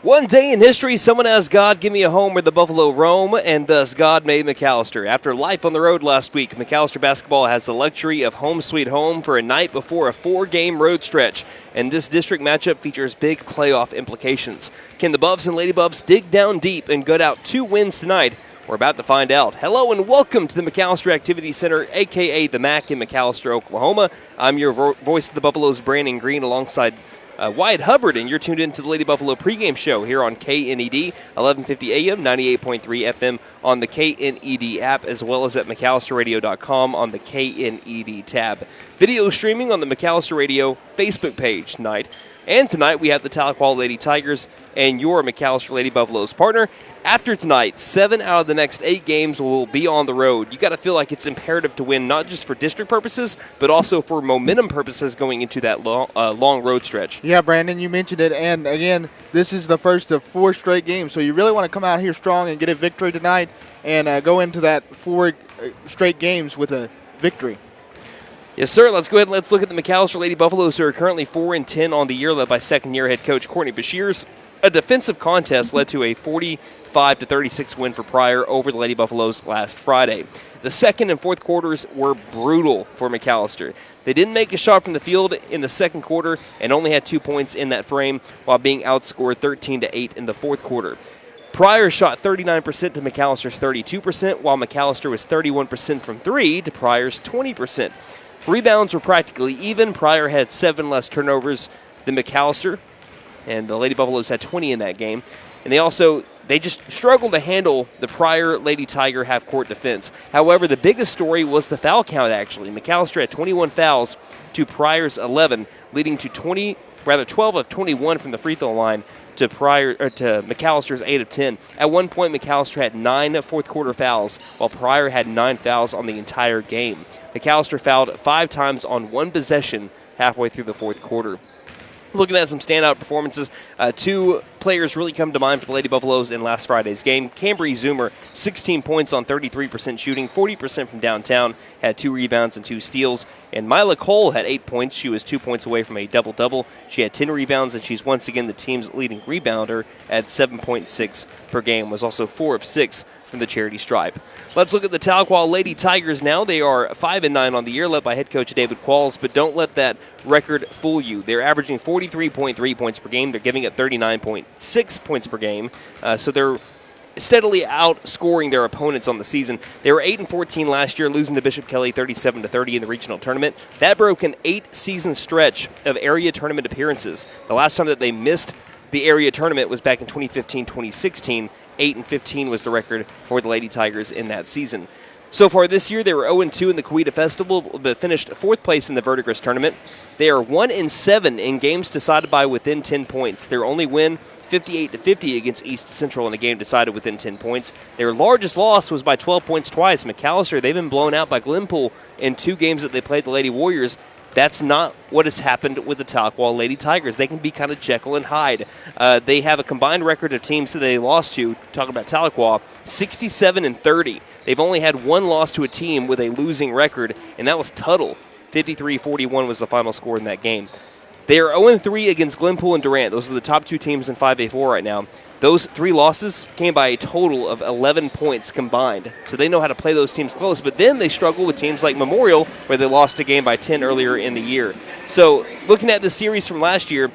One day in history, someone asked God, give me a home where the Buffalo roam, and thus God made McAlester. After life on the road last week, McAlester basketball has the luxury of home sweet home for a night before a 4-game road stretch, and this district matchup features big playoff implications. Can the Buffs and Lady Buffs dig down deep and gut out 2 wins tonight? We're about to find out. Hello and welcome to the McAlester Activity Center, a.k.a. the MAC in McAlester, Oklahoma. I'm your voice of the Buffaloes, Brandon Green, alongside Wyatt Hubbard, and you're tuned into the Lady Buffalo pregame show here on KNED, 1150 AM, 98.3 FM on the KNED app, as well as at McAlsterRadio.com on the KNED tab. Video streaming on the McAlester Radio Facebook page tonight. And tonight we have the Tahlequah Lady Tigers and your McAlester Lady Buffaloes partner. After tonight, 7 out of the next 8 games will be on the road. You got to feel like it's imperative to win, not just for district purposes, but also for momentum purposes going into that long road stretch. Yeah, Brandon, you mentioned it. And again, this is the first of 4 straight games. So you really want to come out here strong and get a victory tonight and go into that 4 straight games with a victory. Yes, sir. Let's go ahead and let's look at the McAlester Lady Buffaloes, who are currently 4-10 on the year, led by second-year head coach Courtney Bashirs. A defensive contest led to a 45-36 win for Pryor over the Lady Buffaloes last Friday. The second and fourth quarters were brutal for McAlester. They didn't make a shot from the field in the second quarter and only had 2 points in that frame, while being outscored 13-8 in the fourth quarter. Pryor shot 39% to McAlster's 32%, while McAlester was 31% from 3 to Pryor's 20%. Rebounds were practically even. Pryor had 7 less turnovers than McAlester, and the Lady Buffaloes had 20 in that game. And they just struggled to handle the Pryor Lady Tiger half-court defense. However, the biggest story was the foul count, actually. McAlester had 21 fouls to Pryor's 11, leading to 12 of 21 from the free throw line to McAlster's 8 of 10. At one point, McAlester had 9 fourth-quarter fouls, while Pryor had 9 fouls on the entire game. McAlester fouled 5 times on 1 possession halfway through the fourth quarter. Looking at some standout performances, 2 players really come to mind for the Lady Buffaloes in last Friday's game. Cambry Zoomer, 16 points on 33% shooting, 40% from downtown, had 2 rebounds and 2 steals. And Mila Cole had 8 points. She was 2 points away from a double-double. She had 10 rebounds, and she's once again the team's leading rebounder at 7.6 per game. Was also 4 of 6 from the charity stripe. Let's look at the Tahlequah Lady Tigers now. They are 5-9 on the year, led by head coach David Qualls, but don't let that record fool you. They're averaging 43.3 points per game. They're giving up 39.6 points per game. So they're steadily outscoring their opponents on the season. They were 8-14 last year, losing to Bishop Kelly 37-30 in the regional tournament. That broke an 8-season stretch of area tournament appearances. The last time that they missed the area tournament was back in 2015-2016. 8-15 was the record for the Lady Tigers in that season. So far this year, they were 0-2 in the Coweta Festival, but finished 4th place in the Verdigris tournament. They are 1-7 in games decided by within 10 points. Their only win, 58-50 against East Central in a game decided within 10 points. Their largest loss was by 12 points twice. McAlester, they've been blown out by Glenpool in 2 games that they played the Lady Warriors. That's not what has happened with the Tahlequah Lady Tigers. They can be kind of Jekyll and Hyde. They have a combined record of teams that they lost to, talking about Tahlequah, 67-30. They've only had 1 loss to a team with a losing record, and that was Tuttle. 53-41 was the final score in that game. They are 0-3 against Glenpool and Durant. Those are the top 2 teams in 5A4 right now. Those 3 losses came by a total of 11 points combined. So they know how to play those teams close. But then they struggle with teams like Memorial, where they lost a game by 10 earlier in the year. So looking at the series from last year,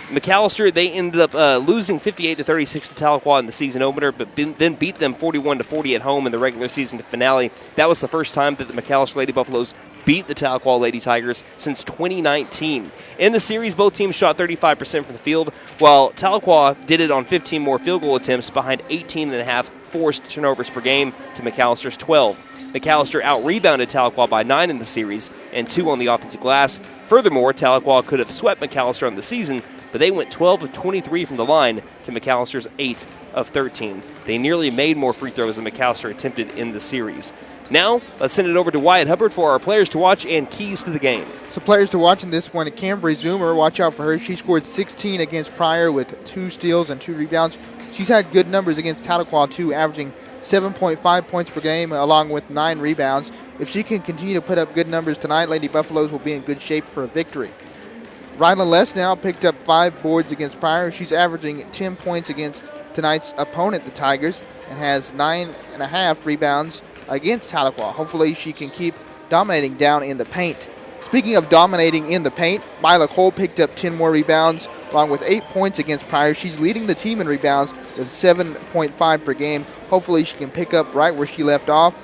McAlester, they ended up losing 58-36 to Tahlequah in the season opener, but then beat them 41-40 at home in the regular season finale. That was the first time that the McAlester Lady Buffaloes beat the Tahlequah Lady Tigers since 2019. In the series, both teams shot 35% from the field, while Tahlequah did it on 15 more field goal attempts behind 18.5 forced turnovers per game to McAlster's 12. McAlester out-rebounded Tahlequah by 9 in the series and 2 on the offensive glass. Furthermore, Tahlequah could have swept McAlester on the season, but they went 12 of 23 from the line to McAlster's 8 of 13. They nearly made more free throws than McAlester attempted in the series. Now, let's send it over to Wyatt Hubbard for our players to watch and keys to the game. So players to watch in this one, Cambry Zoomer, watch out for her. She scored 16 against Pryor with 2 steals and 2 rebounds. She's had good numbers against Tahlequah too, averaging 7.5 points per game along with 9 rebounds. If she can continue to put up good numbers tonight, Lady Buffaloes will be in good shape for a victory. Rylan Les now picked up 5 boards against Pryor. She's averaging 10 points against tonight's opponent, the Tigers, and has 9.5 rebounds against Tahlequah. Hopefully she can keep dominating down in the paint. Speaking of dominating in the paint, Mila Cole picked up 10 more rebounds along with 8 points against Pryor. She's leading the team in rebounds with 7.5 per game. Hopefully she can pick up right where she left off.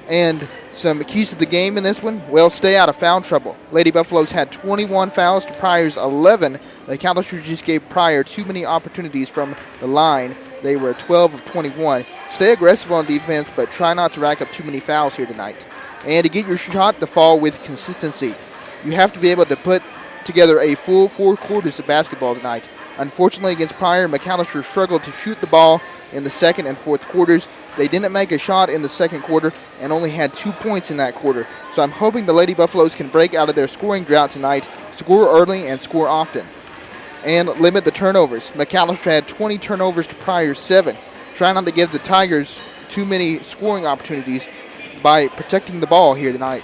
And some keys to the game in this one, well, stay out of foul trouble. Lady Buffaloes had 21 fouls to Pryor's 11. The McAlester just gave Pryor too many opportunities from the line. They were 12 of 21. Stay aggressive on defense, but try not to rack up too many fouls here tonight. And to get your shot to fall with consistency, you have to be able to put together a full 4 quarters of basketball tonight. Unfortunately, against Pryor, McAlester struggled to shoot the ball in the second and fourth quarters. They didn't make a shot in the second quarter and only had 2 points in that quarter. So I'm hoping the Lady Buffaloes can break out of their scoring drought tonight, score early and score often, and limit the turnovers. McAlester had 20 turnovers to Pryor's 7. Try not to give the Tigers too many scoring opportunities by protecting the ball here tonight.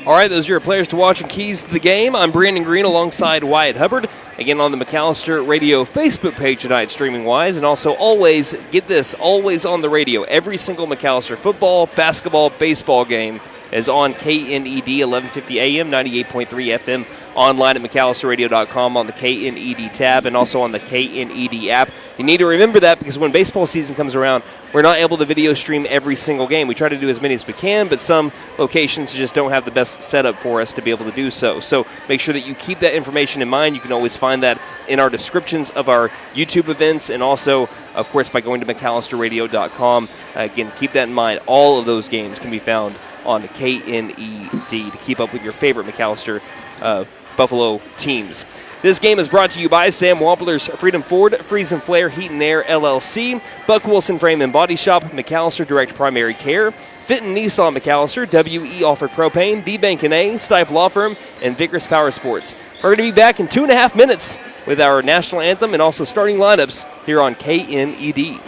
All right, those are your players to watch and keys to the game. I'm Brandon Green alongside Wyatt Hubbard. Again, on the McAlester Radio Facebook page tonight, streaming-wise. And also, always, get this, always on the radio. Every single McAlester football, basketball, baseball game is on KNED 1150 AM, 98.3 FM, online at McAllisterRadio.com on the KNED tab and also on the KNED app. You need to remember that because when baseball season comes around, we're not able to video stream every single game. We try to do as many as we can, but some locations just don't have the best setup for us to be able to do so. So make sure that you keep that information in mind. You can always find that in our descriptions of our YouTube events and also, of course, by going to McAllisterRadio.com. Again, keep that in mind. All of those games can be found on KNED to keep up with your favorite McAlester Buffalo teams. This game is brought to you by Sam Wampler's Freedom Ford, Freeze and Flare Heat and Air LLC, Buck Wilson Frame and Body Shop, McAlester Direct Primary Care, Fitton Nissan McAlester, WE Alford Propane, The Bank & A, Stipe Law Firm, and Vickers Power Sports. We're going to be back in 2.5 minutes with our national anthem and also starting lineups here on KNED.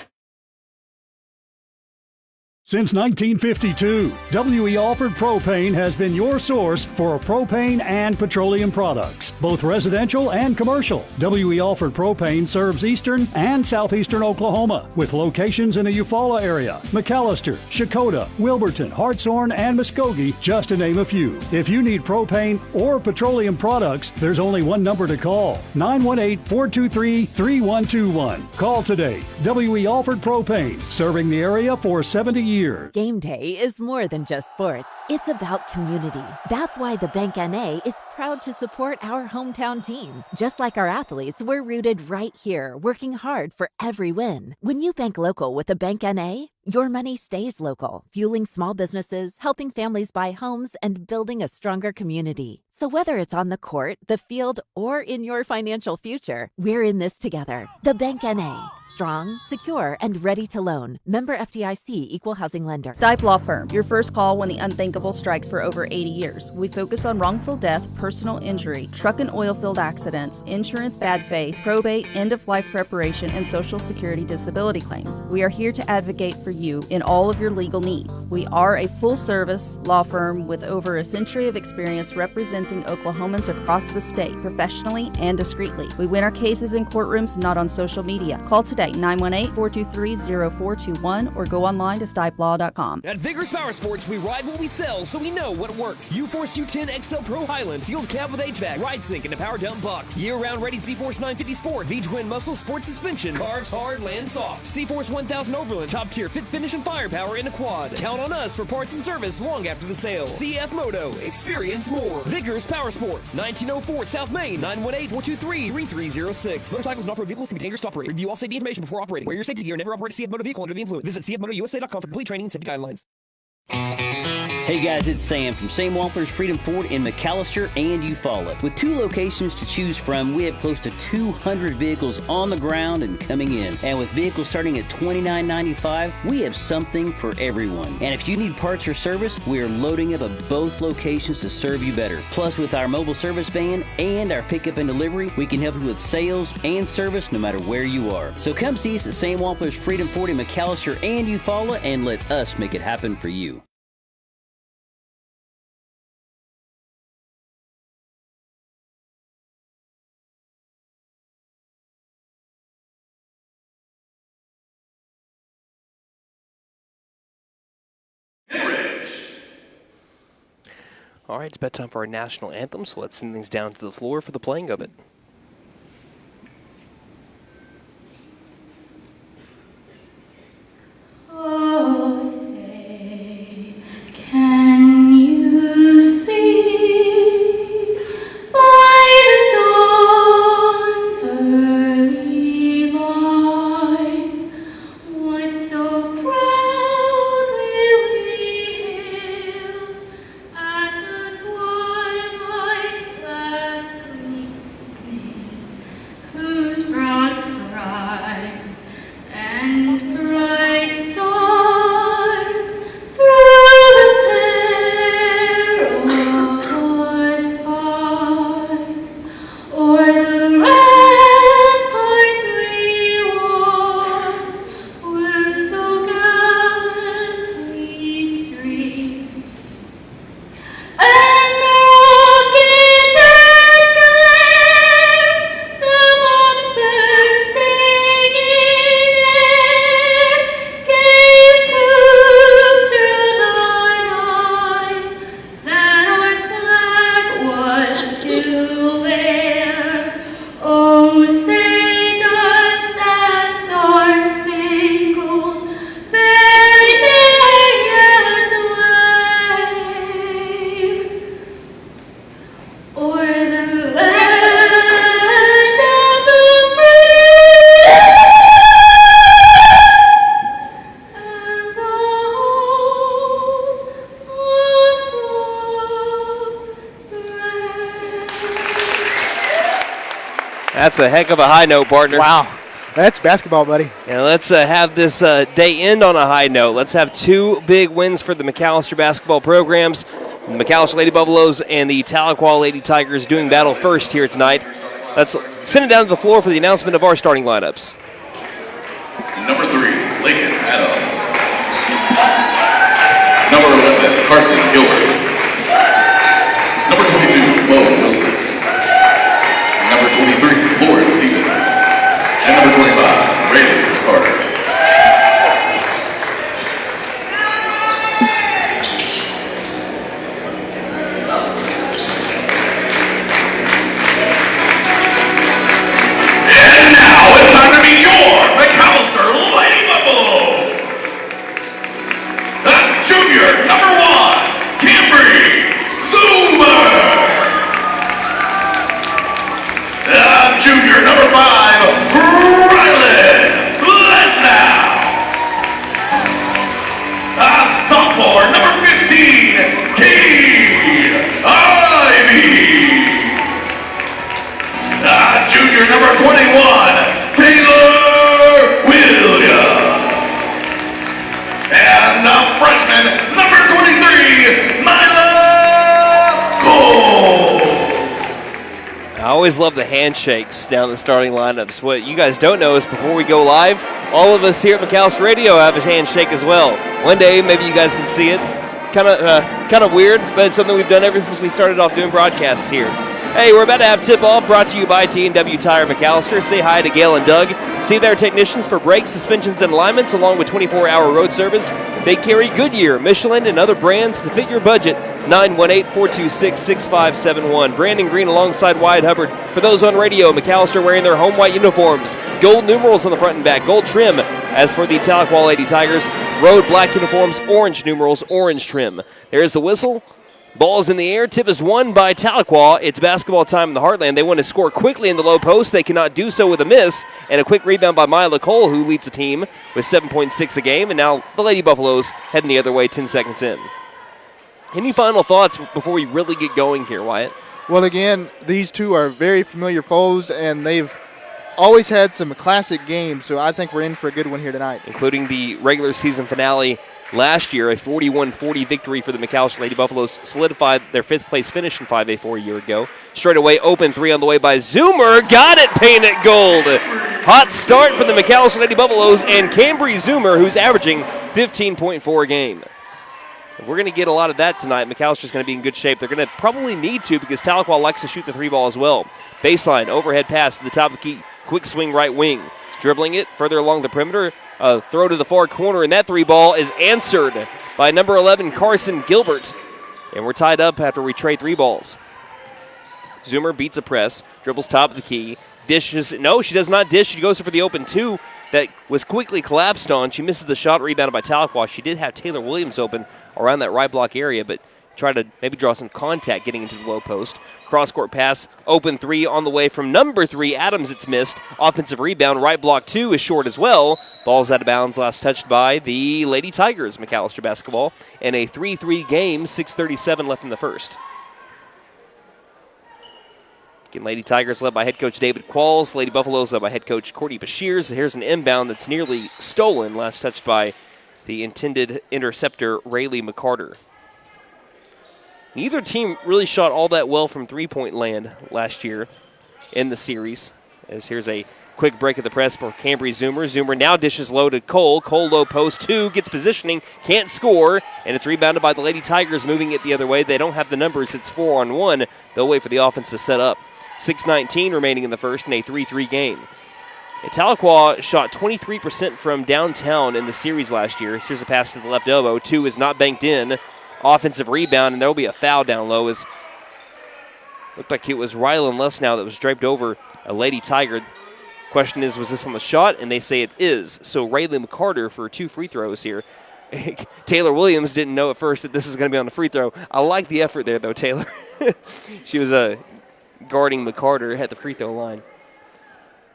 Since 1952, W.E. Alford Propane has been your source for propane and petroleum products, both residential and commercial. W.E. Alford Propane serves eastern and southeastern Oklahoma, with locations in the Eufaula area, McAlester, Shakota, Wilburton, Hartshorn, and Muskogee, just to name a few. If you need propane or petroleum products, there's only one number to call, 918-423-3121. Call today. W.E. Alford Propane, serving the area for 70 years. Game day is more than just sports. It's about community. That's why the Bank NA is proud to support our hometown team. Just like our athletes, we're rooted right here, working hard for every win. When you bank local with the Bank NA, your money stays local, fueling small businesses, helping families buy homes, and building a stronger community. So whether it's on the court, the field, or in your financial future, we're in this together. The Bank NA. Strong, secure, and ready to loan. Member FDIC Equal Housing Lender. Stipe Law Firm, your first call when the unthinkable strikes for over 80 years. We focus on wrongful death, personal injury, truck and oil field accidents, insurance bad faith, probate, end-of-life preparation, and Social Security disability claims. We are here to advocate for you in all of your legal needs. We are a full-service law firm with over a century of experience representing Oklahomans across the state, professionally and discreetly. We win our cases in courtrooms, not on social media. Call today, 918-423-0421, or go online to stipelaw.com. At Vickers Power Sports, we ride what we sell, so we know what works. U-Force U10 XL Pro Highland, sealed cab with HVAC, ride sync, and a power dump box. Year-round ready C-Force 950 Sport, V-Twin Muscle Sport Suspension, carves hard, lands soft. C-Force 1000 Overland, top-tier fit finish and firepower in a quad. Count on us for parts and service long after the sale. CF Moto, experience more. Vickers Power Sports, 1904 South Main, 918-423-3306. Motorcycles and off-road vehicles can be dangerous to operate. Review all safety information before operating. Wear your safety gear and never operate a CF Moto vehicle under the influence. Visit cfmotousa.com for complete training and safety guidelines. Hey guys, it's Sam from Sam Wampler's Freedom Ford in McAlester and Eufaula. With 2 locations to choose from, we have close to 200 vehicles on the ground and coming in. And with vehicles starting at $29.95, we have something for everyone. And if you need parts or service, we are loading up at both locations to serve you better. Plus, with our mobile service van and our pickup and delivery, we can help you with sales and service no matter where you are. So come see us at Sam Wampler's Freedom Ford in McAlester and Eufaula and let us make it happen for you. All right, it's bedtime for our national anthem, so let's send things down to the floor for the playing of it. Oh, say, can you see by the dawn's early light what so proudly we hailed at the twilight's last gleaming, whose broad scribes and bright stars through the perilous fight o'er the ramparts we walked were so gallantly streamed. And the rocket and glare, the bombs bursting in air, gave proof through the night that our flag was still there. Oh, say does that star-spangled banner yet wave o'er the land of the free and the home of the brave. That's a heck of a high note, partner. Wow. That's basketball, buddy. And let's have this day end on a high note. Let's have two big wins for the McAlester basketball programs. The McAlester Lady Buffaloes and the Tahlequah Lady Tigers doing battle first here tonight. Let's send it down to the floor for the announcement of our starting lineups. Number 3, Lincoln Adams. Number 11, Carson Gilbert. Number 22, Mo Wilson. Number 23, Lauren Stevens. And number 25, Raylan Carter. And now it's time to meet your McAlester Lady Buffalo. Junior number 1, Cambry Zoomer. Junior number 5, Rylan Lesnow. Sophomore number 15, Katie Ivy. Junior number 21, Taylor Williams. And freshman number 23, Nyla Cole. I always love the handshakes down the starting lineups. What you guys don't know is before we go live, all of us here at McAlester Radio have a handshake as well. One day, maybe you guys can see it. Kind of weird, but it's something we've done ever since we started off doing broadcasts here. Hey, we're about to have tip-off brought to you by T&W Tire McAlester. Say hi to Gail and Doug. See their technicians for brakes, suspensions, and alignments, along with 24-hour road service. They carry Goodyear, Michelin, and other brands to fit your budget. 918-426-6571. Brandon Green alongside Wyatt Hubbard. For those on radio, McAlester wearing their home white uniforms. Gold numerals on the front and back, gold trim. As for the Tahlequah Lady Tigers, road black uniforms, orange numerals, orange trim. There's the whistle. Ball's in the air. Tip is won by Tahlequah. It's basketball time in the Heartland. They want to score quickly in the low post. They cannot do so with a miss. And a quick rebound by Myla Cole, who leads the team with 7.6 a game. And now the Lady Buffaloes heading the other way 10 seconds in. Any final thoughts before we really get going here, Wyatt? Well, again, these two are very familiar foes, and they've always had some classic games, so I think we're in for a good one here tonight. Including the regular season finale last year, a 41-40 victory for the McAlester Lady Buffaloes solidified their fifth-place finish in 5A4 a year ago. Straight away, open three on the way by Zoomer. Got it, painted gold. Hot start for the McAlester Lady Buffaloes and Cambry Zoomer, who's averaging 15.4 a game. If we're going to get a lot of that tonight, McAllister's going to be in good shape. They're going to probably need to because Tahlequah likes to shoot the three ball as well. Baseline, overhead pass to the top of the key, quick swing right wing. Dribbling it further along the perimeter, throw to the far corner, and that three ball is answered by number 11, Carson Gilbert. And we're tied up after we trade 3 balls. Zoomer beats a press, dribbles top of the key, dishes. No, she does not dish. She goes for the open 2 that was quickly collapsed on. She misses the shot, rebounded by Tahlequah. She did have Taylor Williams open around that right block area, but tried to maybe draw some contact getting into the low post. Cross-court pass, open 3 on the way from number 3. Adams, it's missed. Offensive rebound, right block 2 is short as well. Ball's out of bounds, last touched by the Lady Tigers, McAlester basketball. And a 3-3 game, 6:37 left in the first. Again, Lady Tigers led by head coach David Qualls. Lady Buffaloes led by head coach Courtney Bashirs. Here's an inbound that's nearly stolen, last touched by the intended interceptor, Rayleigh McCarter. Neither team really shot all that well from three-point land last year in the series. As here's a quick break of the press for Cambry Zoomer. Zoomer now dishes low to Cole. Cole low post 2, gets positioning, can't score, and it's rebounded by the Lady Tigers, moving it the other way. They don't have the numbers. It's 4-on-1. They'll wait for the offense to set up. 6:19 remaining in the first in a 3-3 game. And Tahlequah shot 23% from downtown in the series last year. Here's a pass to the left elbow. 2 is not banked in. Offensive rebound, and there will be a foul down low. As looked like it was Rylan Lesnow that was draped over a Lady Tiger. Question is, was this on the shot? And they say it is. So Rayleigh McCarter for 2 free throws here. Taylor Williams didn't know at first that this is going to be on the free throw. I like the effort there, though, Taylor. She was guarding McCarter at the free throw line.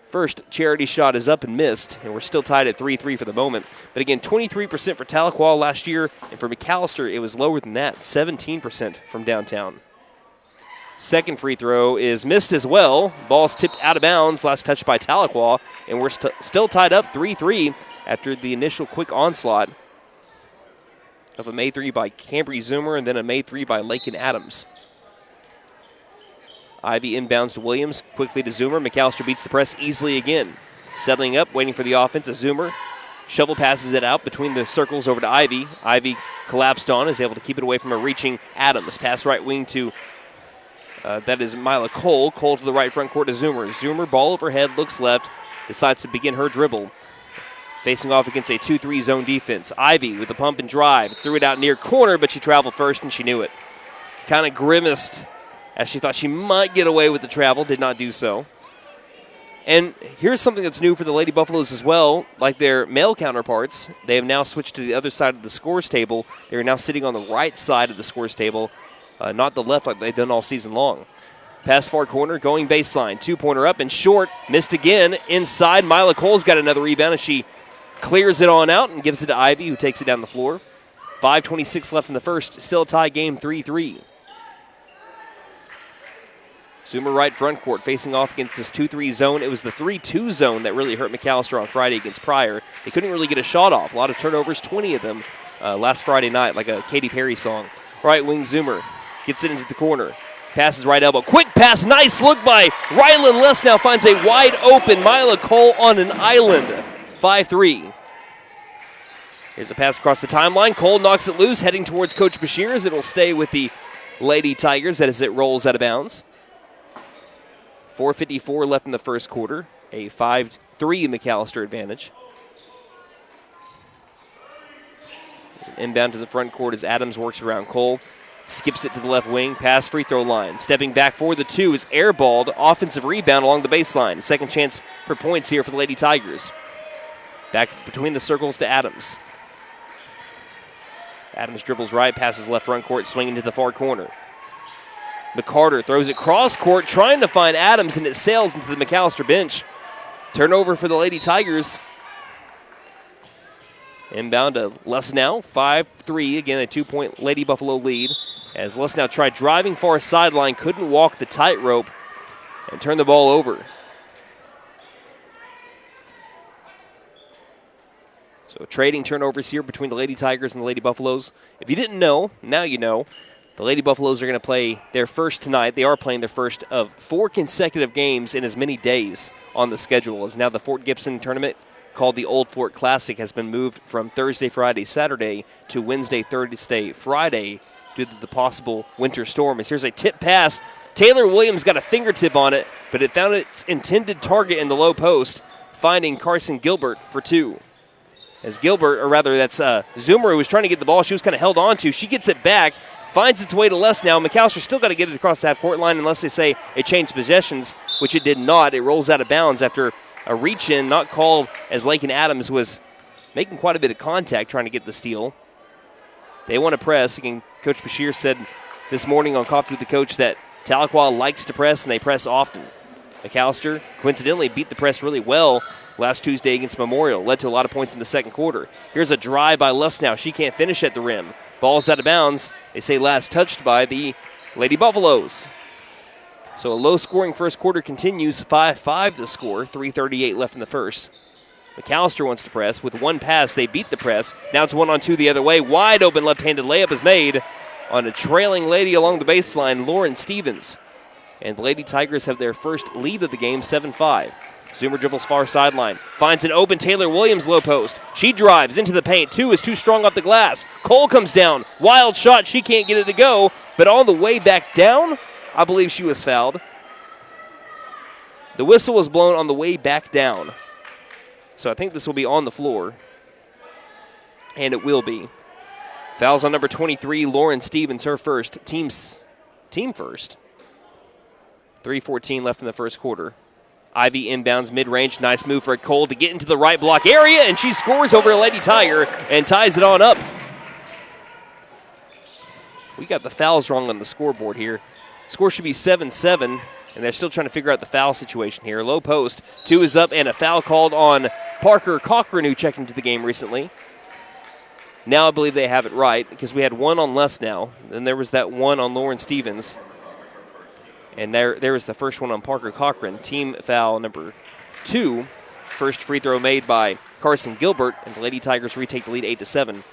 First charity shot is up and missed, and we're still tied at 3-3 for the moment. But again, 23% for Tahlequah last year, and for McAlester, it was lower than that, 17% from downtown. Second free throw is missed as well. Ball's tipped out of bounds, last touched by Tahlequah, and we're still tied up 3-3 after the initial quick onslaught of a made 3 by Cambry Zoomer and then a made 3 by Lakin Adams. Ivy inbounds to Williams, quickly to Zoomer. McAlester beats the press easily again. Settling up, waiting for the offense is Zoomer. Shovel passes it out between the circles over to Ivy. Ivy collapsed on, is able to keep it away from a reaching Adams. Pass right wing to, that is Mila Cole. Cole to the right front court to Zoomer. Zoomer, ball overhead, looks left, decides to begin her dribble. Facing off against a 2-3 zone defense. Ivy with the pump and drive. Threw it out near corner, but she traveled first and she knew it. Kind of grimaced as she thought she might get away with the travel, did not do so. And here's something that's new for the Lady Buffaloes as well. Like their male counterparts, they have now switched to the other side of the scores table. They are now sitting on the right side of the scores table, not the left like they've done all season long. Pass far corner, going baseline. 2-pointer up and short. Missed again. Inside, Mila Cole's got another rebound as she clears it on out and gives it to Ivy, who takes it down the floor. 5:26 left in the first. Still a tie game, 3-3. Zoomer right front court facing off against this 2-3 zone. It was the 3-2 zone that really hurt McAlester on Friday against Pryor. They couldn't really get a shot off. A lot of turnovers, 20 of them last Friday night, like a Katy Perry song. Right wing Zoomer gets it into the corner. Passes right elbow. Quick pass. Nice look by Rylan Lesnow. Finds a wide open Mila Cole on an island. 5-3. Here's a pass across the timeline. Cole knocks it loose, heading towards Coach Bashirs. It'll stay with the Lady Tigers as it rolls out of bounds. 4:54 left in the first quarter. A 5-3 McAlester advantage. Inbound to the front court as Adams works around Cole. Skips it to the left wing, past free throw line. Stepping back for the 2 is airballed. Offensive rebound along the baseline. Second chance for points here for the Lady Tigers. Back between the circles to Adams. Adams dribbles right, passes left front court, swinging to the far corner. McCarter throws it cross court, trying to find Adams, and it sails into the McAlester bench. Turnover for the Lady Tigers. Inbound to Lesnow, 5-3. Again, a 2-point Lady Buffalo lead. As Lesnow tried driving far sideline, couldn't walk the tightrope and turn the ball over. So trading turnovers here between the Lady Tigers and the Lady Buffaloes. If you didn't know, now you know. The Lady Buffaloes are going to play their first tonight. They are playing their first of 4 consecutive games in as many days on the schedule. As now the Fort Gibson tournament, called the Old Fort Classic, has been moved from Thursday, Friday, Saturday to Wednesday, Thursday, Friday due to the possible winter storm. As here's a tip pass. Taylor Williams got a fingertip on it, but it found its intended target in the low post, finding Carson Gilbert for 2. As Gilbert, or rather that's Zoomer, who was trying to get the ball, she was kind of held on to. She gets it back, finds its way to Les now. McAlester still got to get it across the half-court line unless they say it changed possessions, which it did not. It rolls out of bounds after a reach-in, not called, as Lakin Adams was making quite a bit of contact trying to get the steal. They want to press. Again, Coach Bashir said this morning on Coffee with the Coach that Tahlequah likes to press, and they press often. McAlester, coincidentally, beat the press really well last Tuesday against Memorial. Led to a lot of points in the second quarter. Here's a drive by Les now. She can't finish at the rim. Ball's out of bounds. They say last touched by the Lady Buffaloes. So a low-scoring first quarter continues. 5-5 the score. 3:38 left in the first. McAlester wants to press. With one pass, they beat the press. Now it's 1-on-2 the other way. Wide open left-handed layup is made on a trailing lady along the baseline, Lauren Stevens. And the Lady Tigers have their first lead of the game, 7-5. Zoomer dribbles far sideline. Finds an open Taylor Williams low post. She drives into the paint. Two is too strong off the glass. Cole comes down. Wild shot. She can't get it to go. But on the way back down, I believe she was fouled. The whistle was blown on the way back down. So I think this will be on the floor. And it will be. Fouls on number 23, Lauren Stevens, her first. Team first. 3:14 left in the first quarter. Ivy inbounds mid-range. Nice move for Cole to get into the right block area, and she scores over a Lady Tiger and ties it on up. We got the fouls wrong on the scoreboard here. Score should be 7-7, and they're still trying to figure out the foul situation here. Low post. Two is up, and a foul called on Parker Cochran, who checked into the game recently. Now I believe they have it right, because we had one on Les now. Then there was that one on Lauren Stevens. And there was the first one on Parker Cochran. Team foul number 2. First free throw made by Carson Gilbert, and the Lady Tigers retake the lead 8-7.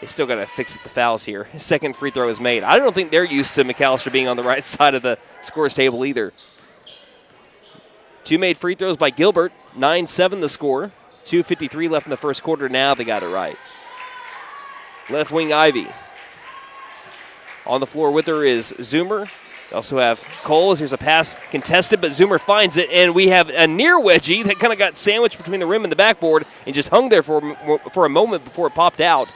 They still got to fix the fouls here. Second free throw is made. I don't think they're used to McAlester being on the right side of the scores table either. Two made free throws by Gilbert. 9-7 the score. 2:53 left in the first quarter. Now they got it right. Left wing Ivy. On the floor with her is Zoomer. We also have Cole. Here's a pass contested, but Zoomer finds it, and we have a near wedgie that kind of got sandwiched between the rim and the backboard and just hung there for a moment before it popped out.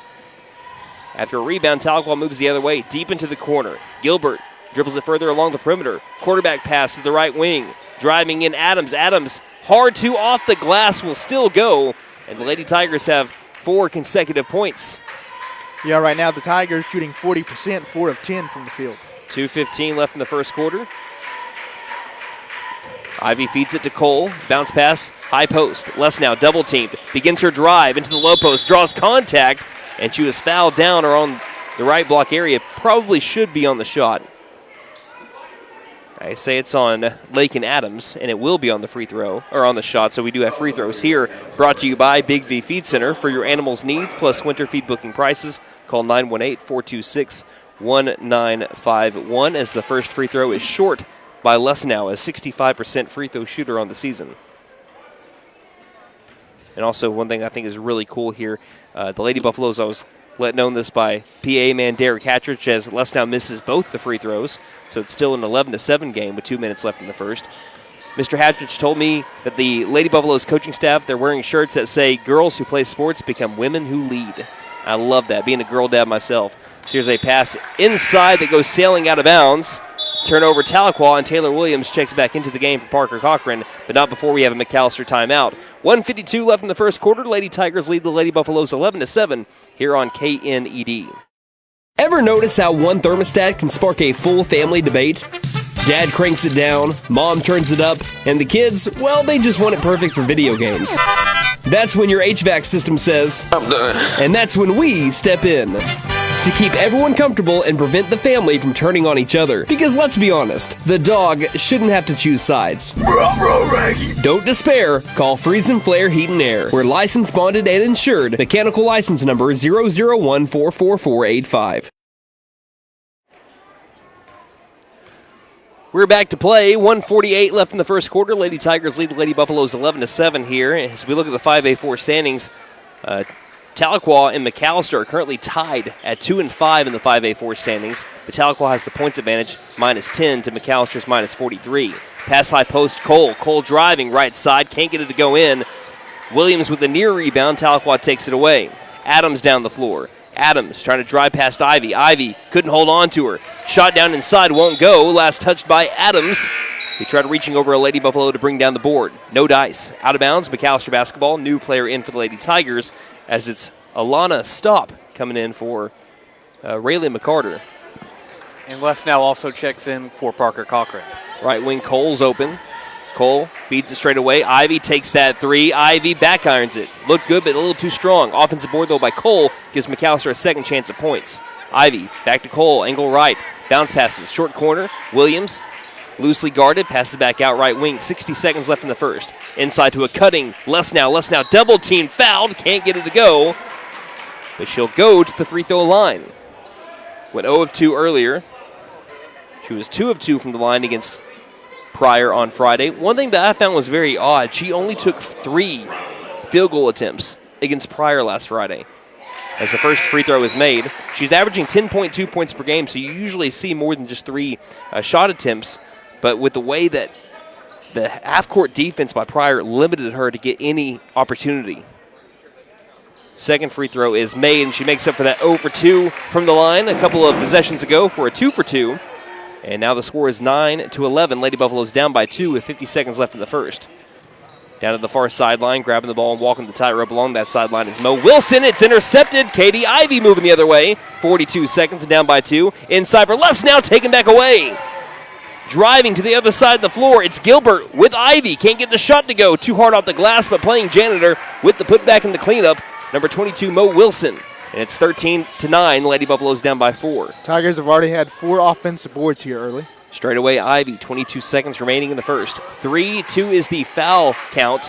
After a rebound, Tahlequah moves the other way, deep into the corner. Gilbert dribbles it further along the perimeter. Quarterback pass to the right wing. Driving in Adams. Adams, hard to off the glass, will still go, and the Lady Tigers have 4 consecutive points. Yeah, right now the Tigers shooting 40%, 4 of 10 from the field. 2:15 left in the first quarter. Ivy feeds it to Cole. Bounce pass, high post. Les now double teamed. Begins her drive into the low post. Draws contact, and she was fouled down or on the right block area. Probably should be on the shot. I say it's on Lakin Adams, and it will be on the free throw, or on the shot, so we do have free throws here. Brought to you by Big V Feed Center. For your animals' needs, plus winter feed booking prices, call 918-426-1951, as the first free throw is short by Les now, a 65% free throw shooter on the season. And also one thing I think is really cool here, the Lady Buffaloes, I was let known this by PA man Derek Hatridge, as Les now misses both the free throws, so it's still an 11-7 game with 2 minutes left in the first. Mr. Hatridge told me that the Lady Buffaloes coaching staff, they're wearing shirts that say, "Girls who play sports become women who lead." I love that, being a girl dad myself. So here's a pass inside that goes sailing out of bounds. Turnover Tahlequah, and Taylor Williams checks back into the game for Parker Cochran, but not before we have a McAlester timeout. 1:52 left in the first quarter. Lady Tigers lead the Lady Buffaloes 11-7 here on KNED. Ever notice how one thermostat can spark a full family debate? Dad cranks it down, Mom turns it up, and the kids, well, they just want it perfect for video games. That's when your HVAC system says, "I'm done." And that's when we step in to keep everyone comfortable and prevent the family from turning on each other. Because let's be honest, the dog shouldn't have to choose sides. Don't despair. Call Freeze and Flare Heat and Air. We're licensed, bonded, and insured. Mechanical license number 0014445. We're back to play. 1:48 left in the first quarter. Lady Tigers lead the Lady Buffaloes 11-7 here. As we look at the 5A4 standings, Tahlequah and McAlester are currently tied at 2 and 5 in the 5A4 standings. But Tahlequah has the points advantage, -10 to McAllister's -43. Pass high post, Cole. Cole driving right side, can't get it to go in. Williams with the near rebound. Tahlequah takes it away. Adams down the floor. Adams trying to drive past Ivy. Ivy couldn't hold on to her. Shot down inside, won't go. Last touched by Adams. He tried reaching over a Lady Buffalo to bring down the board. No dice. Out of bounds, McAlester basketball. New player in for the Lady Tigers as it's Alana Stopp coming in for Rayleigh McCarter. And Les now also checks in for Parker Cochran. Right wing Cole's open. Cole feeds it straight away. Ivy takes that three. Ivy back irons it. Looked good, but a little too strong. Offensive board, though, by Cole gives McAlester a second chance at points. Ivy back to Cole. Angle right. Bounce passes. Short corner. Williams loosely guarded. Passes back out right wing. 60 seconds left in the first. Inside to a cutting. Les now. Double team fouled. Can't get it to go. But she'll go to the free throw line. Went 0 of 2 earlier. She was 2 of 2 from the line against Pryor on Friday. One thing that I found was very odd, she only took 3 field goal attempts against Pryor last Friday as the first free throw is made. She's averaging 10.2 points per game, so you usually see more than just 3 shot attempts. But with the way that the half-court defense by Pryor limited her to get any opportunity. Second free throw is made, and she makes up for that 0 for 2 from the line a couple of possessions ago for a 2 for 2. And now the score is 9-11. Lady Buffalo's down by 2 with 50 seconds left in the first. Down to the far sideline, grabbing the ball and walking the tightrope along that sideline is Mo Wilson. It's intercepted. Katie Ivy moving the other way. 42 seconds and down by 2. Inside for Les now, taken back away. Driving to the other side of the floor, it's Gilbert with Ivy. Can't get the shot to go. Too hard off the glass, but playing janitor with the putback and the cleanup. Number 22, Mo Wilson. And it's 13-9. Lady Buffalo's down by 4. Tigers have already had 4 offensive boards here early. Straight away, Ivy, 22 seconds remaining in the first. 3-2 is the foul count.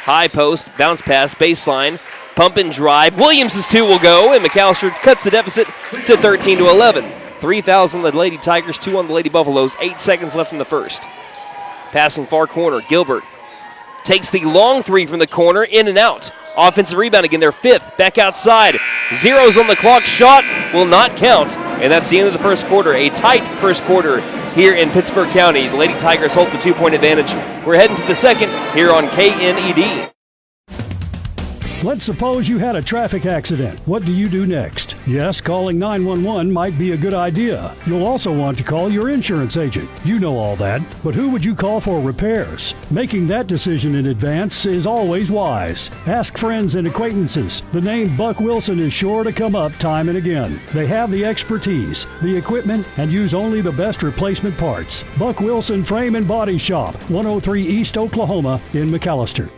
High post, bounce pass, baseline, pump and drive. Williams' 2 will go, and McAlester cuts the deficit to 13-11. 3 fouls on the Lady Tigers, 2 on the Lady Buffaloes. 8 seconds left in the first. Passing far corner, Gilbert takes the long 3 from the corner, in and out. Offensive rebound again, their 5th, back outside. 0's on the clock, shot will not count. And that's the end of the first quarter. A tight first quarter here in Pittsburgh County. The Lady Tigers hold the 2-point advantage. We're heading to the second here on KNED. Let's suppose you had a traffic accident. What do you do next? Yes, calling 911 might be a good idea. You'll also want to call your insurance agent. You know all that, but who would you call for repairs? Making that decision in advance is always wise. Ask friends and acquaintances. The name Buck Wilson is sure to come up time and again. They have the expertise, the equipment, and use only the best replacement parts. Buck Wilson Frame and Body Shop, 103 East Oklahoma in McAlester.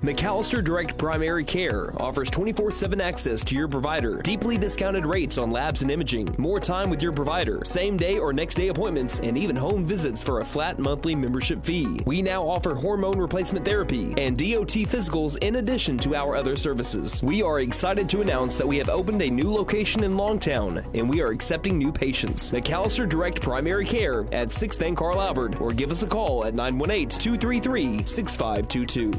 McAlester Direct Primary Care offers 24/7 access to your provider, deeply discounted rates on labs and imaging, more time with your provider, same day or next day appointments, and even home visits for a flat monthly membership fee. We now offer hormone replacement therapy and DOT physicals in addition to our other services. We are excited to announce that we have opened a new location in Longtown, and we are accepting new patients. McAlester Direct Primary Care at 6th and Carl Albert, or give us a call at 918-233-6522.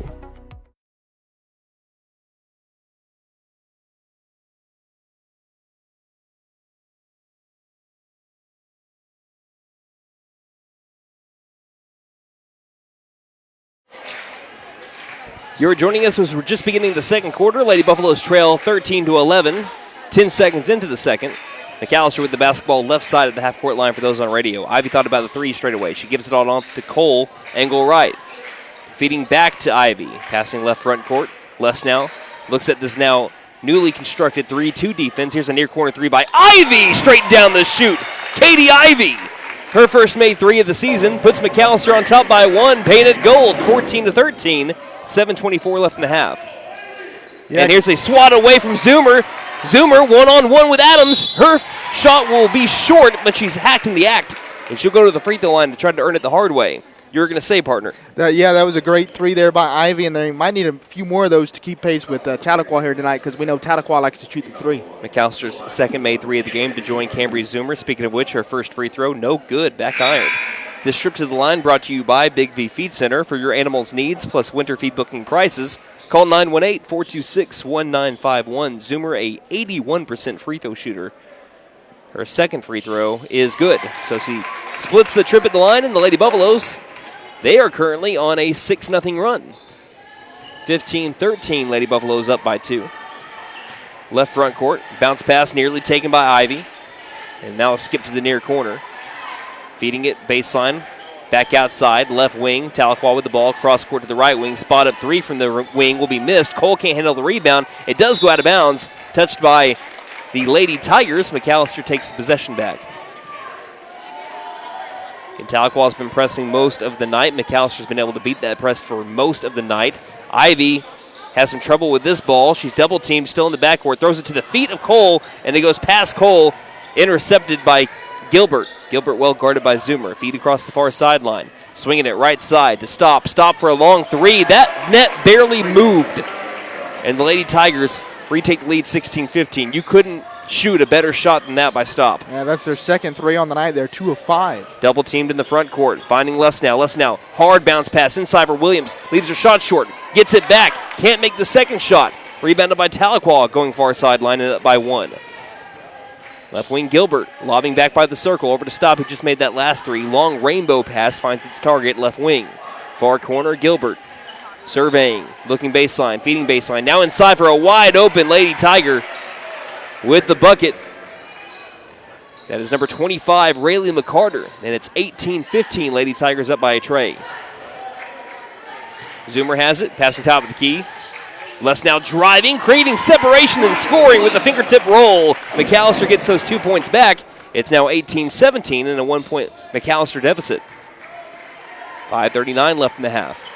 You're joining us as we're just beginning the second quarter. Lady Buffaloes trail 13-11. 10 seconds into the second. McAlester with the basketball left side of the half-court line for those on radio. Ivy thought about the 3 straight away. She gives it all off to Cole, angle right. Feeding back to Ivy. Passing left front court. Les now looks at this now newly constructed 3-2 defense. Here's a near corner 3 by Ivy. Straight down the chute. Katie Ivy. Her first made 3 of the season. Puts McAlester on top by 1. Painted gold. 14-13. 7:24 left in the half. Yeah. And here's a swat away from Zoomer. Zoomer one-on-one with Adams. Her shot will be short, but she's hacked in the act. And she'll go to the free throw line to try to earn it the hard way. You're going to say, partner. That was a great 3 there by Ivy, and they might need a few more of those to keep pace with Tahlequah here tonight, because we know Tahlequah likes to shoot the 3. McAlster's second made 3 of the game to join Cambry Zoomer. Speaking of which, her first free throw, no good, back iron. This trip to the line brought to you by Big V Feed Center. For your animals' needs plus winter feed booking prices, call 918-426-1951. Zoomer, a 81% free throw shooter. Her second free throw is good. So she splits the trip at the line, and the Lady Buffaloes, they are currently on a 6-0 run. 15-13, Lady Buffaloes up by 2. Left front court. Bounce pass nearly taken by Ivy. And now a skip to the near corner. Feeding it baseline. Back outside. Left wing. Tahlequah with the ball. Cross court to the right wing. Spot up three from the wing will be missed. Cole can't handle the rebound. It does go out of bounds. Touched by the Lady Tigers. McAlester takes the possession back. And Tahlequah has been pressing most of the night. McAllister's been able to beat that press for most of the night. Ivy has some trouble with this ball. She's double teamed, still in the backcourt. Throws it to the feet of Cole, and it goes past Cole. Intercepted by Gilbert. Gilbert well guarded by Zoomer. Feed across the far sideline. Swinging it right side to stop. Stop for a long three. That net barely moved. And the Lady Tigers retake the lead 16-15. You couldn't shoot a better shot than that by Stop. Yeah, that's their second three on the night. They're 2 of 5. Double teamed in the front court. Finding Lesnow. Lesnow, hard bounce pass inside for Williams. Leaves her shot short. Gets it back. Can't make the second shot. Rebounded by Tahlequah going far sideline and up by 1. Left wing Gilbert, lobbing back by the circle over to Stop, who just made that last three. Long rainbow pass finds its target, left wing. Far corner, Gilbert. Surveying, looking baseline, feeding baseline. Now inside for a wide open Lady Tiger with the bucket. That is number 25, Rayleigh McCarter, and it's 18-15. Lady Tigers up by a tray. Zoomer has it, passing top of the key. Lesnow driving, creating separation and scoring with the fingertip roll. McAlester gets those 2 points back. It's now 18-17 and a 1-point McAlester deficit. 5:39 left in the half.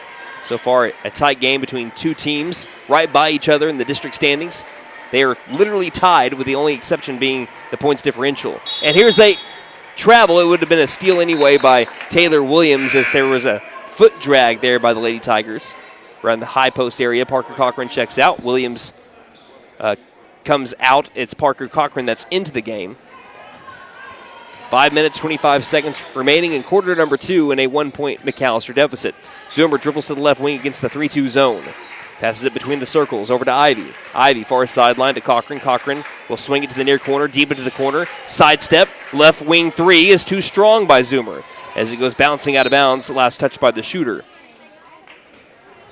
So far, a tight game between two teams right by each other in the district standings. They are literally tied, with the only exception being the points differential. And here's a travel. It would have been a steal anyway by Taylor Williams, as there was a foot drag there by the Lady Tigers. Around the high post area, Parker Cochran checks out. Williams comes out. It's Parker Cochran that's into the game. 5 minutes, 25 seconds remaining in quarter number 2 in a 1-point McAlester deficit. Zoomer dribbles to the left wing against the 3-2 zone. Passes it between the circles over to Ivy. Ivy, far sideline to Cochran. Cochran will swing it to the near corner, deep into the corner. Sidestep, left wing 3 is too strong by Zoomer as it goes bouncing out of bounds. Last touch by the shooter.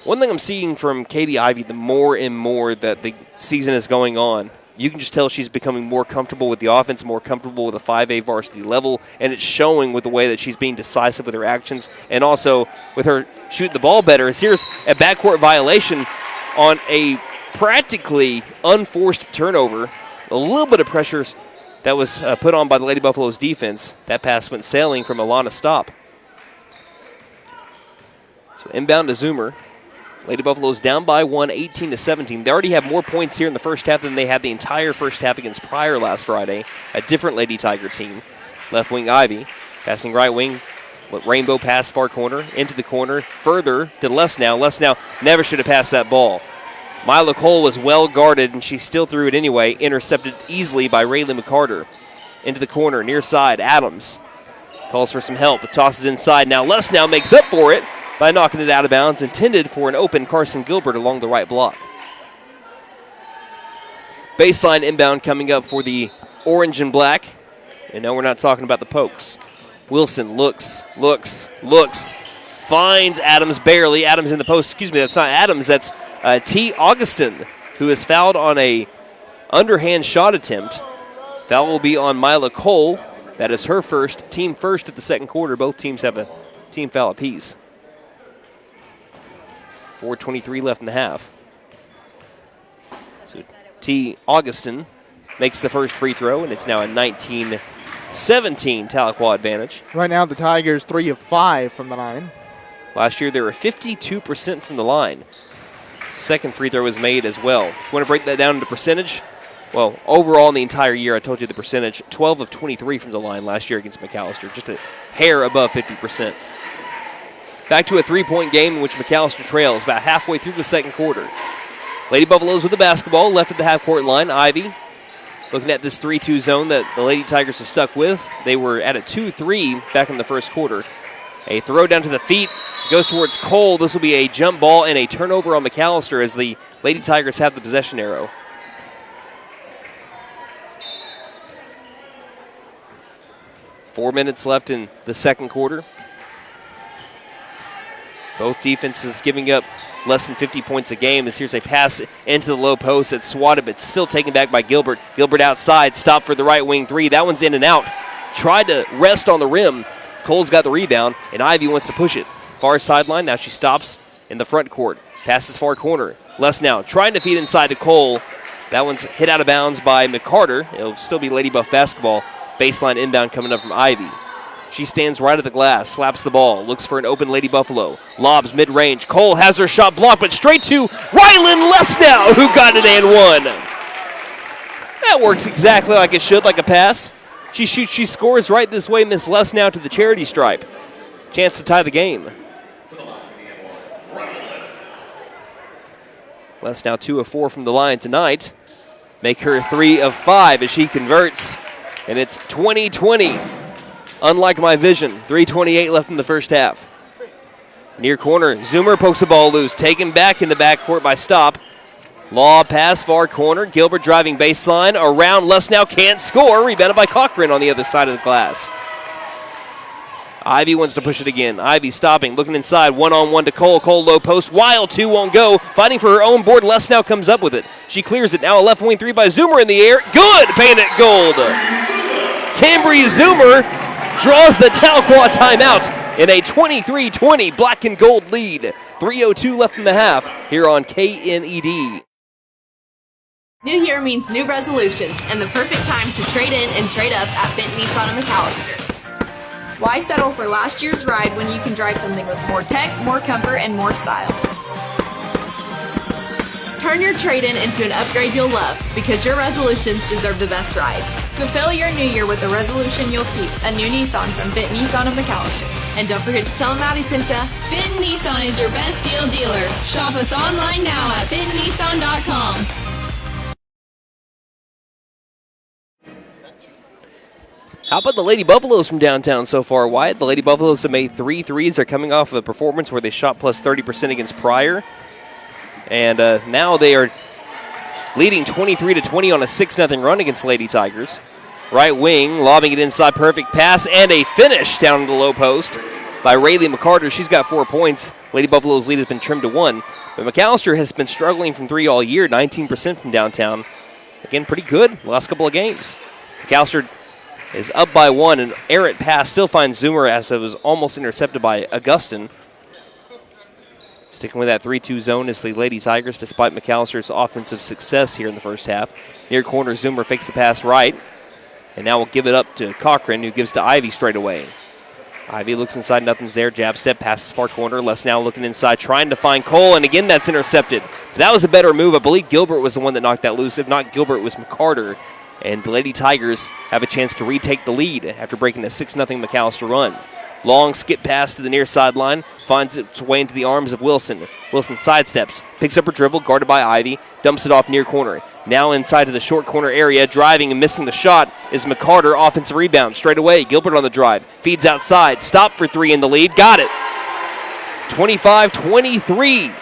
One thing I'm seeing from Katie Ivy, the more and more that the season is going on, you can just tell she's becoming more comfortable with the offense, more comfortable with a 5A varsity level, and it's showing with the way that she's being decisive with her actions and also with her shooting the ball better. As here's a backcourt violation on a practically unforced turnover. A little bit of pressure that was put on by the Lady Buffaloes defense. That pass went sailing from Alana Stop. So inbound to Zoomer. Lady Buffaloes down by 1, 18-17. They already have more points here in the first half than they had the entire first half against Pryor last Friday. A different Lady Tiger team. Left wing Ivy. Passing right wing. Rainbow pass far corner. Into the corner. Further to Lesnow. Lesnow never should have passed that ball. Mila Cole was well guarded, and she still threw it anyway. Intercepted easily by Rayleigh McCarter. Into the corner. Near side. Adams calls for some help. It tosses inside. Now Lesnow makes up for it by knocking it out of bounds, intended for an open Carson Gilbert along the right block. Baseline inbound coming up for the orange and black. And no, we're not talking about the Pokes. Wilson looks, finds Adams barely. Adams in the post. Excuse me, that's not Adams. That's T. Augustin, who is fouled on a underhand shot attempt. Foul will be on Mila Cole. That is her first, team first at the second quarter. Both teams have a team foul apiece. 4:23 left in the half. So T. Augustin makes the first free throw, and it's now a 19-17 Tahlequah advantage. Right now, the Tigers 3 of 5 from the line. Last year, they were 52% from the line. Second free throw was made as well. If you want to break that down into percentage, well, overall in the entire year, I told you the percentage, 12 of 23 from the line last year against McAlester, just a hair above 50%. Back to a three-point game in which McAlester trails about halfway through the second quarter. Lady Buffaloes with the basketball, left at the half-court line. Ivy looking at this 3-2 zone that the Lady Tigers have stuck with. They were at a 2-3 back in the first quarter. A throw down to the feet goes towards Cole. This will be a jump ball and a turnover on McAlester as the Lady Tigers have the possession arrow. Four minutes left in the second quarter. Both defenses giving up less than 50 points a game. As here's a pass into the low post that's swatted, but still taken back by Gilbert. Gilbert outside, stop for the right wing three. That one's in and out. Tried to rest on the rim. Cole's got the rebound, and Ivy wants to push it. Far sideline, now she stops in the front court. Passes far corner. Les now trying to feed inside to Cole. That one's hit out of bounds by McCarter. It'll still be Lady Buff basketball. Baseline inbound coming up from Ivy. She stands right at the glass, slaps the ball, looks for an open Lady Buffalo. Lobs mid-range. Cole has her shot blocked, but straight to Rylan Lesnow, who got it and one. That works exactly like it should, like a pass. She shoots, she scores right this way. Miss Lesnow to the charity stripe. Chance to tie the game. Lesnow 2 of 4 from the line tonight. Make her 3 of 5 as she converts. And it's 20-20. Unlike my vision, 3:28 left in the first half. Near corner, Zoomer pokes the ball loose. Taken back in the backcourt by Stop. Law pass, far corner. Gilbert driving baseline. Around Lesnow, can't score. Rebounded by Cochran on the other side of the glass. Ivy wants to push it again. Ivy stopping, looking inside. One-on-one to Cole. Cole low post. Wild 2 won't go. Fighting for her own board. Lesnow comes up with it. She clears it. Now a left wing 3 by Zoomer in the air. Good! Paint it gold. Cambry Zoomer draws the Tahlequah timeout in a 23-20 black and gold lead. 3:02 left in the half here on KNED. New year means new resolutions and the perfect time to trade in and trade up at Benton Nissan of McAlester. Why settle for last year's ride when you can drive something with more tech, more comfort, and more style? Turn your trade-in into an upgrade you'll love because your resolutions deserve the best ride. Fulfill your new year with a resolution you'll keep, a new Nissan from Benton Nissan of McAlester. And don't forget to tell them Maddie sent ya. Benton Nissan is your best deal dealer. Shop us online now at bentonnissan.com. How about the Lady Buffaloes from downtown so far, Wyatt? The Lady Buffaloes have made 3 threes. They're coming off of a performance where they shot plus 30% against Pryor. And now they are leading 23-20 on a 6-0 run against Lady Tigers. Right wing, lobbing it inside, perfect pass, and a finish down in the low post by Rayleigh McCarter. She's got 4 points. Lady Buffalo's lead has been trimmed to 1. But McAlester has been struggling from 3 all year, 19% from downtown. Again, pretty good the last couple of games. McAlester is up by 1, and errant pass still finds Zoomer as it was almost intercepted by Augustin. Sticking with that 3-2 zone is the Lady Tigers, despite McAllister's offensive success here in the first half. Near corner, Zoomer fakes the pass right, and now will give it up to Cochran, who gives to Ivy straight away. Ivy looks inside, nothing's there. Jab step, passes far corner. Les now looking inside, trying to find Cole, and again that's intercepted. That was a better move. I believe Gilbert was the one that knocked that loose. If not Gilbert, it was McCarter. And the Lady Tigers have a chance to retake the lead after breaking a 6-0 McAlester run. Long skip pass to the near sideline, finds its way into the arms of Wilson. Wilson sidesteps, picks up her dribble, guarded by Ivy, dumps it off near corner. Now inside to the short corner area, driving and missing the shot is McCarter. Offensive rebound straight away. Gilbert on the drive, feeds outside, stop for 3 in the lead, got it. 25-23.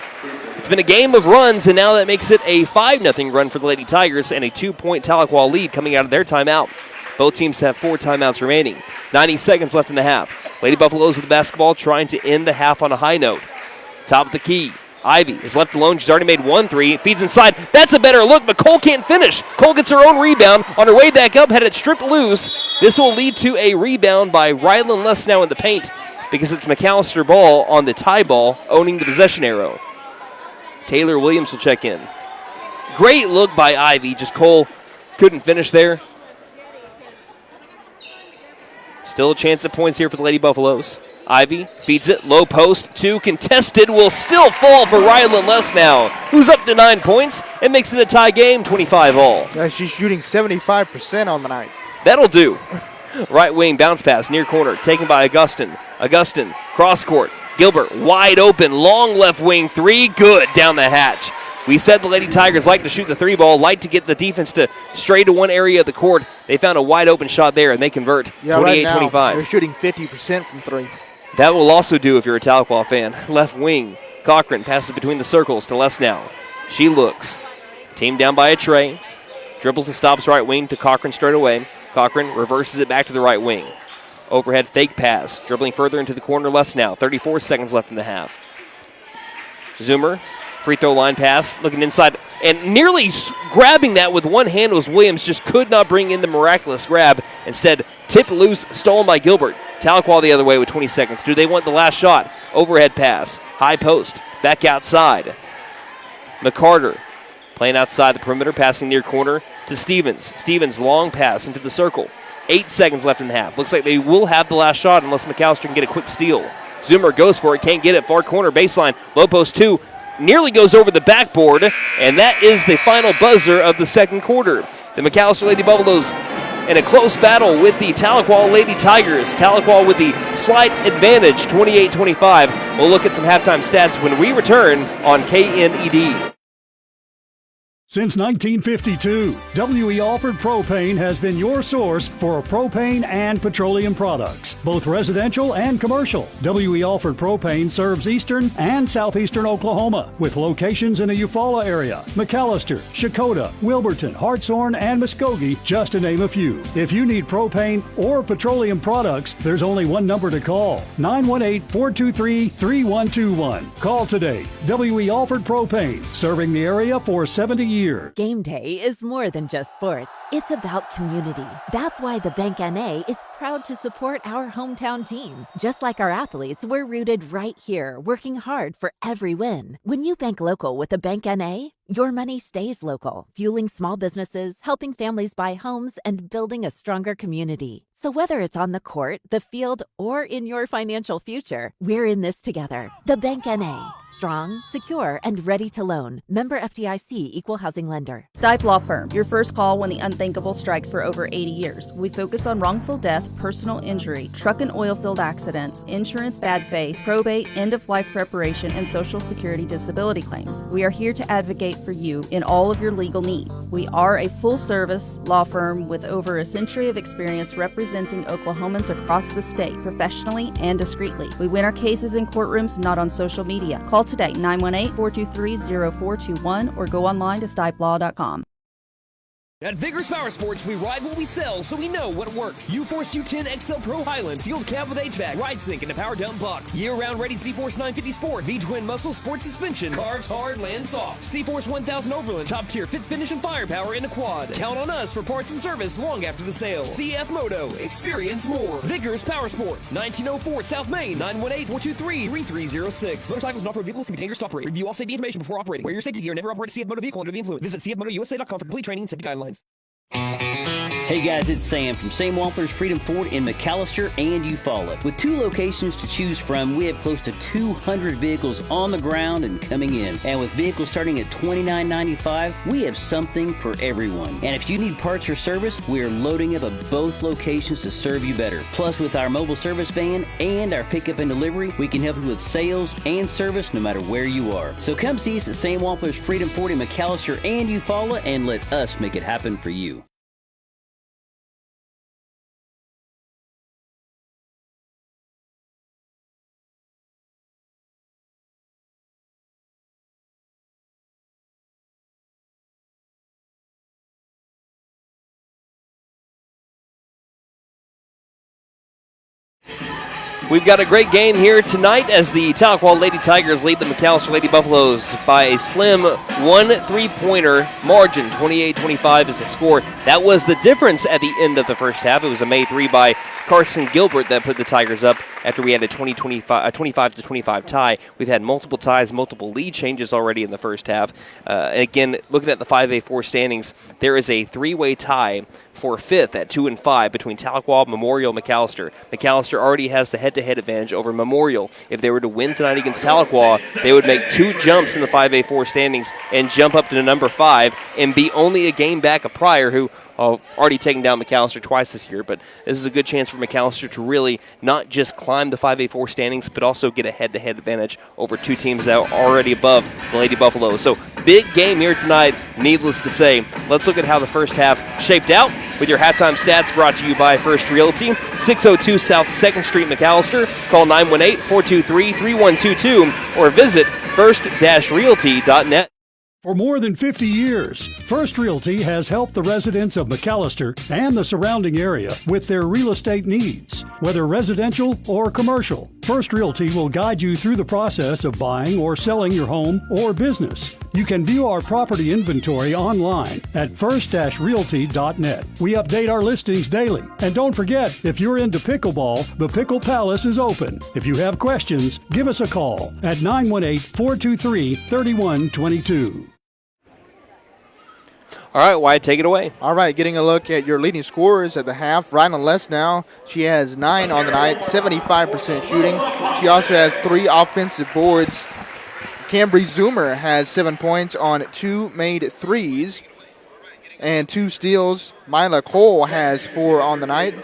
It's been a game of runs, and now that makes it a 5-0 run for the Lady Tigers and a 2-point Tahlequah lead coming out of their timeout. Both teams have 4 timeouts remaining. 90 seconds left in the half. Lady Buffaloes with the basketball, trying to end the half on a high note. Top of the key. Ivy is left alone. She's already made 1 3. Feeds inside. That's a better look, but Cole can't finish. Cole gets her own rebound. On her way back up, had it stripped loose. This will lead to a rebound by Rylan Lesnow in the paint because it's McAlester ball on the tie ball, owning the possession arrow. Taylor Williams will check in. Great look by Ivy. Just Cole couldn't finish there. Still a chance at points here for the Lady Buffaloes. Ivy feeds it, low post, 2 contested, will still fall for Rylan Lesnow, who's up to 9 points and makes it a tie game, 25 all. Yeah, she's shooting 75% on the night. That'll do. Right wing bounce pass, near corner, taken by Augustin. Augustin, cross court. Gilbert, wide open, long left wing 3, good, down the hatch. We said the Lady Tigers like to shoot the 3 ball, like to get the defense to stray to one area of the court. They found a wide open shot there, and they convert 28-25. Right, they're shooting 50% from 3. That will also do if you're a Tahlequah fan. Left wing, Cochran passes between the circles to Lesnow. She looks. Team down by a tray. Dribbles and stops right wing to Cochran straight away. Cochran reverses it back to the right wing. Overhead fake pass. Dribbling further into the corner, Lesnow. 34 seconds left in the half. Zoomer, free throw line pass, looking inside, and nearly grabbing that with one hand was Williams, just could not bring in the miraculous grab. Instead, tip loose, stolen by Gilbert. Tahlequah the other way with 20 seconds. Do they want the last shot? Overhead pass, high post, back outside. McCarter playing outside the perimeter, passing near corner to Stevens. Stevens, long pass into the circle. 8 seconds left in the half. Looks like they will have the last shot unless McAlester can get a quick steal. Zoomer goes for it, can't get it. Far corner, baseline, low post 2. Nearly goes over the backboard, and that is the final buzzer of the second quarter. The McAlester Lady Buffaloes in a close battle with the Tahlequah Lady Tigers. Tahlequah with the slight advantage, 28-25. We'll look at some halftime stats when we return on KNED. Since 1952, W.E. Alford Propane has been your source for propane and petroleum products, both residential and commercial. W.E. Alford Propane serves eastern and southeastern Oklahoma, with locations in the Eufaula area, McAlester, Shakota, Wilburton, Hartshorn, and Muskogee, just to name a few. If you need propane or petroleum products, there's only one number to call, 918-423-3121. Call today. W.E. Alford Propane, serving the area for 70 years. Game day is more than just sports. It's about community. That's why the Bank NA is proud to support our hometown team. Just like our athletes, we're rooted right here, working hard for every win. When you bank local with the Bank NA, your money stays local, fueling small businesses, helping families buy homes, and building a stronger community. So whether it's on the court, the field, or in your financial future, we're in this together. The Bank NA. Strong, secure, and ready to loan. Member FDIC Equal Housing Lender. Stipe Law Firm, your first call when the unthinkable strikes for over 80 years. We focus on wrongful death, personal injury, truck and oil field accidents, insurance bad faith, probate, end-of-life preparation, and Social Security disability claims. We are here to advocate for you in all of your legal needs. We are a full-service law firm with over a century of experience representing Oklahomans across the state professionally and discreetly. We win our cases in courtrooms, not on social media. Call today, 918-423-0421, or go online to stipelaw.com. At Vigorous Power Sports, we ride what we sell, so we know what works. U-Force U10 XL Pro Highland, sealed cab with HVAC, ride sync, and a power dump box. Year-round ready C-Force 950 Sport, V-Twin muscle sport suspension, carves hard, lands soft. C-Force 1000 Overland, top tier fit finish and firepower in a quad. Count on us for parts and service long after the sale. CF Moto, experience more. Vigorous Power Sports, 1904 South Main, 918-423-3306. Motorcycles and off-road vehicles can be dangerous to operate. Review all safety information before operating. Wear your safety gear and never operate a CF Moto vehicle under the influence. Visit cfmotousa.com for complete training and safety guidelines. Hey guys, it's Sam from Sam Wampler's Freedom Ford in McAlester and Eufaula. With 2 locations to choose from, we have close to 200 vehicles on the ground and coming in. And with vehicles starting at $29.95, we have something for everyone. And if you need parts or service, we are loading up at both locations to serve you better. Plus, with our mobile service van and our pickup and delivery, we can help you with sales and service no matter where you are. So come see us at Sam Wampler's Freedom Ford in McAlester and Eufaula and let us make it happen for you. We've got a great game here tonight as the Tahlequah Lady Tigers lead the McAlester Lady Buffaloes by a slim 1 3-pointer margin. 28-25 is the score. That was the difference at the end of the first half. It was a made 3 by Carson Gilbert that put the Tigers up after we had a 25-25 tie. We've had multiple ties, multiple lead changes already in the first half. Again, looking at the 5A4 standings, there is a 3-way tie for 5th at 2 and 5 between Tahlequah, Memorial, McAlester. McAlester already has the head-to-head advantage over Memorial. If they were to win tonight against Tahlequah, they would make 2 jumps in the 5A4 standings and jump up to number 5 and be only a game back of Pryor, who already taken down McAlester twice this year. But this is a good chance for McAlester to really not just climb the 5A4 standings, but also get a head-to-head advantage over 2 teams that are already above the Lady Buffaloes. So big game here tonight, needless to say. Let's look at how the first half shaped out with your halftime stats brought to you by First Realty, 602 South 2nd Street, McAlester. Call 918-423-3122 or visit first-realty.net. For more than 50 years, First Realty has helped the residents of McAlester and the surrounding area with their real estate needs, whether residential or commercial. First Realty will guide you through the process of buying or selling your home or business. You can view our property inventory online at first-realty.net. We update our listings daily. And don't forget, if you're into pickleball, the Pickle Palace is open. If you have questions, give us a call at 918-423-3122. All right, Wyatt, take it away. All right, getting a look at your leading scorers at the half. Rylan Les now, she has 9 on the night, 75% shooting. She also has 3 offensive boards. Cambry Zoomer has 7 points on 2 made threes and 2 steals. Mila Cole has 4 on the night.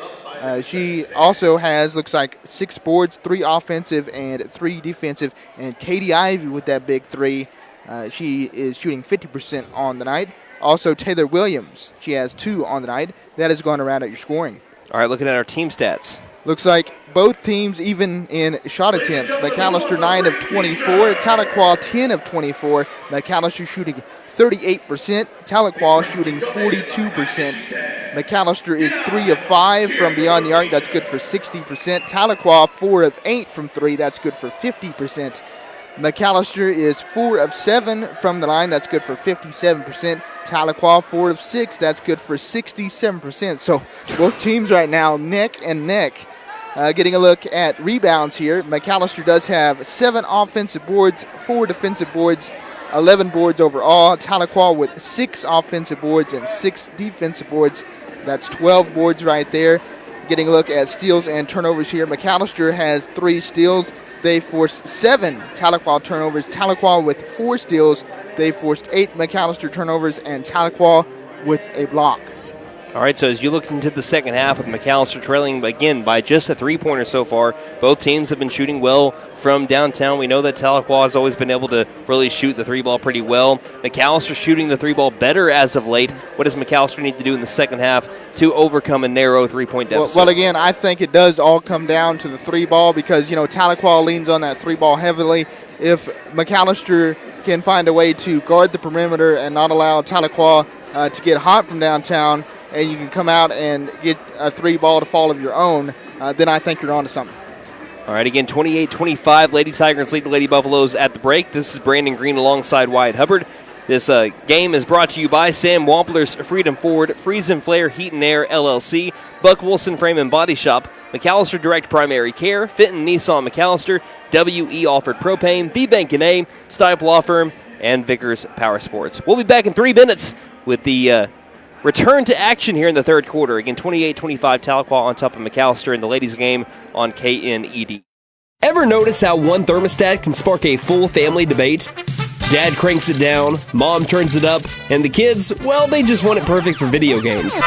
She also has, looks like, 6 boards, 3 offensive and 3 defensive. And Katie Ivey with that big 3. She is shooting 50% on the night. Also, Taylor Williams, she has 2 on the night. That is going around at your scoring. All right, looking at our team stats. Looks like both teams even in shot attempts. McAlester 9 of 24, Tahlequah 10 of 24. McAlester shooting 38%, Tahlequah shooting 42%. McAlester is 3 of 5 from beyond the arc. That's good for 60%. Tahlequah 4 of 8 from 3. That's good for 50%. McAlester is 4 of 7 from the line. That's good for 57%. Tahlequah 4 of 6. That's good for 67%. So both teams right now neck and neck. Getting a look at rebounds here. McAlester does have 7 offensive boards, 4 defensive boards, 11 boards overall. Tahlequah with 6 offensive boards and 6 defensive boards. That's 12 boards right there. Getting a look at steals and turnovers here. McAlester has 3 steals. They forced 7 Tahlequah turnovers. Tahlequah with 4 steals. They forced 8 McAlester turnovers, and Tahlequah with a block. All right, so as you look into the second half with McAlester trailing again by just a 3-pointer so far, both teams have been shooting well from downtown. We know that Tahlequah has always been able to really shoot the 3-ball pretty well. McAlester shooting the 3-ball better as of late. What does McAlester need to do in the second half to overcome a narrow 3-point deficit? Well, again, I think it does all come down to the 3-ball because, Tahlequah leans on that 3-ball heavily. If McAlester can find a way to guard the perimeter and not allow Tahlequah to get hot from downtown, and you can come out and get a 3-ball to fall of your own, then I think you're on to something. All right, again, 28-25. Lady Tigers lead the Lady Buffaloes at the break. This is Brandon Green alongside Wyatt Hubbard. This game is brought to you by Sam Wampler's Freedom Ford, Freeze and Flare Heat and Air LLC, Buck Wilson Frame and Body Shop, McAlester Direct Primary Care, Fenton Nissan McAlester, W.E. Alford Propane, The Bank & A, Stipe Law Firm, and Vickers Power Sports. We'll be back in 3 minutes with the return to action here in the third quarter. Again, 28-25, Tahlequah on top of McAlester in the ladies' game on KNED. Ever notice how one thermostat can spark a full family debate? Dad cranks it down, mom turns it up, and the kids, well, they just want it perfect for video games.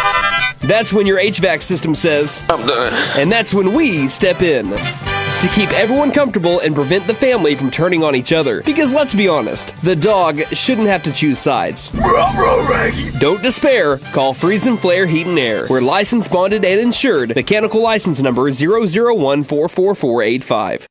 That's when your HVAC system says, I'm done. And that's when we step in to keep everyone comfortable and prevent the family from turning on each other. Because let's be honest, the dog shouldn't have to choose sides. Don't despair. Call Freeze and Flare Heat and Air. We're licensed, bonded, and insured. Mechanical license number 0014485.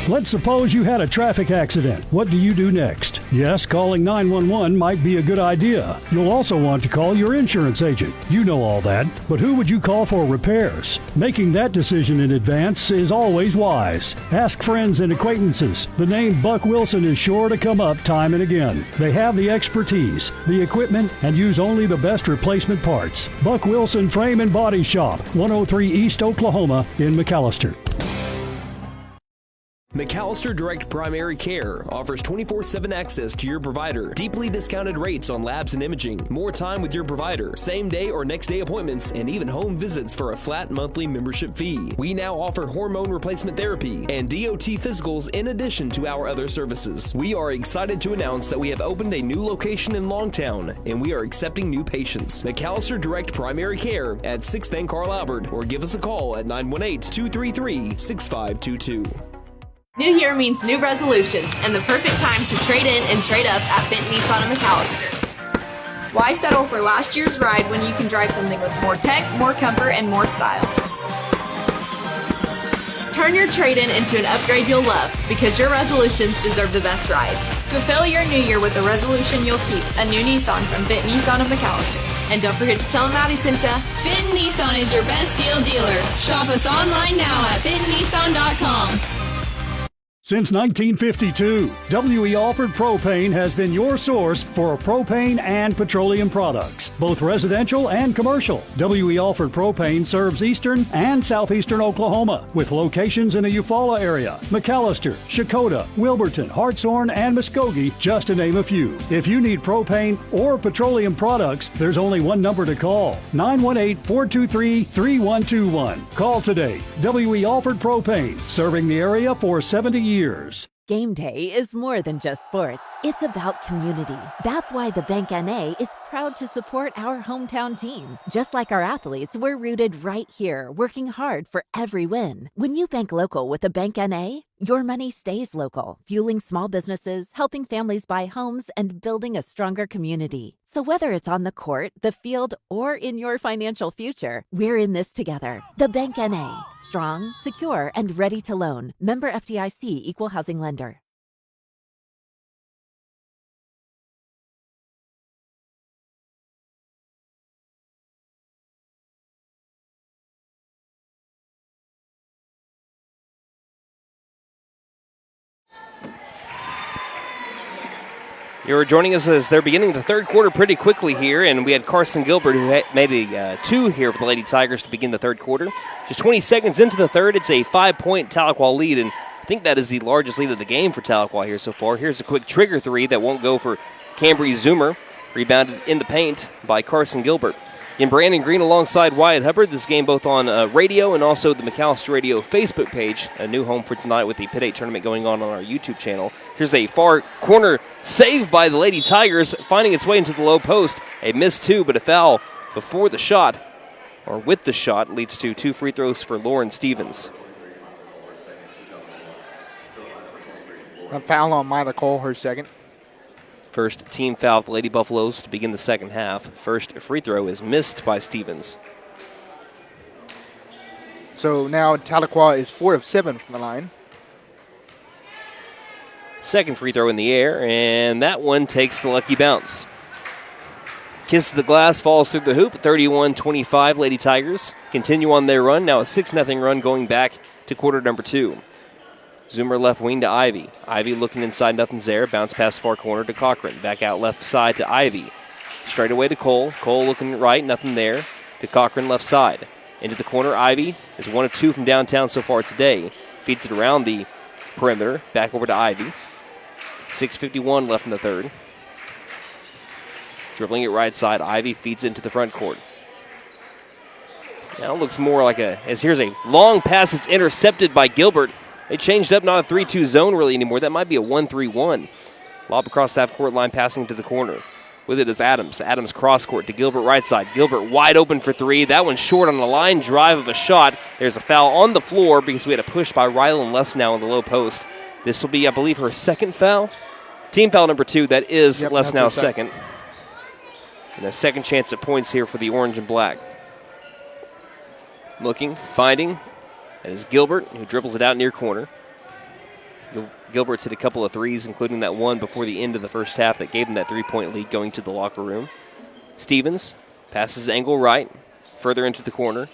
Let's suppose you had a traffic accident. What do you do next? Yes, calling 911 might be a good idea. You'll also want to call your insurance agent. You know all that. But who would you call for repairs? Making that decision in advance is always wise. Ask friends and acquaintances. The name Buck Wilson is sure to come up time and again. They have the expertise, the equipment, and use only the best replacement parts. Buck Wilson Frame and Body Shop, 103 East Oklahoma in McAlester. McAlester Direct Primary Care offers 24/7 access to your provider, deeply discounted rates on labs and imaging, more time with your provider, same day or next day appointments, and even home visits for a flat monthly membership fee. We now offer hormone replacement therapy and DOT physicals in addition to our other services. We are excited to announce that we have opened a new location in Longtown, and we are accepting new patients. McAlester Direct Primary Care at 6th and Carl Albert, or give us a call at 918-233-6522. New year means new resolutions and the perfect time to trade in and trade up at Benton Nissan of McAlester. Why settle for last year's ride when you can drive something with more tech, more comfort, and more style? Turn your trade-in into an upgrade you'll love, because your resolutions deserve the best ride. Fulfill your new year with a resolution you'll keep, a new Nissan from Benton Nissan of McAlester. And don't forget to tell them Maddie sent ya. Benton Nissan is your best deal dealer. Shop us online now at BentonNissan.com. Since 1952, W.E. Alford Propane has been your source for propane and petroleum products, both residential and commercial. W.E. Alford Propane serves eastern and southeastern Oklahoma, with locations in the Eufaula area, McAlester, Shakota, Wilburton, Hartshorn, and Muskogee, just to name a few. If you need propane or petroleum products, there's only one number to call, 918-423-3121. Call today. W.E. Alford Propane, serving the area for 70 years. Game day is more than just sports. It's about community. That's why the Bank NA is proud to support our hometown team. Just like our athletes, we're rooted right here, working hard for every win. When you bank local with the Bank NA, your money stays local, fueling small businesses, helping families buy homes, and building a stronger community. So whether it's on the court, the field, or in your financial future, we're in this together. The Bank NA. Strong, secure, and ready to loan. Member FDIC, Equal Housing Lender. You're joining us as they're beginning the third quarter pretty quickly here, and we had Carson Gilbert who made a 2 here for the Lady Tigers to begin the third quarter. Just 20 seconds into the third, it's a 5-point Tahlequah lead, and I think that is the largest lead of the game for Tahlequah here so far. Here's a quick trigger 3 that won't go for Cambry Zoomer, rebounded in the paint by Carson Gilbert. And Brandon Green alongside Wyatt Hubbard. This game both on radio and also the McAlester Radio Facebook page. A new home for tonight with the Pit 8 tournament going on our YouTube channel. Here's a far corner save by the Lady Tigers, finding its way into the low post. A miss 2, but a foul before the shot, or with the shot, leads to 2 free throws for Lauren Stevens. A foul on Myla Cole, her second. First team foul for the Lady Buffaloes to begin the second half. First free throw is missed by Stevens. So now Tahlequah is 4 of 7 from the line. Second free throw in the air, and that one takes the lucky bounce. Kisses the glass, falls through the hoop. 31-25 Lady Tigers continue on their run. Now a 6-0 run going back to quarter number 2. Zoomer left wing to Ivy. Ivy looking inside, nothing's there. Bounce pass far corner to Cochran. Back out left side to Ivy. Straight away to Cole. Cole looking right, nothing there. To Cochran left side. Into the corner, Ivy is 1 of 2 from downtown so far today. Feeds it around the perimeter. Back over to Ivy. 6:51 left in the third. Dribbling it right side. Ivy feeds into the front court. Now it looks more like here's a long pass that's intercepted by Gilbert. They changed up, not a 3-2 zone really anymore. That might be a 1-3-1. Lob across the half-court line, passing to the corner. With it is Adams. Adams cross-court to Gilbert right side. Gilbert wide open for 3. That one's short on the line drive of a shot. There's a foul on the floor because we had a push by Rylan Lesnow on the low post. This will be, I believe, her second foul. Team foul number 2. That is Lesnow's second. And a second chance at points here for the orange and black. Looking, finding. That is Gilbert, who dribbles it out near corner. Gilbert's hit a couple of threes, including that one before the end of the first half that gave him that 3-point lead going to the locker room. Stevens passes angle right, further into the corner.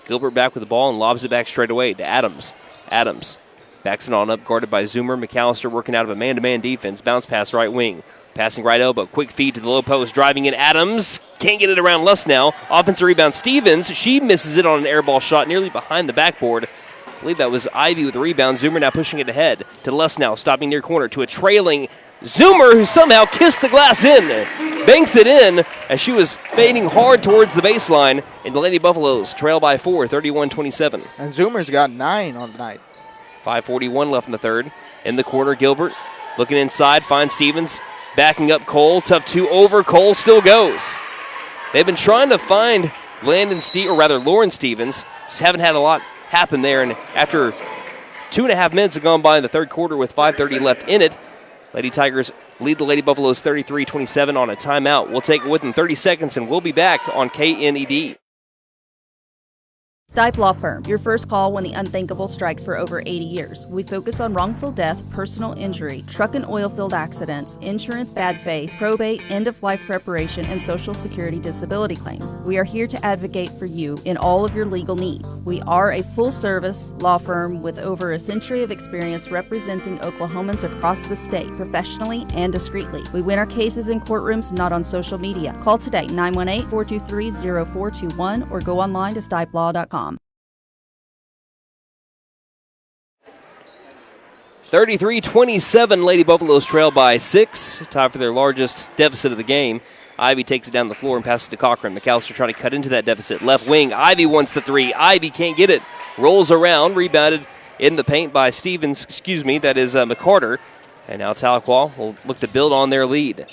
Gilbert back with the ball and lobs it back straight away to Adams. Adams backs it on up, guarded by Zoomer. McAlester working out of a man-to-man defense. Bounce pass right wing. Passing right elbow. Quick feed to the low post. Driving in Adams. Can't get it around Lesnow. Offensive rebound Stevens. She misses it on an air ball shot nearly behind the backboard. I believe that was Ivy with the rebound. Zoomer now pushing it ahead to Lesnow. Stopping near corner to a trailing Zoomer, who somehow kissed the glass in. Banks it in as she was fading hard towards the baseline. And the Lady Buffaloes trail by 4, 31-27. And Zoomer's got 9 on the night. 5:41 left in the third. In the corner, Gilbert looking inside, finds Stevens. Backing up Cole, tough 2 over. Cole still goes. They've been trying to find Lauren Stevens. Just haven't had a lot happen there. And after 2.5 minutes have gone by in the third quarter with 5:30 left in it, Lady Tigers lead the Lady Buffaloes 33-27 on a timeout. We'll take it within 30 seconds, and we'll be back on KNED. Stipe Law Firm, your first call when the unthinkable strikes for over 80 years. We focus on wrongful death, personal injury, truck and oil field accidents, insurance bad faith, probate, end-of-life preparation, and Social Security disability claims. We are here to advocate for you in all of your legal needs. We are a full-service law firm with over a century of experience representing Oklahomans across the state, professionally and discreetly. We win our cases in courtrooms, not on social media. Call today, 918-423-0421, or go online to stipelaw.com. 33-27, Lady Buffaloes trail by 6, tied for their largest deficit of the game. Ivy takes it down the floor and passes to Cochran. McAlester trying to cut into that deficit. Left wing, Ivy wants the three. Ivy can't get it. Rolls around, rebounded in the paint by Stevens, that is McCarter. And now Tahlequah will look to build on their lead.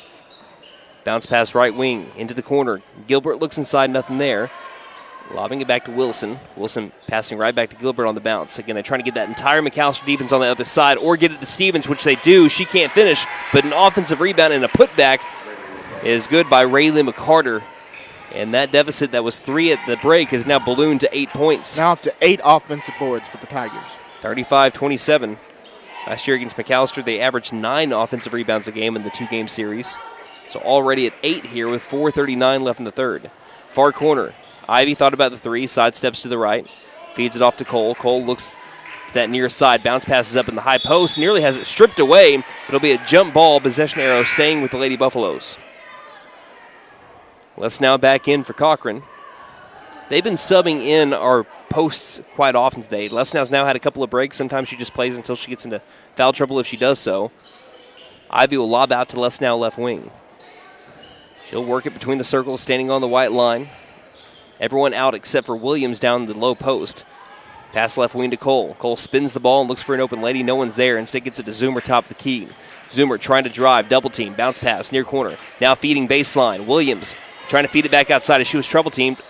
Bounce pass right wing, into the corner. Gilbert looks inside, nothing there. Lobbing it back to Wilson. Wilson passing right back to Gilbert on the bounce. Again, they're trying to get that entire McAlester defense on the other side or get it to Stevens, which they do. She can't finish, but an offensive rebound and a putback is good by Rayleigh McCarter. And that deficit that was 3 at the break is now ballooned to 8 points. Now up to 8 offensive boards for the Tigers. 35-27. Last year against McAlester, they averaged 9 offensive rebounds a game in the 2-game series. So already at 8 here with 4:39 left in the third. Far corner. Ivy thought about the three, sidesteps to the right, feeds it off to Cole. Cole looks to that near side, bounce passes up in the high post, nearly has it stripped away. It'll be a jump ball, possession arrow staying with the Lady Buffaloes. Let's now back in for Cochran. They've been subbing in our posts quite often today. Lesnow's now had a couple of breaks. Sometimes she just plays until she gets into foul trouble if she does so. Ivy will lob out to Lesnow left wing. She'll work it between the circles, standing on the white line. Everyone out except for Williams down the low post. Pass left wing to Cole. Cole spins the ball and looks for an open lady. No one's there. Instead gets it to Zoomer top of the key. Zoomer trying to drive, double team, bounce pass, near corner. Now feeding baseline. Williams trying to feed it back outside as she was triple teamed.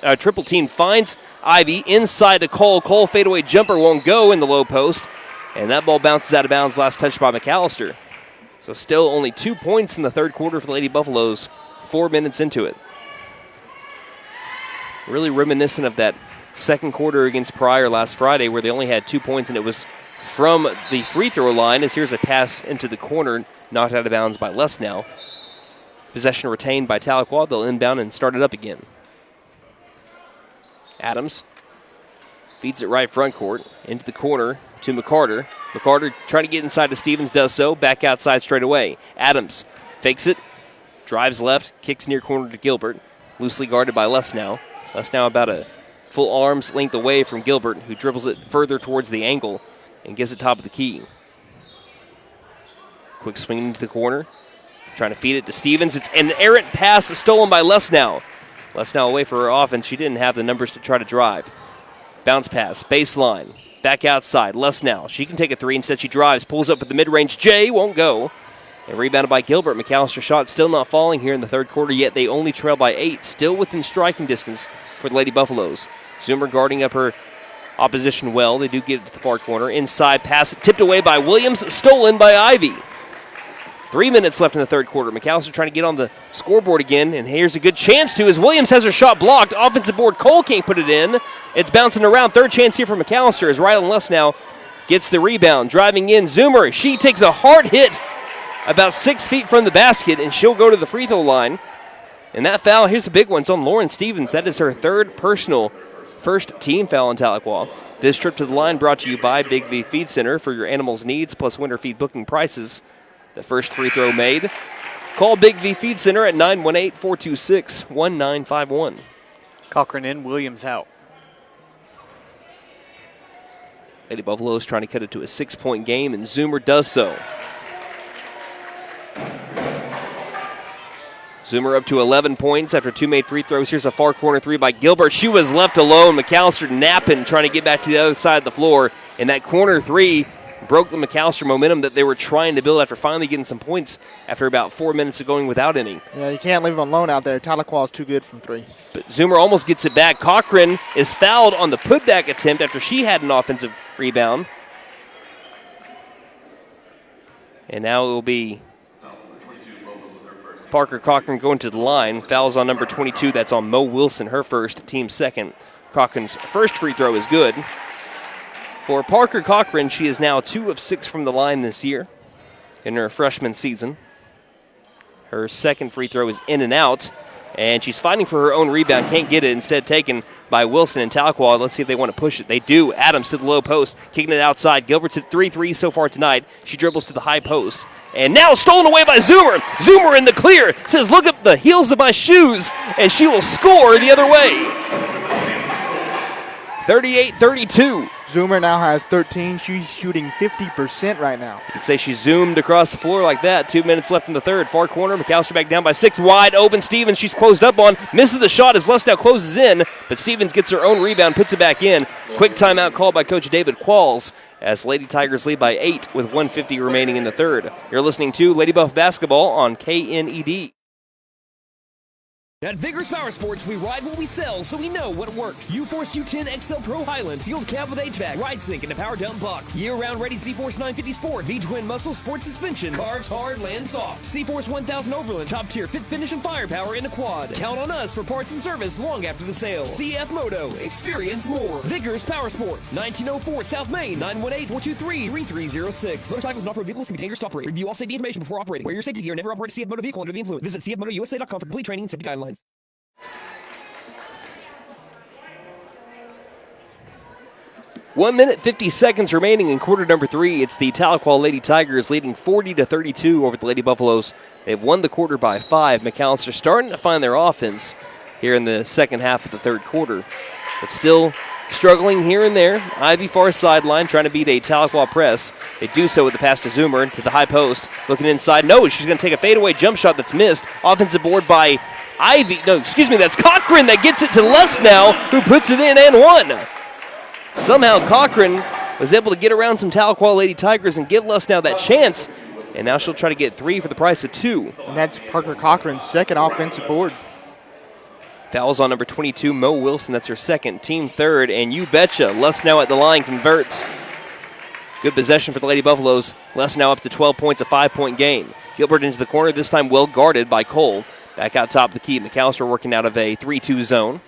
Finds Ivy inside to Cole. Cole fadeaway jumper won't go in the low post. And that ball bounces out of bounds, last touch by McAlester. So still only 2 points in the third quarter for the Lady Buffaloes, 4 minutes into it. Really reminiscent of that second quarter against Pryor last Friday where they only had 2 points and it was from the free throw line as here's a pass into the corner, knocked out of bounds by Lesnow. Possession retained by Tahlequah. They'll inbound and start it up again. Adams feeds it right front court into the corner to McCarter. McCarter trying to get inside to Stevens, does so. Back outside straight away. Adams fakes it, drives left, kicks near corner to Gilbert. Loosely guarded by Lesnow. Lesnow about a full arm's length away from Gilbert, who dribbles it further towards the angle and gives it top of the key. Quick swing into the corner. Trying to feed it to Stevens. It's an errant pass stolen by Lesnow. Lesnow away for her offense. She didn't have the numbers to try to drive. Bounce pass, baseline. Back outside, Lesnow. She can take a three. Instead, she drives, pulls up with the mid-range. Jay won't go. And rebounded by Gilbert. McAlester shot still not falling here in the third quarter, yet they only trail by 8. Still within striking distance for the Lady Buffaloes. Zoomer guarding up her opposition well. They do get it to the far corner. Inside pass tipped away by Williams. Stolen by Ivy. 3 minutes left in the third quarter. McAlester trying to get on the scoreboard again, and here's a good chance to as Williams has her shot blocked. Offensive board, Cole can't put it in. It's bouncing around. Third chance here for McAlester as Rylan Lesnow gets the rebound. Driving in, Zoomer. She takes a hard hit about 6 feet from the basket, and she'll go to the free throw line. And that foul, here's the big one. It's on Lauren Stevens. That is her third personal first team foul on Tahlequah. This trip to the line brought to you by Big V Feed Center for your animals' needs, plus winter feed booking prices. The first free throw made. Call Big V Feed Center at 918-426-1951. Cochran in, Williams out. Lady Buffaloes trying to cut it to a 6-point game, and Zoomer does so. Zoomer up to 11 points after 2 made free throws. Here's a far corner three by Gilbert. She was left alone. McAlester napping, trying to get back to the other side of the floor. And that corner three broke the McAlester momentum that they were trying to build after finally getting some points after about 4 minutes of going without any. Yeah, you can't leave them alone out there. Tahlequah is too good from three. But Zoomer almost gets it back. Cochran is fouled on the putback attempt after she had an offensive rebound. And now it will be Parker Cochran going to the line. Fouls on number 22. That's on Mo Wilson, her first, team second. Cochran's first free throw is good. For Parker Cochran, she is now 2 of 6 from the line this year in her freshman season. Her second free throw is in and out, and she's fighting for her own rebound. Can't get it, instead taken by Wilson and Tahlequah. Let's see if they want to push it. They do. Adams to the low post, kicking it outside. Gilbert's hit 3 threes so far tonight. She dribbles to the high post, and now stolen away by Zoomer. Zoomer in the clear, says, look at the heels of my shoes, and she will score the other way. 38-32. Zoomer now has 13. She's shooting 50% right now. You could say she zoomed across the floor like that. 2 minutes left in the third. Far corner, McAlester back down by 6. Wide open, Stevens, she's closed up on. Misses the shot as Les now closes in, but Stevens gets her own rebound, puts it back in. Quick timeout called by Coach David Qualls as Lady Tigers lead by 8 with 1:50 remaining in the third. You're listening to Lady Buff Basketball on KNED. At Vigorous Power Sports, we ride what we sell, so we know what works. U-Force U10 XL Pro Highland, sealed cab with HVAC, ride sync, and a power dump box. Year-round ready Z-Force 950 Sport, V-Twin Muscle Sport Suspension, carves hard, lands soft. C-Force 1000 Overland, top tier fit finish and firepower in a quad. Count on us for parts and service long after the sale. CF Moto, experience more. Vigorous Power Sports, 1904 South Main, 918-423-3306. Motorcycles and off-road vehicles can be dangerous to operate. Review all safety information before operating. Wear your safety gear and never operate a CF Moto vehicle under the influence. Visit cfmotousa.com for complete training and safety guidelines. 1 minute, 50 seconds remaining in quarter number 3. It's the Tahlequah Lady Tigers leading 40-32 over the Lady Buffaloes. They've won the quarter by 5. McAlester starting to find their offense here in the second half of the third quarter, but still struggling here and there. Ivy far sideline trying to beat a Tahlequah press. They do so with the pass to Zoomer to the high post. Looking inside. No, she's going to take a fadeaway jump shot that's missed. Offensive board by Ivy. No, excuse me, that's Cochran that gets it to Les now, who puts it in and one. Somehow Cochran was able to get around some Tahlequah Lady Tigers and give Les now that chance. And now she'll try to get 3 for the price of 2. And that's Parker Cochran's second offensive board. Fouls on number 22, Mo Wilson. That's her second, team third. And you betcha, Les now at the line converts. Good possession for the Lady Buffaloes. Les now up to 12 points, a 5-point game. Gilbert into the corner, this time well guarded by Cole. Back out top of the key, McAlester working out of a 3-2 zone.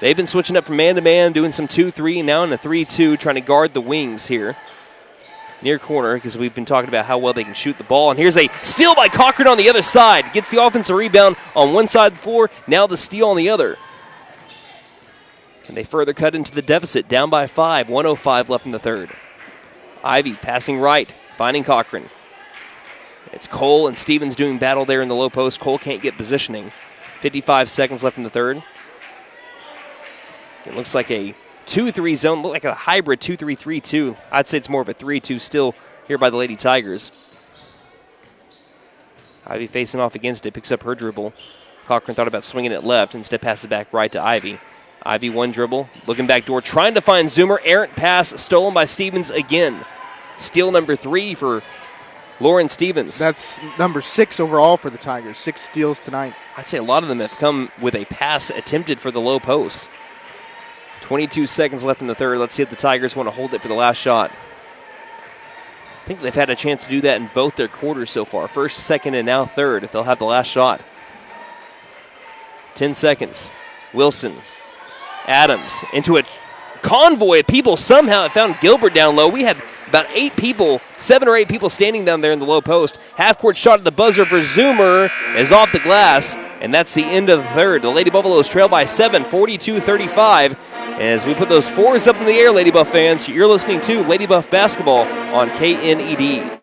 They've been switching up from man-to-man, doing some 2-3, and now in a 3-2, trying to guard the wings here. Near corner, because we've been talking about how well they can shoot the ball. And here's a steal by Cochran on the other side. Gets the offensive rebound on one side of the floor, now the steal on the other. And they further cut into the deficit, down by 5, 1:05 left in the third. Ivy passing right, finding Cochran. It's Cole and Stevens doing battle there in the low post. Cole can't get positioning. 55 seconds left in the third. It looks like a 2-3 zone, look like a hybrid 2-3-3-2. I'd say it's more of a 3-2 still here by the Lady Tigers. Ivy facing off against it, picks up her dribble. Cochran thought about swinging it left, instead passes back right to Ivy. Ivy one dribble, looking back door, trying to find Zoomer. Errant pass stolen by Stevens again. Steal number 3 for Lauren Stevens. That's number 6 overall for the Tigers. 6 steals tonight. I'd say a lot of them have come with a pass attempted for the low post. 22 seconds left in the third. Let's see if the Tigers want to hold it for the last shot. I think they've had a chance to do that in both their quarters so far. First, second, and now third. If they'll have the last shot. 10 seconds. Wilson. Adams into a convoy of people. Somehow it found Gilbert down low. We had about 8 people, 7 or 8 people standing down there in the low post. Half-court shot at the buzzer for Zoomer is off the glass, and that's the end of the third. The Lady Buffaloes trail by 7, 42-35. As we put those 4s up in the air, Lady Buff fans, you're listening to Lady Buff Basketball on KNED.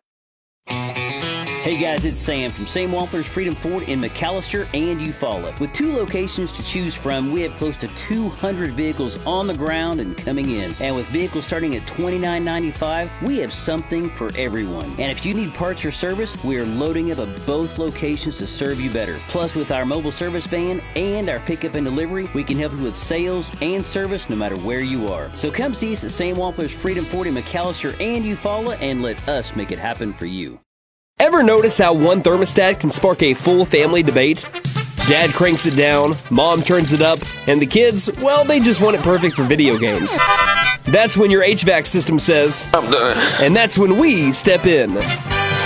Hey guys, it's Sam from Sam Wampler's Freedom Ford in McAlester and Eufaula. With 2 locations to choose from, we have close to 200 vehicles on the ground and coming in. And with vehicles starting at $29.95, we have something for everyone. And if you need parts or service, we are loading up at both locations to serve you better. Plus, with our mobile service van and our pickup and delivery, we can help you with sales and service no matter where you are. So come see us at Sam Wampler's Freedom Ford in McAlester and Eufaula and let us make it happen for you. Ever notice how one thermostat can spark a full family debate? Dad cranks it down, Mom turns it up, and the kids, well, they just want it perfect for video games. That's when your HVAC system says, I'm done. And that's when we step in.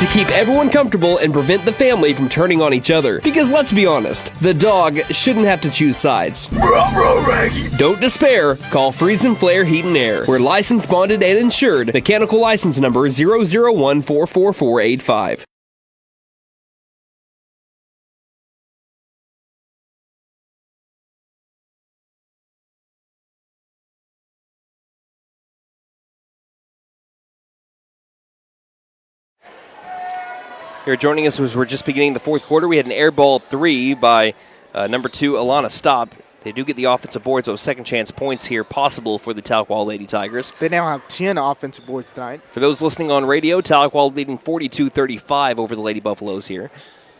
to keep everyone comfortable and prevent the family from turning on each other. Because let's be honest, the dog shouldn't have to choose sides. Don't despair. Call Freeze and Flare Heat and Air. We're licensed, bonded, and insured. Mechanical license number 0014445. Here joining us as we're just beginning the fourth quarter, we had an air ball 3 by number 2, Alana Stopp. They do get the offensive boards, so second chance points here possible for the Tahlequah Lady Tigers. They now have 10 offensive boards tonight. For those listening on radio, Tahlequah leading 42-35 over the Lady Buffaloes here.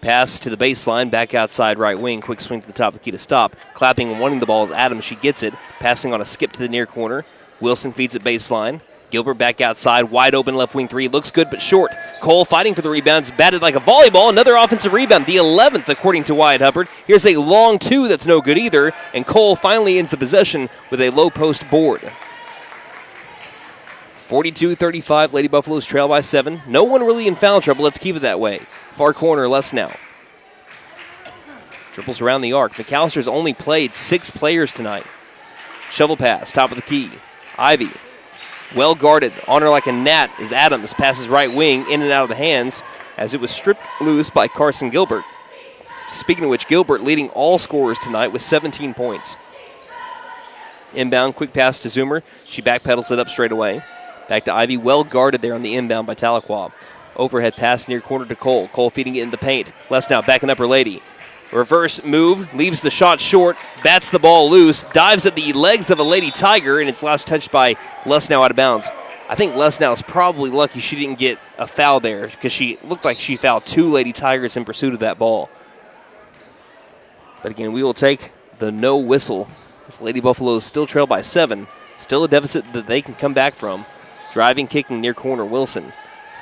Pass to the baseline, back outside right wing, quick swing to the top of the key to Stopp. Clapping and wanting the ball is Adams. She gets it, passing on a skip to the near corner. Wilson feeds it baseline. Gilbert back outside, wide open left wing 3, looks good but short. Cole fighting for the rebounds, batted like a volleyball, another offensive rebound, the 11th according to Wyatt Hubbard. Here's a long 2 that's no good either, and Cole finally ends the possession with a low post board. 42-35, Lady Buffaloes trail by 7. No one really in foul trouble, let's keep it that way. Far corner, less now. Dribbles around the arc. McAllister's only played 6 players tonight. Shovel pass, top of the key. Ivy. Well guarded, on her like a gnat is Adams, passes right wing, in and out of the hands, as it was stripped loose by Carson Gilbert. Speaking of which, Gilbert leading all scorers tonight with 17 points. Inbound, quick pass to Zoomer. She backpedals it up straight away. Back to Ivy, well guarded there on the inbound by Tahlequah. Overhead pass near corner to Cole. Cole feeding it in the paint. Les now backing up her lady. Reverse move, leaves the shot short, bats the ball loose, dives at the legs of a Lady Tiger, and it's last touched by Lesnow out of bounds. I think Lesnow is probably lucky she didn't get a foul there because she looked like she fouled 2 Lady Tigers in pursuit of that ball. But again, we will take the no whistle as Lady Buffaloes still trail by 7. Still a deficit that they can come back from. Driving, kicking near corner, Wilson.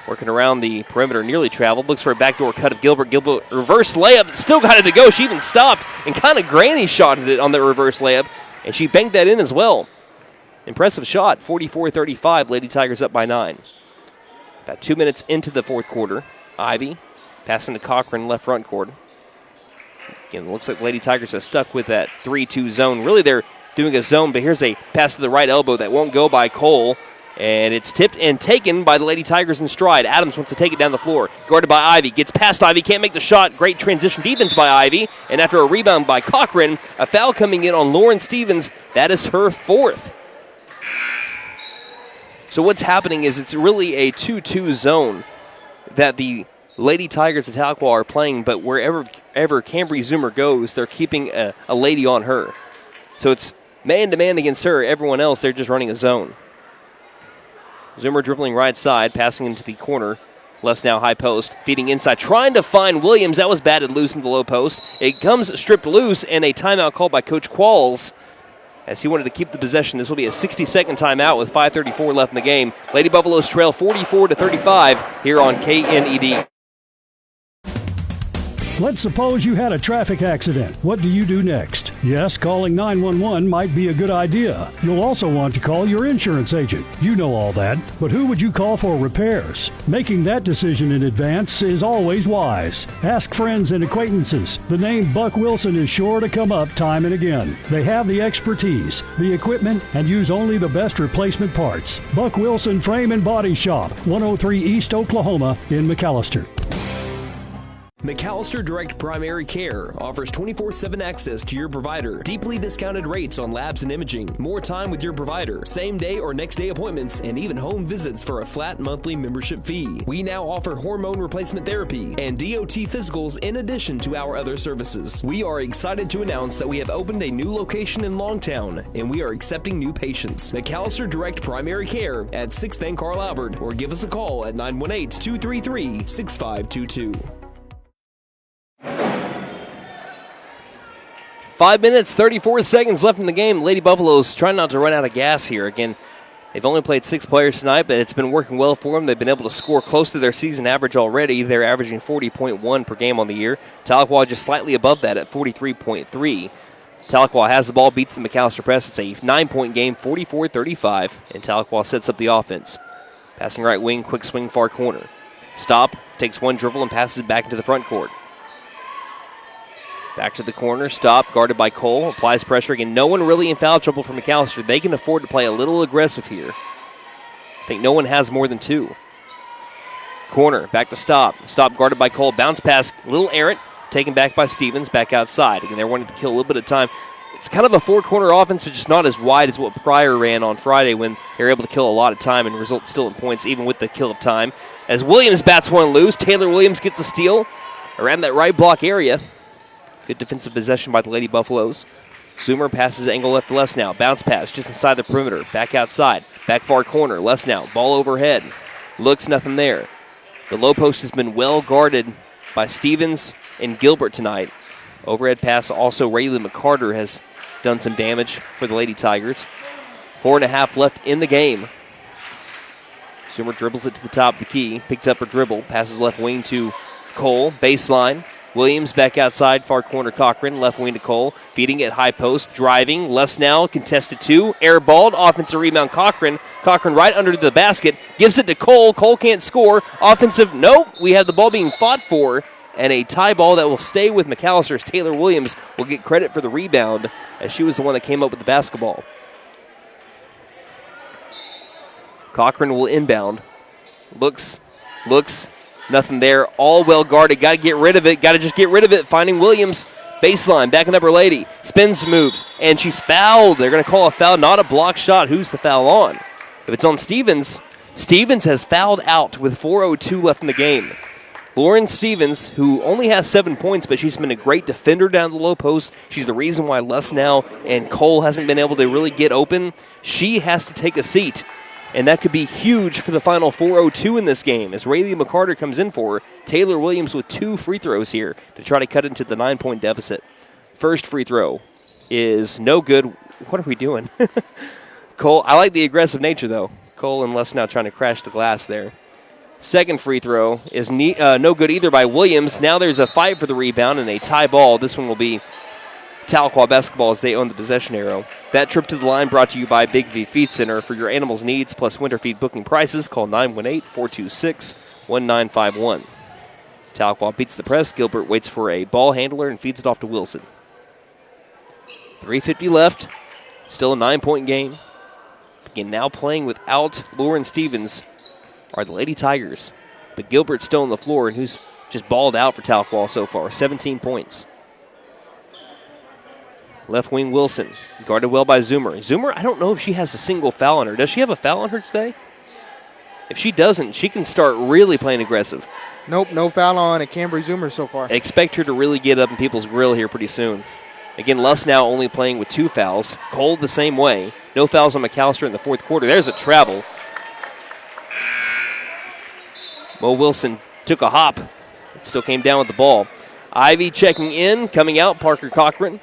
Working around the perimeter, nearly traveled. Looks for a backdoor cut of Gilbert. Gilbert reverse layup. Still got it to go. She even stopped and kind of granny shotted it on the reverse layup. And she banked that in as well. Impressive shot. 44-35. Lady Tigers up by 9. About 2 minutes into the fourth quarter. Ivy passing to Cochran left front court. Again, looks like Lady Tigers are stuck with that 3-2 zone. Really, they're doing a zone, but here's a pass to the right elbow that won't go by Cole. And it's tipped and taken by the Lady Tigers in stride. Adams wants to take it down the floor. Guarded by Ivy. Gets past Ivy. Can't make the shot. Great transition defense by Ivy. And after a rebound by Cochran, a foul coming in on Lauren Stevens. That is her 4th. So what's happening is it's really a 2-2 zone that the Lady Tigers of Tahlequah are playing, but wherever Cambry Zoomer goes, they're keeping a lady on her. So it's man-to-man against her. Everyone else, they're just running a zone. Zoomer dribbling right side, passing into the corner. Les now high post, feeding inside, trying to find Williams. That was batted loose in the low post. It comes stripped loose, and a timeout called by Coach Qualls as he wanted to keep the possession. This will be a 60-second timeout with 5:34 left in the game. Lady Buffaloes trail 44-35 here on KNED. Let's suppose you had a traffic accident. What do you do next? Yes, calling 911 might be a good idea. You'll also want to call your insurance agent. You know all that. But who would you call for repairs? Making that decision in advance is always wise. Ask friends and acquaintances. The name Buck Wilson is sure to come up time and again. They have the expertise, the equipment, and use only the best replacement parts. Buck Wilson Frame and Body Shop, 103 East Oklahoma in McAlester. McAlester Direct Primary Care offers 24/7 access to your provider, deeply discounted rates on labs and imaging, more time with your provider, same day or next day appointments, and even home visits for a flat monthly membership fee. We now offer hormone replacement therapy and DOT physicals in addition to our other services. We are excited to announce that we have opened a new location in Longtown, and we are accepting new patients. McAlester Direct Primary Care at 6th and Carl Albert, or give us a call at 918-233-6522. 5 minutes, 34 seconds left in the game. Lady Buffaloes trying not to run out of gas here. Again, they've only played 6 players tonight, but it's been working well for them. They've been able to score close to their season average already. They're averaging 40.1 per game on the year. Tahlequah just slightly above that at 43.3. Tahlequah has the ball, beats the McAlester press. It's a 9-point game, 44-35, and Tahlequah sets up the offense. Passing right wing, quick swing, far corner. Stop, takes one dribble and passes it back into the front court. Back to the corner, stop, guarded by Cole, applies pressure again. No one really in foul trouble for McAlester. They can afford to play a little aggressive here. I think no one has more than two. Corner, back to stop. Stop guarded by Cole, bounce pass, a little errant, taken back by Stevens, back outside. Again, they're wanting to kill a little bit of time. It's kind of a four-corner offense, but just not as wide as what Pryor ran on Friday when they were able to kill a lot of time and result still in points, even with the kill of time. As Williams bats one loose, Taylor Williams gets a steal around that right block area. Good defensive possession by the Lady Buffaloes. Zoomer passes angle left to Lesnow. Bounce pass just inside the perimeter. Back outside. Back far corner. Lesnow. Ball overhead. Looks nothing there. The low post has been well guarded by Stevens and Gilbert tonight. Overhead pass also Rayleigh McCarter has done some damage for the Lady Tigers. 4.5 left in the game. Zoomer dribbles it to the top of the key. Picks up her dribble. Passes left wing to Cole. Baseline. Williams back outside, far corner Cochran, left wing to Cole, feeding it high post, driving, Lesnow, contested two, airballed, offensive rebound Cochran right under the basket, gives it to Cole, Cole can't score, offensive, nope, we have the ball being fought for, and a tie ball that will stay with McAllister's. Taylor Williams will get credit for the rebound, as she was the one that came up with the basketball. Cochran will inbound, looks, nothing there. All well guarded. Got to get rid of it. Got to just get rid of it. Finding Williams. Baseline. Backing up her lady. Spins, moves. And she's fouled. They're going to call a foul. Not a block shot. Who's the foul on? If it's on Stevens, Stevens has fouled out with 4:02 left in the game. Lauren Stevens, who only has 7 points, but she's been a great defender down the low post. She's the reason why Lesnow and Cole hasn't been able to really get open. She has to take a seat. And that could be huge for the final 4:02 in this game as Rayleigh McCarter comes in for her. Taylor Williams with 2 free throws here to try to cut into the 9-point deficit. First free throw is no good. What are we doing? Cole, I like the aggressive nature, though. Cole and Lesnow trying to crash the glass there. Second free throw is no good either by Williams. Now there's a fight for the rebound and a tie ball. This one will be Tahlequah basketball as they own the possession arrow. That trip to the line brought to you by Big V Feed Center. For your animals' needs plus winter feed booking prices, call 918-426-1951. Tahlequah beats the press. Gilbert waits for a ball handler and feeds it off to Wilson. 3:50 left. Still a 9-point game. Again, now playing without Lauren Stevens are the Lady Tigers. But Gilbert's still on the floor, and who's just balled out for Tahlequah so far. 17 points. Left wing Wilson, guarded well by Zoomer. Zoomer, I don't know if she has a single foul on her. Does she have a foul on her today? If she doesn't, she can start really playing aggressive. Nope, no foul on Cambry Zoomer so far. Expect her to really get up in people's grill here pretty soon. Again, Lesnow only playing with 2 fouls. Cole the same way. No fouls on McAlester in the fourth quarter. There's a travel. Mo Wilson took a hop. Still came down with the ball. Ivy checking in, coming out, Parker Cochran.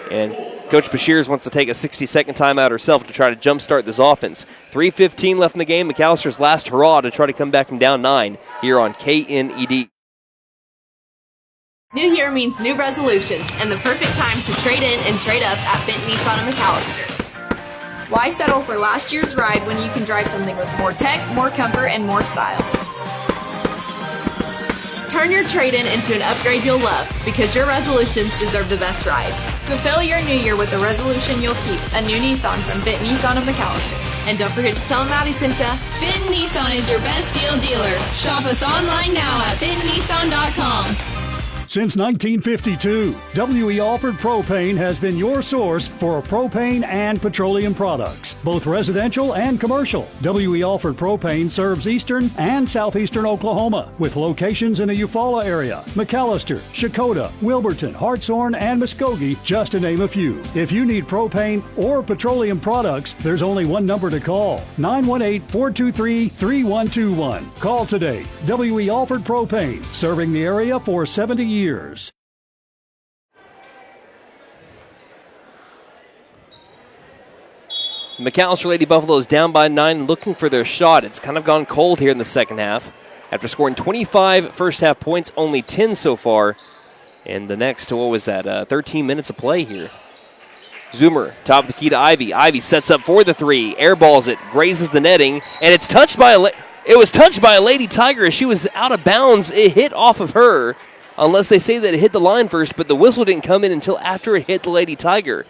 And Coach Bashirs wants to take a 60-second timeout herself to try to jumpstart this offense. 3:15 left in the game. McAllister's last hurrah to try to come back from down 9 here on KNED. New year means new resolutions and the perfect time to trade in and trade up at Benton Nissan of McAlester. Why settle for last year's ride when you can drive something with more tech, more comfort, and more style? Turn your trade-in into an upgrade you'll love because your resolutions deserve the best ride. Fulfill your new year with a resolution you'll keep, a new Nissan from Benton Nissan of McAlester. And don't forget to tell them Maddie sent ya. Benton Nissan is your best deal dealer. Shop us online now at bentonnissan.com. Since 1952, W.E. Alford Propane has been your source for propane and petroleum products, both residential and commercial. W.E. Alford Propane serves eastern and southeastern Oklahoma, with locations in the Eufaula area, McAlester, Shakota, Wilburton, Hartshorn, and Muskogee, just to name a few. If you need propane or petroleum products, there's only one number to call, 918-423-3121. Call today. W.E. Alford Propane, serving the area for 70 years. McAlester Lady Buffaloes down by 9, looking for their shot. It's kind of gone cold here in the second half. After scoring 25 first half points, only 10 so far. And the next, 13 minutes of play here. Zoomer, top of the key to Ivy. Ivy sets up for the 3, airballs it, grazes the netting, and it's touched by It was touched by a Lady Tiger as she was out of bounds. It hit off of her, unless they say that it hit the line first, but the whistle didn't come in until after it hit the Lady Tiger.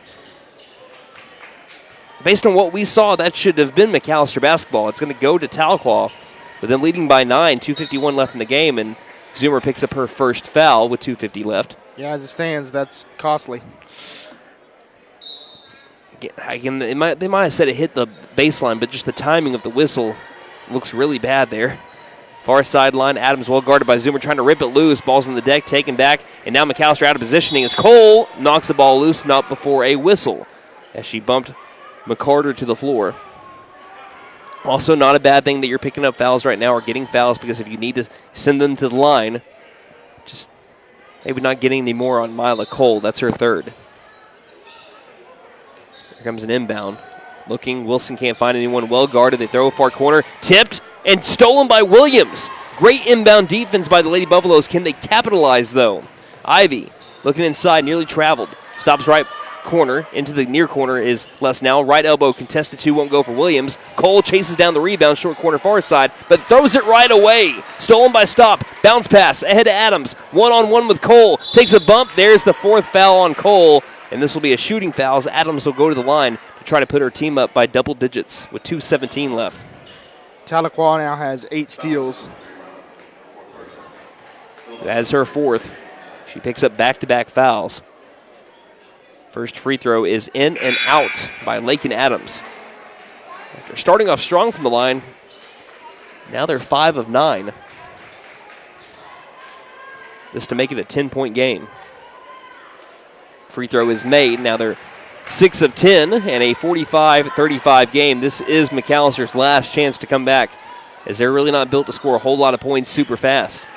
Based on what we saw, that should have been McAlester basketball. It's going to go to Tahlequah, but then leading by 9, 2:51 left in the game, and Zoomer picks up her first foul with 2:50 left. Yeah, as it stands, that's costly. Again, they might have said it hit the baseline, but just the timing of the whistle looks really bad there. Far sideline, Adams well guarded by Zoomer, trying to rip it loose. Ball's on the deck, taken back, and now McAlester out of positioning as Cole knocks the ball loose, not before a whistle, as she bumped McCarter to the floor. Also, not a bad thing that you're picking up fouls right now or getting fouls, because if you need to send them to the line, just maybe not getting any more on Mila Cole. That's her third. Here comes an inbound. Looking, Wilson can't find anyone. Well guarded. They throw a far corner. Tipped and stolen by Williams. Great inbound defense by the Lady Buffaloes. Can they capitalize, though? Ivy looking inside, nearly traveled. Stops right corner. Into the near corner is Les now. Right elbow contested 2, won't go for Williams. Cole chases down the rebound, short corner far side, but throws it right away. Stolen by Stop. Bounce pass ahead to Adams. One-on-one with Cole. Takes a bump. There's the fourth foul on Cole. And this will be a shooting foul as Adams will go to the line to try to put her team up by double digits with 2:17 left. Tahlequah now has 8 steals. That's her fourth. She picks up back-to-back fouls. First free throw is in and out by Lakin Adams. After starting off strong from the line, now they're 5 of 9. Just to make it a 10-point game. Free throw is made. Now they're 6 of 10 and a 45-35 game. This is McAllister's last chance to come back, as they're really not built to score a whole lot of points super fast.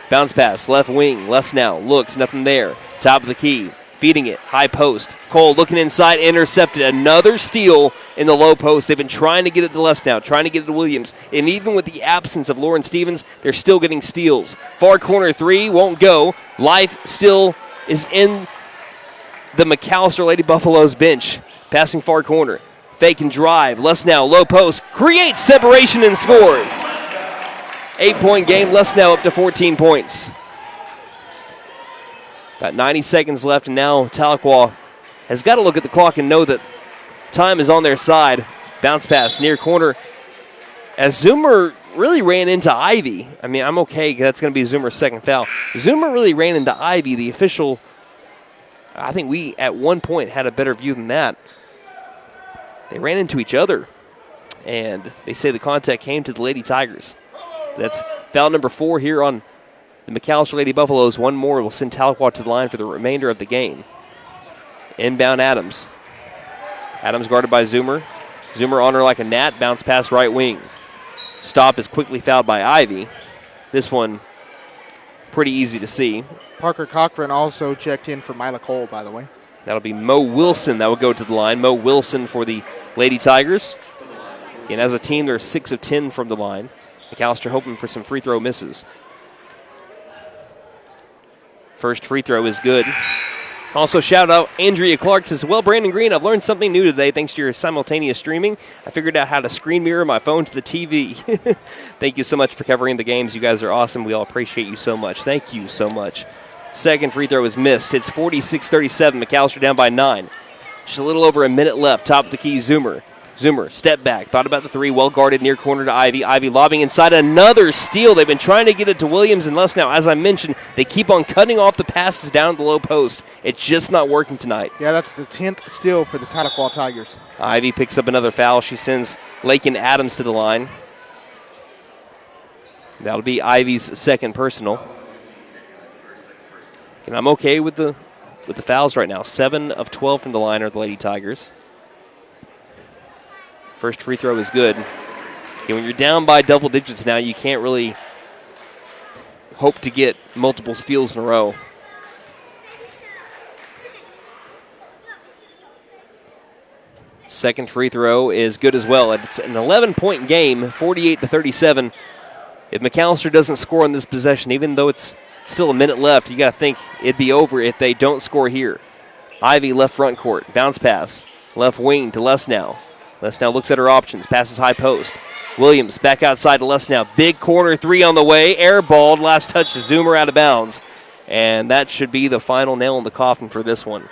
Bounce pass, left wing. Les now looks, nothing there. Top of the key, feeding it, high post. Cole looking inside, intercepted. Another steal in the low post. They've been trying to get it to Les now, trying to get it to Williams. And even with the absence of Lauren Stevens, they're still getting steals. Far corner 3, won't go. Life still is in the McAlester Lady Buffaloes bench. Passing far corner. Fake and drive. Les now, low post. Creates separation and scores. 8-point game. Les now up to 14 points. About 90 seconds left, and now Tahlequah has got to look at the clock and know that time is on their side. Bounce pass near corner. As Zoomer really ran into Ivy. I mean, I'm okay. That's going to be Zoomer's second foul. Zoomer really ran into Ivy, the official. I think we, at one point, had a better view than that. They ran into each other, and they say the contact came to the Lady Tigers. That's foul number 4 here on the McAlester Lady Buffaloes. One more will send Tahlequah to the line for the remainder of the game. Inbound Adams. Adams guarded by Zoomer. Zoomer on her like a gnat. Bounce pass right wing. Stop is quickly fouled by Ivy. This one pretty easy to see. Parker Cochran also checked in for Mila Cole, by the way. That'll be Mo Wilson that will go to the line. Mo Wilson for the Lady Tigers. And as a team, they're 6 of 10 from the line. McAlester hoping for some free throw misses. First free throw is good. Also, shout out Andrea Clark says, well, Brandon Green, I've learned something new today thanks to your simultaneous streaming. I figured out how to screen mirror my phone to the TV. Thank you so much for covering the games. You guys are awesome. We all appreciate you so much. Thank you so much. Second free throw is missed. It's 46-37. McAlester down by 9. Just a little over a minute left. Top of the key, Zoomer. Zoomer, step back. Thought about the 3. Well guarded near corner to Ivy. Ivy lobbing inside. Another steal. They've been trying to get it to Williams and Les now. As I mentioned, they keep on cutting off the passes down the low post. It's just not working tonight. Yeah, that's the 10th steal for the Tahlequah Tigers. Ivy picks up another foul. She sends Lakin Adams to the line. That'll be Ivy's second personal. And I'm okay with the fouls right now. 7 of 12 from the line are the Lady Tigers. First free throw is good. Okay, when you're down by double digits now, you can't really hope to get multiple steals in a row. Second free throw is good as well. It's an 11-point game, 48-37. If McAlester doesn't score on this possession, even though it's still a minute left, you got to think it'd be over if they don't score here. Ivy left front court, bounce pass, left wing to Les now. Les now looks at her options, passes high post. Williams back outside to Les now. Big corner three on the way. Airballed. Last touch to Zoomer out of bounds. And that should be the final nail in the coffin for this one.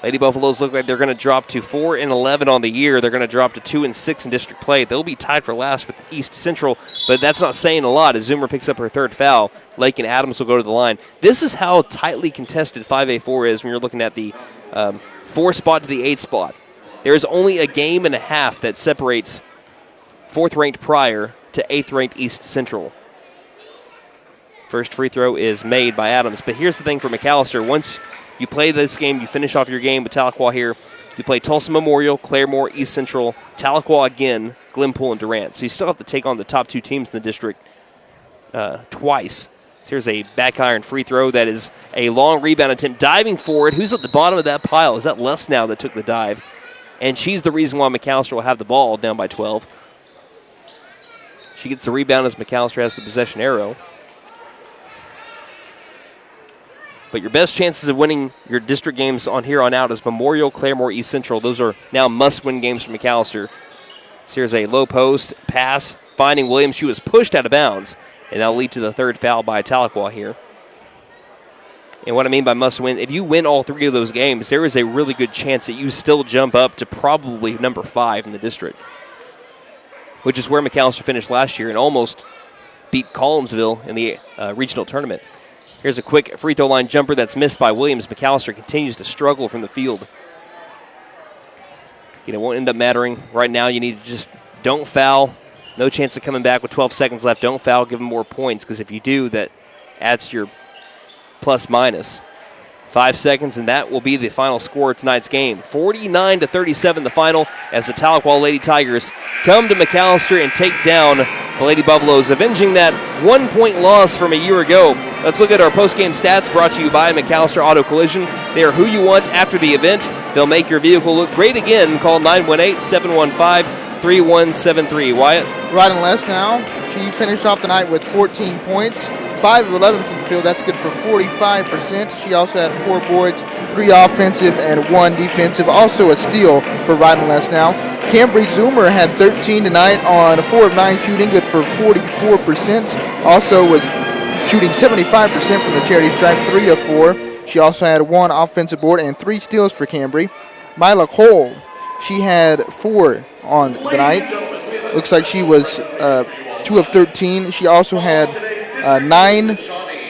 Lady Buffaloes look like they're going to drop to 4-11 on the year. They're going to drop to 2-6 in district play. They'll be tied for last with East Central, but that's not saying a lot as Zoomer picks up her third foul. Lake and Adams will go to the line. This is how tightly contested 5A4 is when you're looking at the 4 spot to the 8 spot. There's only a game and a half that separates 4th-ranked Pryor to 8th-ranked East Central. First free throw is made by Adams, but here's the thing for McAlester. Once you play this game, you finish off your game with Tahlequah here. You play Tulsa Memorial, Claremore, East Central, Tahlequah again, Glenpool, and Durant. So you still have to take on the top 2 teams in the district twice. So here's a back iron free throw that is a long rebound attempt. Diving for it. Who's at the bottom of that pile? Is that Les now that took the dive? And she's the reason why McAlester will have the ball down by 12. She gets the rebound as McAlester has the possession arrow. But your best chances of winning your district games on here on out is Memorial, Claremore, East Central. Those are now must-win games for McAlester. So here's a low post pass, finding Williams. She was pushed out of bounds, and that'll lead to the third foul by Tahlequah here. And what I mean by must-win, if you win all 3 of those games, there is a really good chance that you still jump up to probably number 5 in the district, which is where McAlester finished last year and almost beat Collinsville in the regional tournament. Here's a quick free throw line jumper that's missed by Williams. McAlester continues to struggle from the field. It won't end up mattering. Right now you need to just don't foul. No chance of coming back with 12 seconds left. Don't foul, give them more points, because if you do, that adds to your plus-minus. 5 seconds, and that will be the final score of tonight's game. 49-37 the final as the Tahlequah Lady Tigers come to McAlester and take down the Lady Buffaloes, avenging that 1-point loss from a year ago. Let's look at our post-game stats brought to you by McAlester Auto Collision. They are who you want after the event. They'll make your vehicle look great again. Call 918-715-3173. Wyatt? Ryden Les now. She finished off the night with 14 points. 5 of 11 from the field. That's good for 45%. She also had 4 boards, 3 offensive and 1 defensive. Also a steal for Ryden Les now. Cambry Zoomer had 13 tonight on a 4 of 9 shooting, good for 44%. Also was shooting 75% from the charity stripe, 3 of 4. She also had 1 offensive board and 3 steals for Cambry. Mila Cole, she had 4 on the night. Looks like she was 2 of 13. She also had 9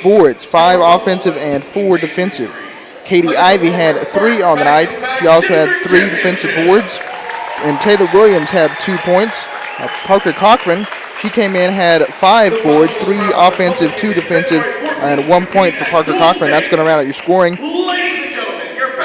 boards, 5 offensive and 4 defensive. Katie Ivey had 3 on the night. She also had 3 defensive boards. And Taylor Williams had 2 points. Parker Cochran, she came in, had 5 boards, 3 offensive, 2 defensive, and 1 point for Parker Cochran. That's going to round out your scoring.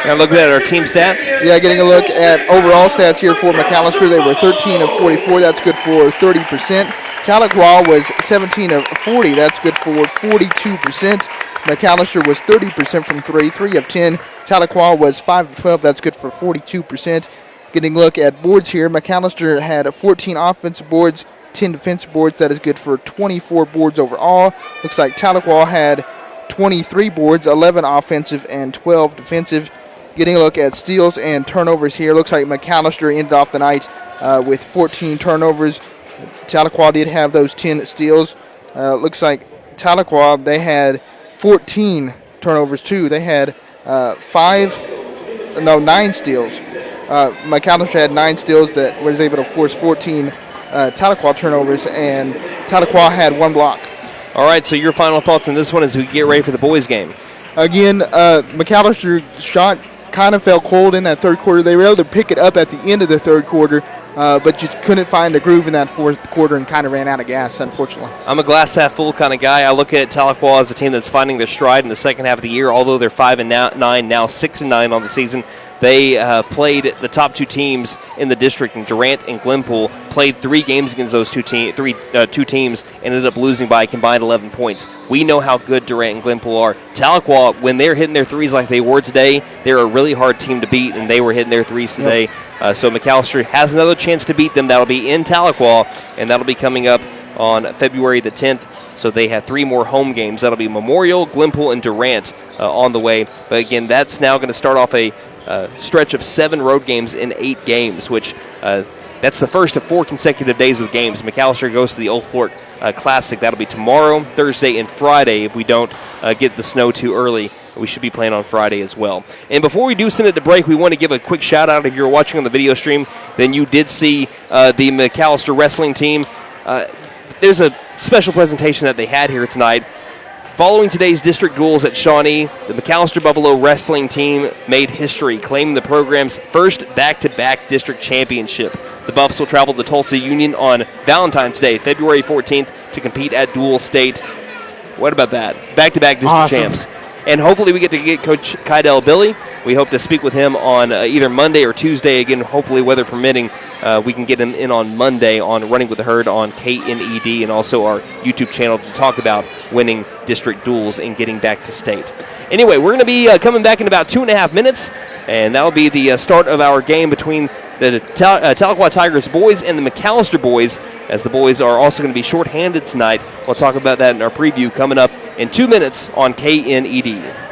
Now looking at our team stats. Yeah, getting a look at overall stats here for McAlester. They were 13 of 44. That's good for 30%. Tahlequah was 17 of 40. That's good for 42%. McAlester was 30% from 3, 3 of 10. Tahlequah was 5 of 12. That's good for 42%. Getting a look at boards here. McAlester had 14 offensive boards, 10 defensive boards. That is good for 24 boards overall. Looks like Tahlequah had 23 boards, 11 offensive and 12 defensive. Getting a look at steals and turnovers here. Looks like McAlester ended off the night with 14 turnovers. Tahlequah did have those 10 steals. Looks like Tahlequah, they had 14 turnovers too. They had 9 steals. McAlester had 9 steals that was able to force 14 Tahlequah turnovers, and Tahlequah had 1 block. All right, so your final thoughts on this one as we get ready for the boys' game. Again, McAlester shot kind of fell cold in that third quarter. They were able to pick it up at the end of the third quarter, but just couldn't find a groove in that fourth quarter and kind of ran out of gas, unfortunately. I'm a glass half full kind of guy. I look at Tahlequah as a team that's finding their stride in the second half of the year, although they're 5-9, now 6-9 on the season. They played the top 2 teams in the district, and Durant and Glenpool played 3 games against those two teams, and ended up losing by a combined 11 points. We know how good Durant and Glenpool are. Tahlequah, when they're hitting their threes like they were today, they're a really hard team to beat, and they were hitting their threes today. So McAlester has another chance to beat them. That'll be in Tahlequah, and that'll be coming up on February the 10th. So they have 3 more home games. That'll be Memorial, Glenpool, and Durant on the way. But again, that's now going to start off a stretch of 7 road games in 8 games, which that That's the first of 4 consecutive days with games. McAlester goes to the Old Fort Classic. That'll be tomorrow, Thursday, and Friday if we don't get the snow too early. We should be playing on Friday as well. And before we do send it to break, we want to give a quick shout-out. If you're watching on the video stream, then you did see the McAlester wrestling team. There's a special presentation that they had here tonight. Following today's district duels at Shawnee, the McAlester Buffalo wrestling team made history, claiming the program's first back-to-back district championship. The Buffs will travel to Tulsa Union on Valentine's Day, February 14th, to compete at Dual State. What about that? Back-to-back district champs. And hopefully we get to get Coach Kydell Billy. We hope to speak with him on either Monday or Tuesday. Again, hopefully weather permitting, we can get him in on Monday on Running with the Herd on KNED and also our YouTube channel to talk about winning district duels and getting back to state. Anyway, we're going to be coming back in about 2.5 minutes, and that will be the start of our game between the Tahlequah Tigers boys and the McAlester boys, as the boys are also going to be shorthanded tonight. We'll talk about that in our preview coming up in 2 minutes on KNED.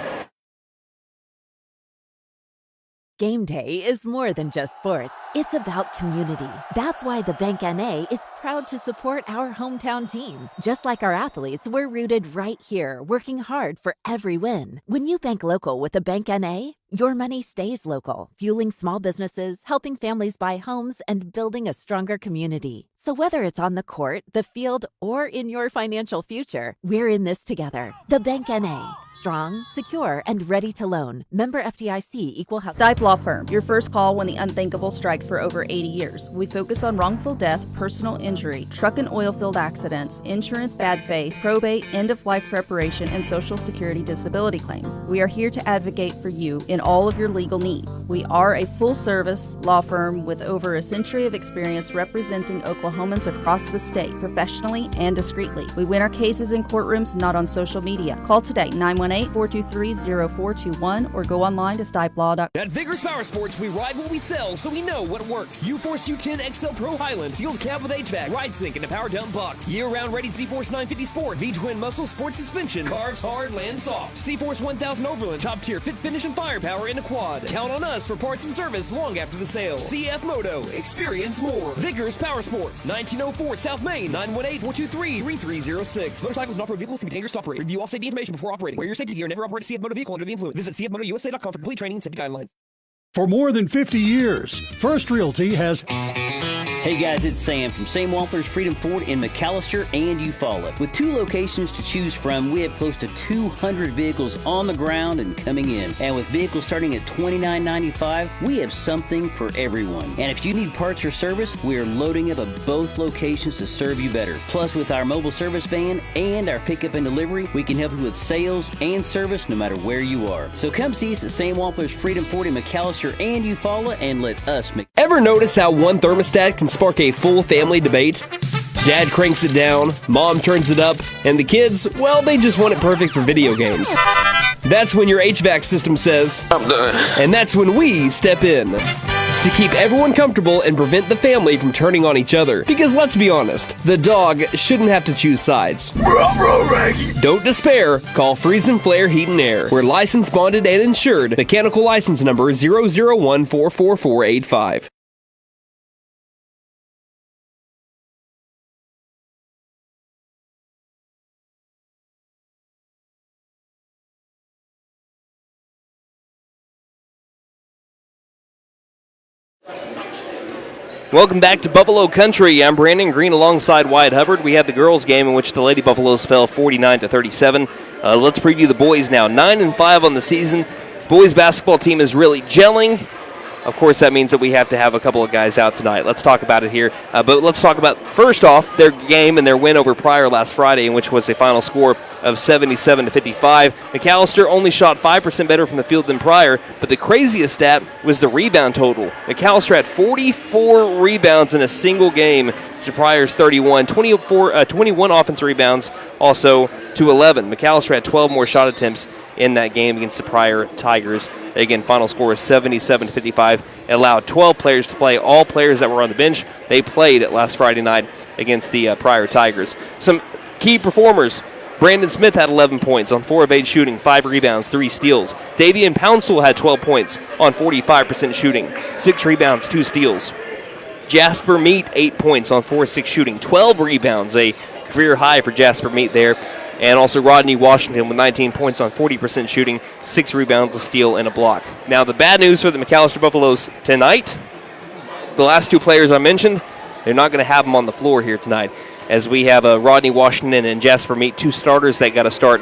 Game day is more than just sports. It's about community. That's why the Bank NA is proud to support our hometown team. Just like our athletes, we're rooted right here, working hard for every win. When you bank local with the Bank NA, your money stays local, fueling small businesses, helping families buy homes, and building a stronger community. So whether it's on the court, the field, or in your financial future, we're in this together. The Bank NA. Strong, secure, and ready to loan. Member FDIC, Equal Housing. Stipe Law Firm, your first call when the unthinkable strikes for over 80 years. We focus on wrongful death, personal injury, truck and oil field accidents, insurance bad faith, probate, end-of-life preparation, and Social Security disability claims. We are here to advocate for you in all of your legal needs. We are a full-service law firm with over a century of experience representing Oklahomans across the state, professionally and discreetly. We win our cases in courtrooms, not on social media. Call today, 918-423-0421, or go online to stipelaw.com. At Vigorous Power Sports, we ride what we sell, so we know what works. U-Force U10 XL Pro Highland, sealed cab with HVAC, ride sync, and a power dump box. Year-round ready C-Force 950 Sport, V-Twin muscle sport suspension, carves hard, lands soft. C-Force 1000 Overland, top tier fit finish and firepower in a quad. Count on us for parts and service long after the sale. CF Moto, experience more. Vigorous Power Sports, 1904 South Main, 918-423-3306. Motorcycles and off-road vehicles can be dangerous to operate. Review all safety information before operating. Wear your safety gear and never operate a CF Moto vehicle under the influence. Visit cfmotousa.com for complete training and safety guidelines. For more than 50 years, First Realty has... Hey guys, it's Sam from Sam Wampler's Freedom Ford in McAlester and Eufaula. With 2 locations to choose from, we have close to 200 vehicles on the ground and coming in. And with vehicles starting at $29.95, we have something for everyone. And if you need parts or service, we are loading up at both locations to serve you better. Plus, with our mobile service van and our pickup and delivery, we can help you with sales and service no matter where you are. So come see us at Sam Wampler's Freedom Ford in McAlester and Eufaula and let us make... Ever notice how one thermostat can spark a full family debate? Dad cranks it down, mom turns it up, and the kids, well, they just want it perfect for video games. That's when your HVAC system says, I'm done. And that's when we step in to keep everyone comfortable and prevent the family from turning on each other. Because let's be honest, the dog shouldn't have to choose sides. Don't despair. Call Freeze and Flare Heat and Air. We're licensed, bonded, and insured. Mechanical license number 0014445. Welcome back to Buffalo Country. I'm Brandon Green alongside Wyatt Hubbard. We have the girls' game in which the Lady Buffaloes fell 49-37. Let's preview the boys now. 9-5 on the season. Boys basketball team is really gelling. Of course, that means that we have to have a couple of guys out tonight. Let's talk about it here. But let's talk about, first off, their game and their win over Pryor last Friday, in which was a final score of 77-55. McAlester only shot 5% better from the field than Pryor, but the craziest stat was the rebound total. McAlester had 44 rebounds in a single game to Pryor's 31, 21 offensive rebounds also to 11. McAlester had 12 more shot attempts in that game against the Pryor Tigers. Again, final score is 77-55. It allowed 12 players to play. All players that were on the bench, they played last Friday night against the Pryor Tigers. Some key performers. Brandon Smith had 11 points on 4 of 8 shooting, 5 rebounds, 3 steals. Davian Pouncil had 12 points on 45% shooting, 6 rebounds, 2 steals. Jasper Meat, 8 points on 4-6 shooting, 12 rebounds, a career high for Jasper Meat there. And also Rodney Washington with 19 points on 40% shooting, 6 rebounds, a steal, and a block. Now the bad news for the McAlester Buffaloes tonight, the last 2 players I mentioned, they're not going to have them on the floor here tonight, as we have Rodney Washington and Jasper Meat, 2 starters that got to start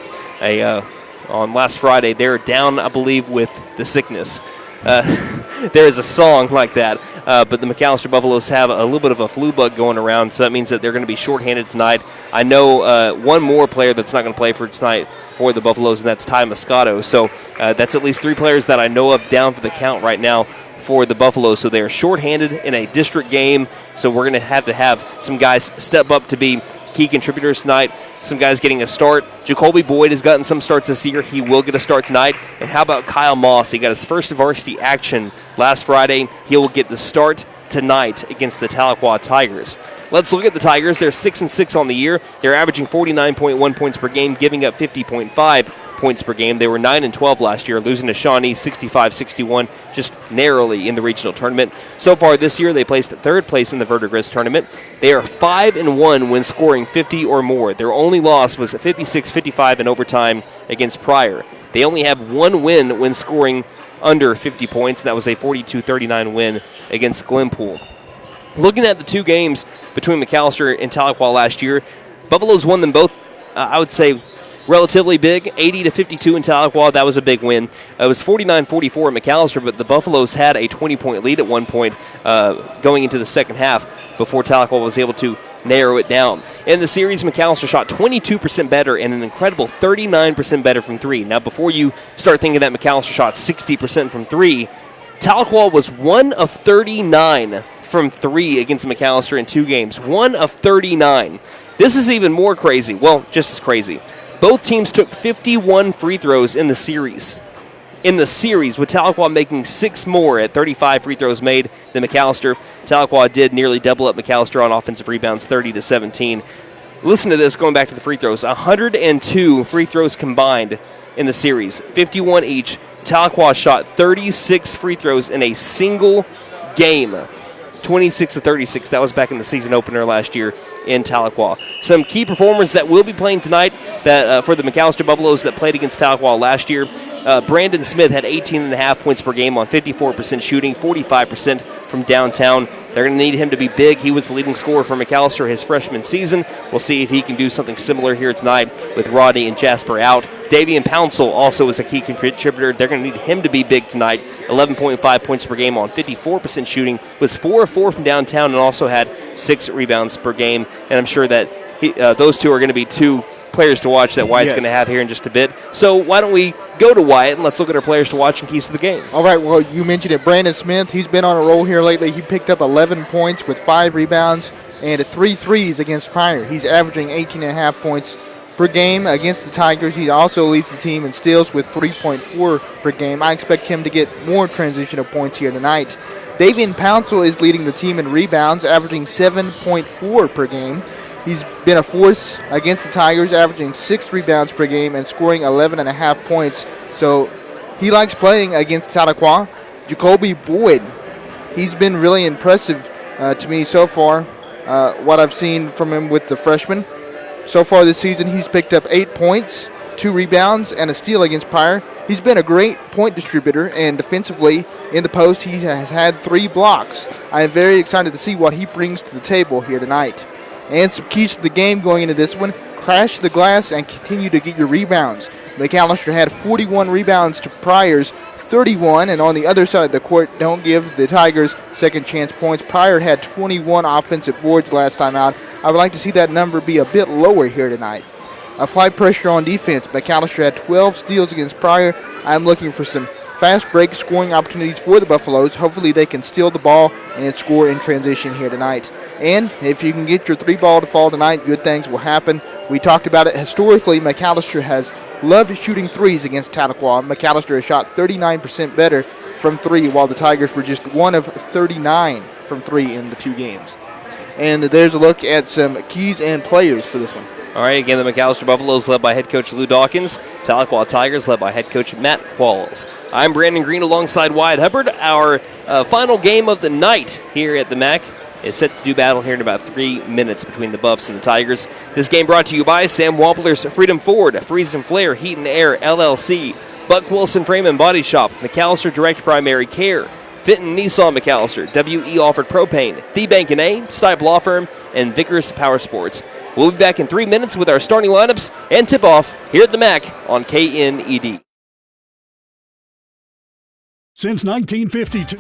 on last Friday. They're down, I believe, with the sickness. There is a song like that, but the McAlester Buffaloes have a little bit of a flu bug going around, so that means that they're going to be shorthanded tonight. I know one more player that's not going to play for tonight for the Buffaloes, and that's Ty Moscato. So that's at least 3 players that I know of down for the count right now for the Buffaloes. So they are shorthanded in a district game, so we're going to have some guys step up to be key contributors tonight. Some guys getting a start. Jacoby Boyd has gotten some starts this year. He will get a start tonight. And how about Kyle Moss? He got his first varsity action last Friday. He will get the start tonight against the Tahlequah Tigers. Let's look at the Tigers. They're 6-6 on the year. They're averaging 49.1 points per game, giving up 50.5 points per game. They were 9-12 last year, losing to Shawnee 65-61, just narrowly in the regional tournament. So far this year, they placed 3rd place in the Verdigris tournament. They are 5-1 when scoring 50 or more. Their only loss was 56-55 in overtime against Pryor. They only have 1 win when scoring under 50 points. That was a 42-39 win against Glenpool. Looking at the 2 games between McAlester and Tahlequah last year, Buffaloes won them both, I would say, relatively big, 80-52 in Tahlequah. That was a big win. It was 49-44 at McAlester, but the Buffaloes had a 20-point lead at one point going into the second half before Tahlequah was able to narrow it down. In the series, McAlester shot 22% better and an incredible 39% better from 3. Now, before you start thinking that McAlester shot 60% from 3, Tahlequah was 1 of 39 from 3 against McAlester in 2 games. 1 of 39. This is even more crazy. Well, just as crazy. Both teams took 51 free throws in the series. With Tahlequah making 6 more at 35 free throws made than McAlester. Tahlequah did nearly double up McAlester on offensive rebounds, 30-17. Listen to this, going back to the free throws. 102 free throws combined in the series, 51 each. Tahlequah shot 36 free throws in a single game. 26-36. That was back in the season opener last year in Tahlequah. Some key performers that will be playing tonight that for the McAlester Buffaloes that played against Tahlequah last year. Brandon Smith had 18.5 points per game on 54% shooting, 45% from downtown. They're going to need him to be big. He was the leading scorer for McAlester his freshman season. We'll see if he can do something similar here tonight with Rodney and Jasper out. Davian Pouncil also is a key contributor. They're going to need him to be big tonight. 11.5 points per game on 54% shooting. Was 4 of 4 from downtown and also had 6 rebounds per game. And I'm sure that those 2 are going to be 2 players to watch that Wyatt's going to have here in just a bit. So why don't we go to Wyatt and let's look at our players to watch and keys to the game. All right, well, you mentioned it. Brandon Smith, he's been on a roll here lately. He picked up 11 points with 5 rebounds and 3 threes against Pryor. He's averaging 18.5 points per game against the Tigers. He also leads the team in steals with 3.4 per game. I expect him to get more transitional points here tonight. Davian Pouncil is leading the team in rebounds, averaging 7.4 per game. He's been a force against the Tigers, averaging 6 rebounds per game and scoring 11.5 points. So he likes playing against Tahlequah. Jacoby Boyd, he's been really impressive to me so far, what I've seen from him with the freshmen. So far this season, he's picked up 8 points, 2 rebounds, and a steal against Pryor. He's been a great point distributor, and defensively in the post, he has had 3 blocks. I am very excited to see what he brings to the table here tonight. And some keys to the game going into this one: crash the glass and continue to get your rebounds. McAlester had 41 rebounds to Pryor's 31, and on the other side of the court, don't give the Tigers second chance points. Pryor had 21 offensive boards last time out. I would like to see that number be a bit lower here tonight. Apply pressure on defense. McAlester had 12 steals against Pryor. I'm looking for some fast break scoring opportunities for the Buffaloes. Hopefully they can steal the ball and score in transition here tonight. And if you can get your 3-ball to fall tonight, good things will happen. We talked about it. Historically, McAlester has loved shooting 3s against Tahlequah. McAlester has shot 39% better from 3, while the Tigers were just 1 of 39 from 3 in the 2 games. And there's a look at some keys and players for this one. All right, again, the McAlester Buffaloes led by head coach Lou Dawkins. Tahlequah Tigers led by head coach Matt Qualls. I'm Brandon Green alongside Wyatt Hubbard. Our final game of the night here at the MAC is set to do battle here in about 3 minutes between the Buffs and the Tigers. This game brought to you by Sam Wampler's Freedom Ford, Freeze and Flare Heat and Air LLC, Buck Wilson Frame and Body Shop, McAlester Direct Primary Care, Fenton Nissan McAlester, W.E. Alford Propane, The Bank & A, Stipe Law Firm, and Vickers Power Sports. We'll be back in 3 minutes with our starting lineups and tip-off here at the MAC on KNED. Since 1952.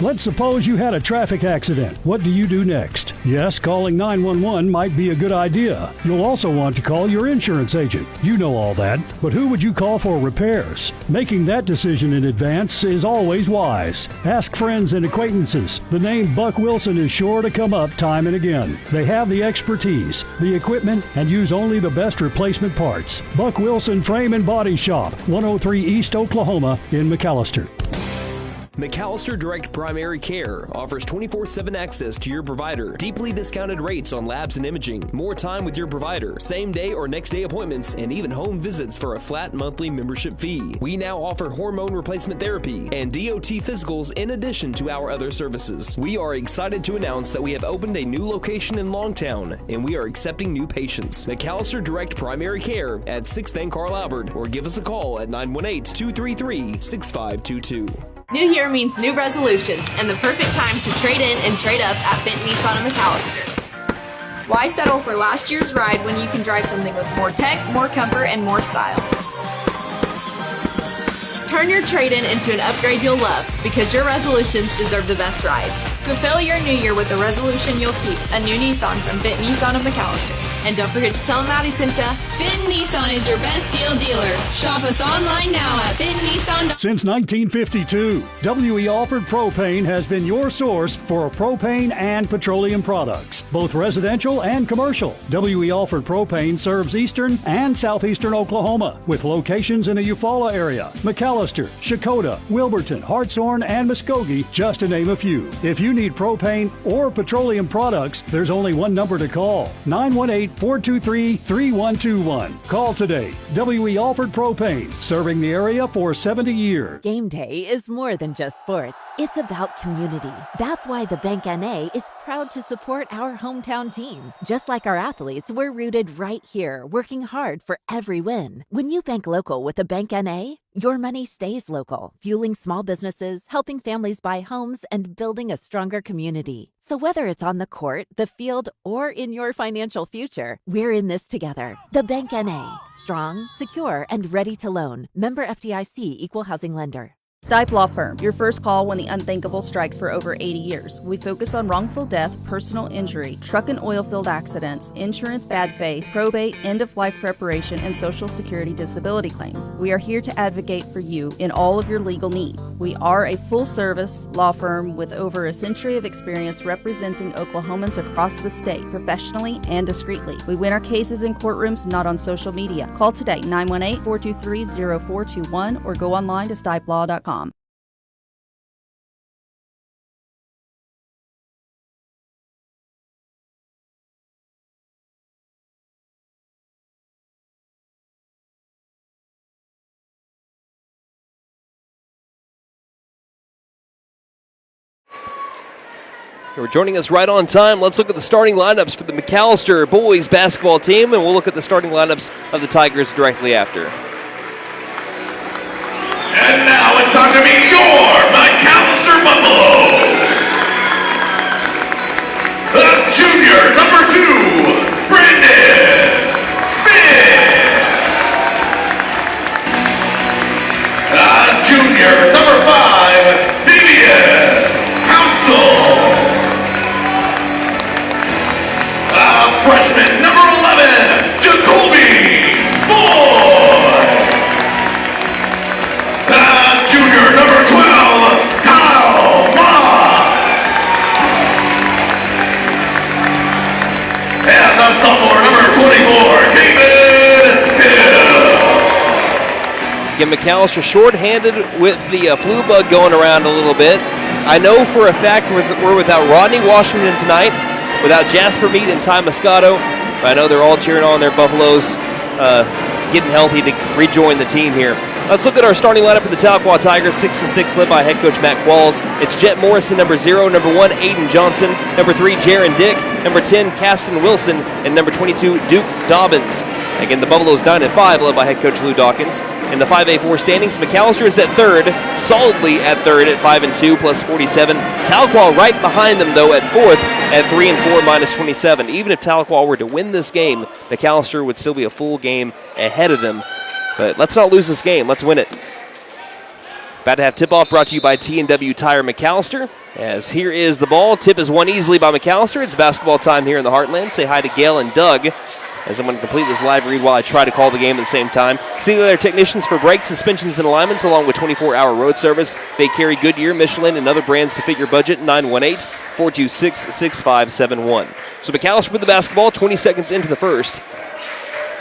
Let's suppose you had a traffic accident. What do you do next? Yes, calling 911 might be a good idea. You'll also want to call your insurance agent. You know all that. But who would you call for repairs? Making that decision in advance is always wise. Ask friends and acquaintances. The name Buck Wilson is sure to come up time and again. They have the expertise, the equipment, and use only the best replacement parts. Buck Wilson Frame and Body Shop, 103 East Oklahoma in McAlester. McAlester Direct Primary Care offers 24/7 access to your provider, deeply discounted rates on labs and imaging, more time with your provider, same day or next day appointments, and even home visits for a flat monthly membership fee. We now offer hormone replacement therapy and DOT physicals in addition to our other services. We are excited to announce that we have opened a new location in Longtown, and we are accepting new patients. McAlester Direct Primary Care at 6th and Carl Albert, or give us a call at 918-233-6522. New year means new resolutions and the perfect time to trade in and trade up at Benton Nissan of McAlester. Why settle for last year's ride when you can drive something with more tech, more comfort, and more style? Turn your trade-in into an upgrade you'll love, because your resolutions deserve the best ride. Fulfill your new year with a resolution you'll keep, a new Nissan from Benton Nissan of McAlester. And don't forget to tell them Maddie sent ya. Benton Nissan is your best deal dealer. Shop us online now at BentonNissan.com. Since 1952, W.E. Alford Propane has been your source for propane and petroleum products, both residential and commercial. W.E. Alford Propane serves eastern and southeastern Oklahoma, with locations in the Eufaula area, McAlester, Shakota, Wilburton, Hartshorn, and Muskogee, just to name a few. If you need propane or petroleum products, there's only one number to call: 918-423-3121. Call today. W.E. Alford Propane, serving the area for 70 years. Game day is more than just sports. It's about community. That's why the Bank N.A. is proud to support our hometown team. Just like our athletes, we're rooted right here, working hard for every win. When you bank local with the Bank N.A., your money stays local, fueling small businesses, helping families buy homes, and building a stronger community. So whether it's on the court, the field, or in your financial future, we're in this together. The Bank N.A. Strong, secure, and ready to loan. Member FDIC Equal Housing Lender. Stipe Law Firm, your first call when the unthinkable strikes for over 80 years. We focus on wrongful death, personal injury, truck and oil field accidents, insurance bad faith, probate, end-of-life preparation, and Social Security disability claims. We are here to advocate for you in all of your legal needs. We are a full-service law firm with over a century of experience representing Oklahomans across the state, professionally and discreetly. We win our cases in courtrooms, not on social media. Call today, 918-423-0421, or go online to stipelaw.com. We're joining us right on time. Let's look at the starting lineups for the McAlester boys basketball team, and we'll look at the starting lineups of the Tigers directly after. And now it's time to meet your McAlester Buffalo. The junior number 2, Brandon Smith. The junior number 5, Damian Council. Freshman number 11, Jacoby Boyd. Junior number 12, Kyle Mott. And the sophomore number 24, David Hill. Again, McAlester short-handed with the flu bug going around a little bit. I know for a fact we're without Rodney Washington tonight, without Jasper Meade and Ty Moscato. I know they're all cheering on their Buffaloes getting healthy to rejoin the team here. Let's look at our starting lineup for the Tahlequah Tigers, 6-6, led by head coach Matt Qualls. It's Jet Morrison, number 0, number 1, Aiden Johnson, number 3, Jaron Dick, number 10, Caston Wilson, and number 22, Duke Dobbins. Again, the Buffaloes 9-5, led by head coach Lou Dawkins. In the 5A4 standings, McAlester is at third, solidly at third at 5-2 plus 47. Tahlequah right behind them, though, at fourth at 3-4 minus 27. Even if Tahlequah were to win this game, McAlester would still be a full game ahead of them. But let's not lose this game. Let's win it. About to have tip-off brought to you by T&W Tire McAlester. As here is the ball. Tip is won easily by McAlester. It's basketball time here in the Heartland. Say hi to Gail and Doug as I'm going to complete this live read while I try to call the game at the same time. See their technicians for brakes, suspensions, and alignments, along with 24-hour road service. They carry Goodyear, Michelin, and other brands to fit your budget. 918-426-6571. So McAlester with the basketball, 20 seconds into the first.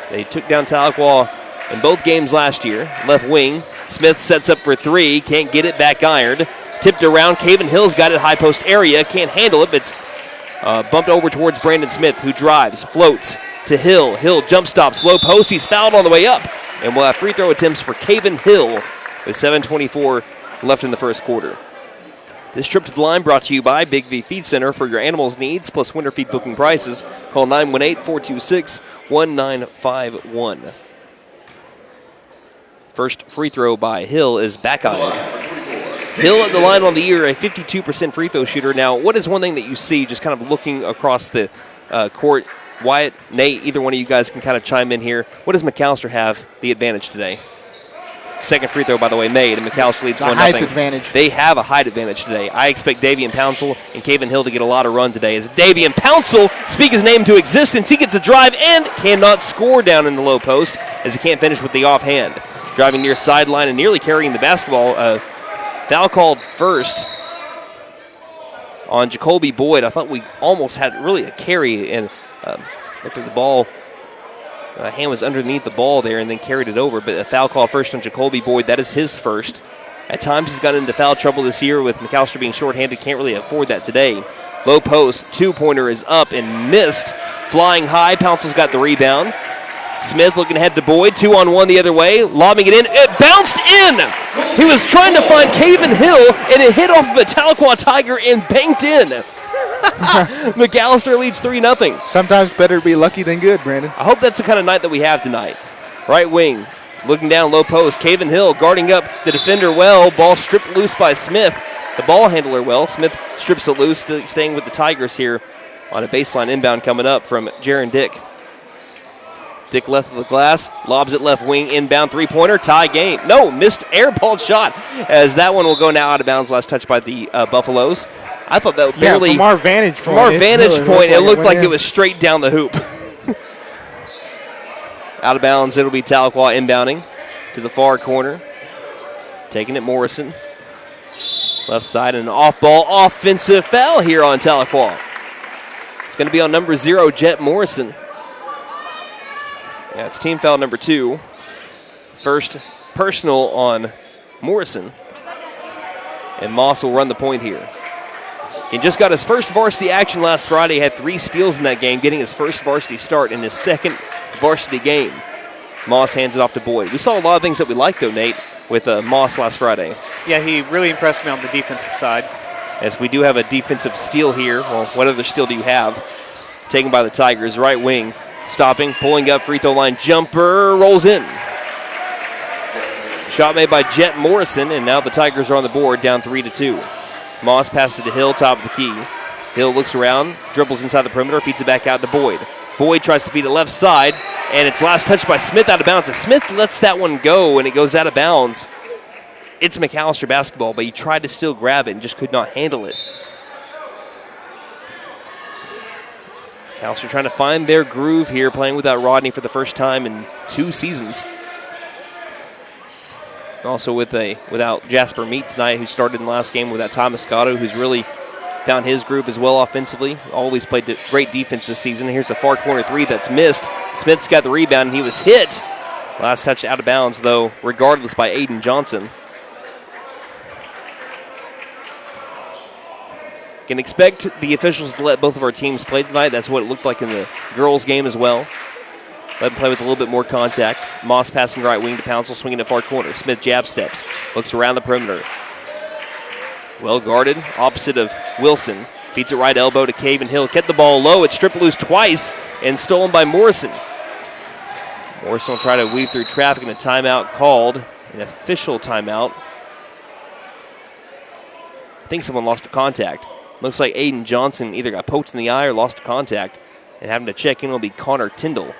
They took down Tahlequah in both games last year. Left wing. Smith sets up for three. Can't get it. Back ironed. Tipped around. Caven Hill's got it. High post area. Can't handle it, but it's bumped over towards Brandon Smith, who drives, floats to Hill. Hill jump stops. Low post. He's fouled on the way up. And we'll have free throw attempts for Caven Hill with 7:24 left in the first quarter. This trip to the line brought to you by Big V Feed Center for your animals' needs, plus winter feed booking prices. Call 918-426-1951. First free throw by Hill is back on. Hill at the line on the year, a 52% free throw shooter. Now, what is one thing that you see just kind of looking across the court? Wyatt, Nate, either one of you guys can kind of chime in here. What does McAlester have the advantage today? Second free throw, by the way, made, and McAlester leads 1-0. Height advantage. They have a height advantage today. I expect Davian Pouncil and Caven Hill to get a lot of run today. As Davian Pouncil speak his name into existence, he gets a drive and cannot score down in the low post as he can't finish with the offhand. Driving near sideline and nearly carrying the basketball. Foul called first on Jacoby Boyd. I thought we almost had really a carry, and after the ball, hand was underneath the ball there and then carried it over. But a foul call first on Jacoby Boyd. That is his first. At times he's gotten into foul trouble this year with McAlester being shorthanded. Can't really afford that today. Low post, two-pointer is up and missed. Flying high, Pouncil's got the rebound. Smith looking ahead to Boyd, 2-on-1 the other way, lobbing it in. It bounced in! He was trying to find Caven Hill, and it hit off of a Tahlequah Tiger and banked in. McAlester leads 3-0. Sometimes better to be lucky than good, Brandon. I hope that's the kind of night that we have tonight. Right wing, looking down low post. Caven Hill guarding up the defender well. Ball stripped loose by Smith. The ball handler well. Smith strips it loose, staying with the Tigers here on a baseline inbound coming up from Jaron Dick. Dick left of the glass, lobs it left wing, inbound three-pointer, tie game. No, missed airball shot, as that one will go now out of bounds. Last touch by the Buffaloes. I thought that barely. From our vantage point. It looked like it was straight down the hoop. Out of bounds, it'll be Tahlequah inbounding to the far corner. Taking it, Morrison. Left side, and an off-ball offensive foul here on Tahlequah. It's going to be on number 0, Jet Morrison. Yeah, it's team foul number 2. First personal on Morrison. And Moss will run the point here. He just got his first varsity action last Friday, had 3 steals in that game, getting his first varsity start in his second varsity game. Moss hands it off to Boyd. We saw a lot of things that we liked, though, Nate, with Moss last Friday. Yeah, he really impressed me on the defensive side. As we do have a defensive steal here. Well, what other steal do you have? Taken by the Tigers, right wing. Stopping, pulling up, free throw line jumper, rolls in. Shot made by Jet Morrison, and now the Tigers are on the board, down 3-2. Moss passes to Hill, top of the key. Hill looks around, dribbles inside the perimeter, feeds it back out to Boyd. Boyd tries to feed it left side, and it's last touched by Smith out of bounds. If Smith lets that one go and it goes out of bounds, it's McAlester basketball, but he tried to still grab it and just could not handle it. McAlester trying to find their groove here, playing without Rodney for the first time in 2 seasons. Also without Jasper Meat tonight, who started in the last game, without Tom Moscato, who's really found his groove as well offensively. Always played great defense this season. Here's a far corner 3 that's missed. Smith's got the rebound, and he was hit. Last touch out of bounds, though, regardless, by Aiden Johnson. Can expect the officials to let both of our teams play tonight. That's what it looked like in the girls' game as well. Let him play with a little bit more contact. Moss passing right wing to Pouncil, swinging to far corner. Smith jab steps, looks around the perimeter. Well guarded, opposite of Wilson. Feeds it right elbow to Caven Hill. Kept the ball low. It's stripped loose twice and stolen by Morrison. Morrison will try to weave through traffic, and a timeout called, an official timeout. I think someone lost a contact. Looks like Aiden Johnson either got poked in the eye or lost a contact, and having to check in will be Connor Tyndall.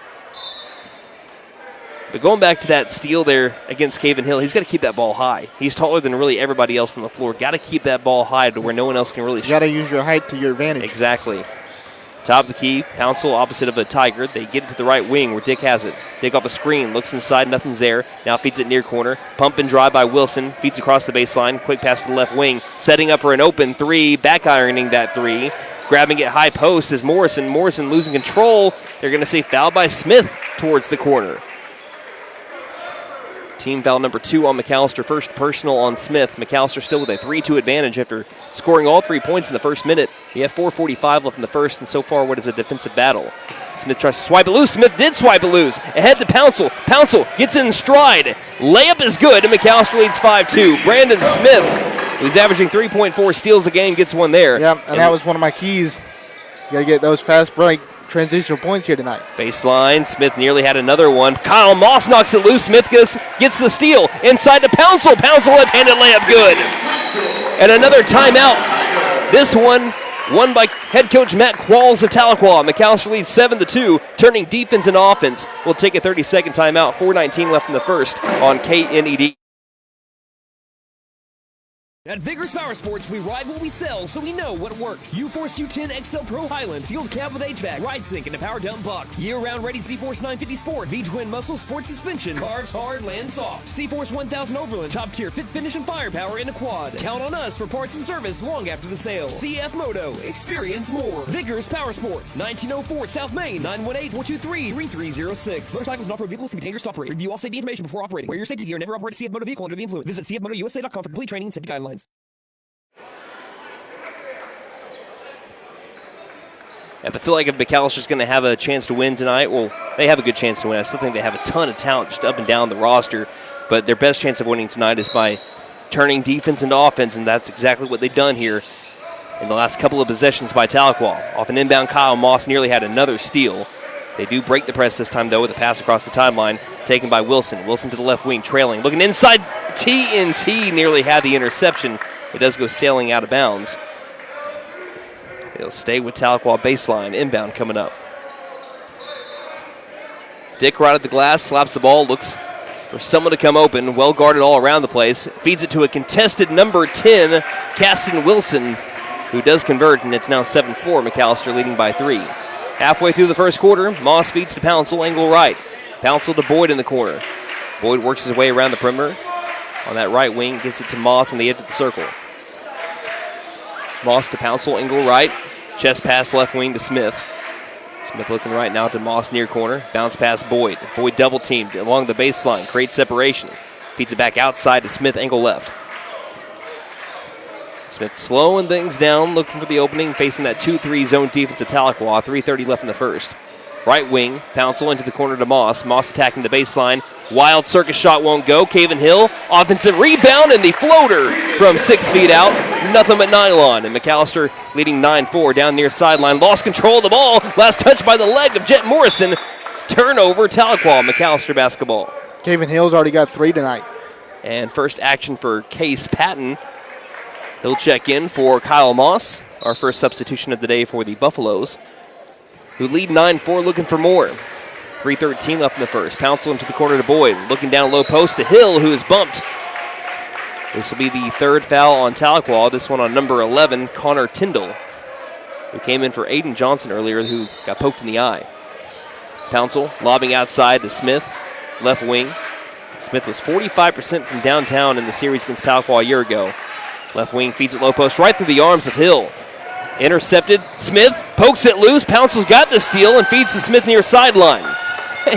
But going back to that steal there against Caven Hill, he's got to keep that ball high. He's taller than really everybody else on the floor. Got to keep that ball high to where no one else can really shoot. You got to use your height to your advantage. Exactly. Top of the key, Pouncil opposite of a Tiger. They get it to the right wing where Dick has it. Dick off a screen, looks inside, nothing's there. Now feeds it near corner. Pump and drive by Wilson. Feeds across the baseline. Quick pass to the left wing. Setting up for an open three. Back ironing that three. Grabbing it high post is Morrison. Morrison losing control. They're going to say foul by Smith towards the corner. Team foul number 2 on McAlester. First personal on Smith. McAlester still with a 3-2 advantage after scoring all 3 points in the first minute. We have 4:45 left in the first, and so far what is a defensive battle. Smith tries to swipe it loose. Smith did swipe it loose. Ahead to Pouncil. Pouncil gets in stride. Layup is good, and McAlester leads 5-2. Brandon Smith, who's averaging 3.4 steals a game, gets one there. Yep, and that was one of my keys. You got to get those fast break transitional points here tonight. Baseline, Smith nearly had another one. Kyle Moss knocks it loose. Smith gets the steal. Inside to Pouncil. Pouncil left-handed layup good. And another timeout. This one won by head coach Matt Qualls of Tahlequah. McAlester leads 7-2, turning defense into offense. We'll take a 30-second timeout. 4:19 left in the first on KNED. At Vigorous Power Sports, we ride what we sell, so we know what works. U-Force U10 XL Pro Highland, sealed cab with HVAC, ride sync, and a power dump box. Year-round ready Z-Force 950 Sport, V-Twin Muscle Sport Suspension, carves hard, lands soft. C-Force 1000 Overland, top tier fit finish and firepower in a quad. Count on us for parts and service long after the sale. CF Moto, experience more. Vigorous Power Sports, 1904 South Main, 918-423-3306. Motorcycles and off-road vehicles can be dangerous to operate. Review all safety information before operating. Wear your safety gear and never operate a CF Moto vehicle under the influence. Visit cfmotousa.com for complete training and safety guidelines. I feel like if McAllister's going to have a chance to win tonight, well, they have a good chance to win. I still think they have a ton of talent just up and down the roster, but their best chance of winning tonight is by turning defense into offense, and that's exactly what they've done here in the last couple of possessions by Tahlequah. Off an inbound, Kyle Moss nearly had another steal. They do break the press this time, though, with a pass across the timeline taken by Wilson. Wilson to the left wing, trailing. Looking inside, TNT nearly had the interception. It does go sailing out of bounds. It'll stay with Tahlequah baseline. Inbound coming up. Dick right at the glass, slaps the ball, looks for someone to come open. Well guarded all around the place. Feeds it to a contested number 10, Caston Wilson, who does convert, and it's now 7-4. McAlester leading by 3. Halfway through the first quarter, Moss feeds to Pouncil, angle right. Pouncil to Boyd in the corner. Boyd works his way around the perimeter. On that right wing, gets it to Moss on the edge of the circle. Moss to Pouncil, angle right. Chest pass left wing to Smith. Smith looking right now to Moss near corner. Bounce pass Boyd. Boyd double teamed along the baseline. Creates separation. Feeds it back outside to Smith, angle left. Smith slowing things down, looking for the opening, facing that 2-3 zone defense of Tahlequah. 3:30 left in the first. Right wing, Pouncil into the corner to Moss. Moss attacking the baseline. Wild circus shot won't go. Caven Hill, offensive rebound, and the floater from 6 feet out. Nothing but nylon. And McAlester leading 9-4 down near sideline. Lost control of the ball. Last touch by the leg of Jet Morrison. Turnover, Tahlequah, McAlester basketball. Caven Hill's already got 3 tonight. And first action for Case Patton. He'll check in for Kyle Moss, our first substitution of the day for the Buffaloes, who lead 9-4, looking for more. 3:13 left in the first. Pouncil into the corner to Boyd. Looking down low post to Hill, who is bumped. This will be the 3rd foul on Tahlequah. This one on number 11, Connor Tyndall, who came in for Aiden Johnson earlier, who got poked in the eye. Pouncil lobbing outside to Smith, left wing. Smith was 45% from downtown in the series against Tahlequah a year ago. Left wing feeds it low post right through the arms of Hill. Intercepted. Smith pokes it loose. Pouncil's got the steal and feeds to Smith near sideline.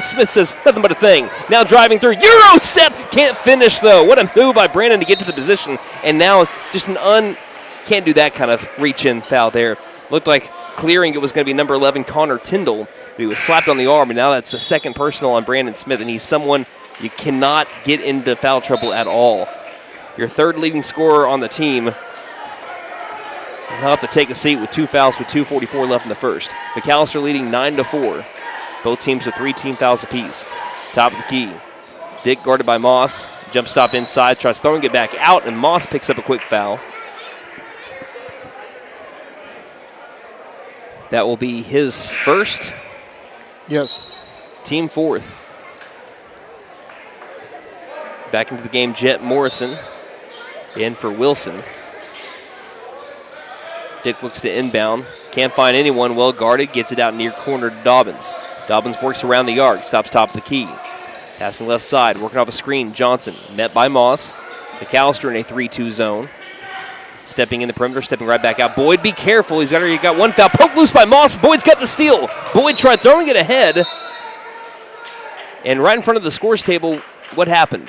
Smith says nothing but a thing. Now driving through. Euro step. Can't finish, though. What a move by Brandon to get to the position. And now just can't do that kind of reach-in foul there. Looked like clearing it was going to be number 11, Connor Tyndall. but he was slapped on the arm, and now that's the second personal on Brandon Smith, and he's someone you cannot get into foul trouble at all. Your third leading scorer on the team. He'll have to take a seat with 2 fouls with 2:44 left in the first. McAlester leading 9-4. Both teams with 3 team fouls apiece. Top of the key. Dick guarded by Moss. Jump stop inside, tries throwing it back out, and Moss picks up a quick foul. That will be his first. Yes. Team fourth. Back into the game, Jet Morrison. In for Wilson. Dick looks to inbound. Can't find anyone. Well guarded. Gets it out near corner to Dobbins. Dobbins works around the arc. Stops top of the key. Passing left side. Working off a screen. Johnson met by Moss. McAlester in a 3-2 zone. Stepping in the perimeter. Stepping right back out. Boyd, be careful. He got 1 foul. Poked loose by Moss. Boyd's got the steal. Boyd tried throwing it ahead. And right in front of the scores table, what happened?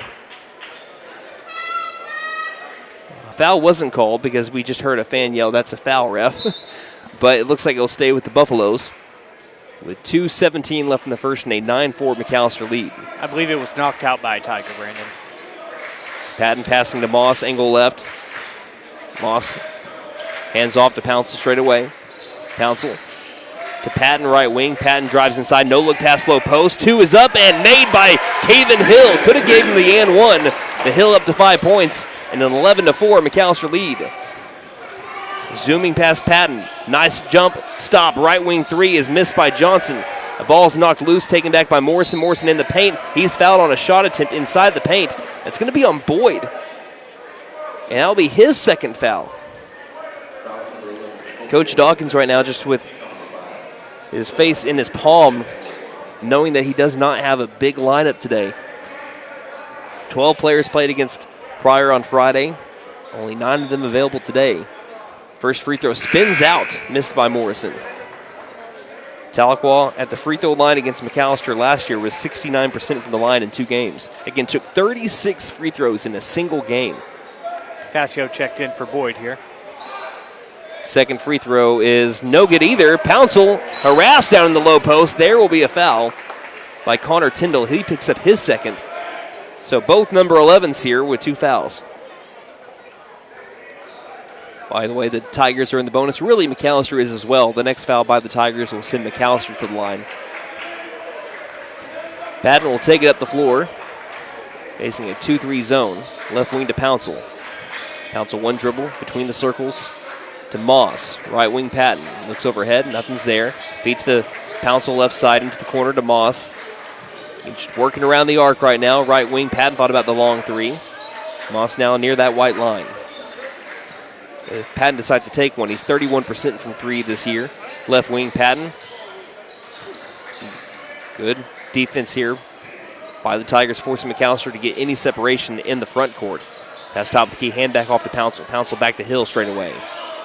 Foul wasn't called because we just heard a fan yell, "That's a foul, ref." But it looks like it'll stay with the Buffaloes with 2:17 left in the first and a 9-4 McAlester lead. I believe it was knocked out by a Tiger, Brandon. Patton passing to Moss, angle left. Moss hands off to Pouncil straight away. Pouncil to Patton, right wing. Patton drives inside, no look pass, low post. 2 is up and made by Caven Hill. Could have gave him the and 1. The Hill up to 5 points. And an 11-4 McAlester lead. Zooming past Patton. Nice jump. Stop. Right wing 3 is missed by Johnson. The ball's knocked loose, taken back by Morrison. Morrison in the paint. He's fouled on a shot attempt inside the paint. It's going to be on Boyd. And that'll be his second foul. Coach Dawkins right now just with his face in his palm, knowing that he does not have a big lineup today. 12 players played against Pryor on Friday. Only 9 of them available today. First free throw spins out, missed by Morrison. Tahlequah at the free throw line against McAlester last year was 69% from the line in 2 games. Again, took 36 free throws in a single game. Fascio checked in for Boyd here. Second free throw is no good either. Pouncil harassed down in the low post. There will be a foul by Connor Tyndall. He picks up his second. So both number 11s here with 2 fouls. By the way, the Tigers are in the bonus. Really, McAlester is as well. The next foul by the Tigers will send McAlester to the line. Patton will take it up the floor, facing a 2-3 zone. Left wing to Pouncil. Pouncil 1 dribble between the circles to Moss. Right wing Patton. Looks overhead. Nothing's there. Feeds to Pouncil left side into the corner to Moss. He's just working around the arc right now. Right wing, Patton thought about the long 3. Moss now near that white line. If Patton decides to take one, he's 31% from 3 this year. Left wing, Patton. Good defense here by the Tigers, forcing McAlester to get any separation in the front court. Pass top of the key, hand back off to Pouncil. Pouncil back to Hill straight away.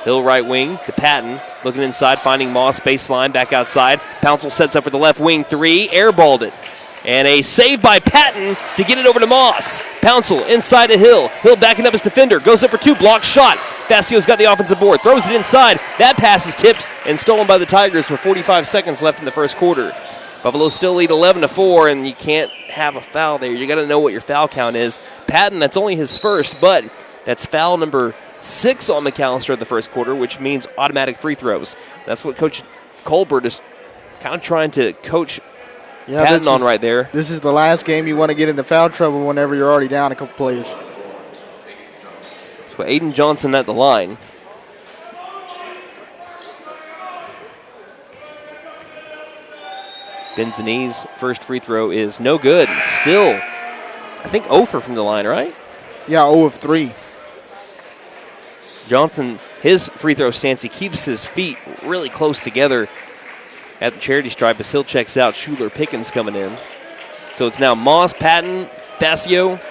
Hill right wing to Patton. Looking inside, finding Moss, baseline, back outside. Pouncil sets up for the left wing 3, airballed it. And a save by Patton to get it over to Moss. Pouncil inside to Hill. Hill backing up his defender. Goes up for 2, block shot. Fascio's got the offensive board. Throws it inside. That pass is tipped and stolen by the Tigers with 45 seconds left in the first quarter. Buffalo still lead 11-4, and you can't have a foul there. You got to know what your foul count is. Patton, that's only his first, but that's foul number 6 on McAlester in the first quarter, which means automatic free throws. That's what Coach Colbert is kind of trying to coach Patton on right there. This is the last game you want to get into foul trouble whenever you're already down a couple players. So Aiden Johnson at the line. Benzani's first free throw is no good. Still, I think 0 from the line, right? Yeah, 0 of 3. Johnson, his free throw stance, he keeps his feet really close together at the charity stripe as Hill checks out. Schuler Pickens coming in. So it's now Moss, Patton, Fascio,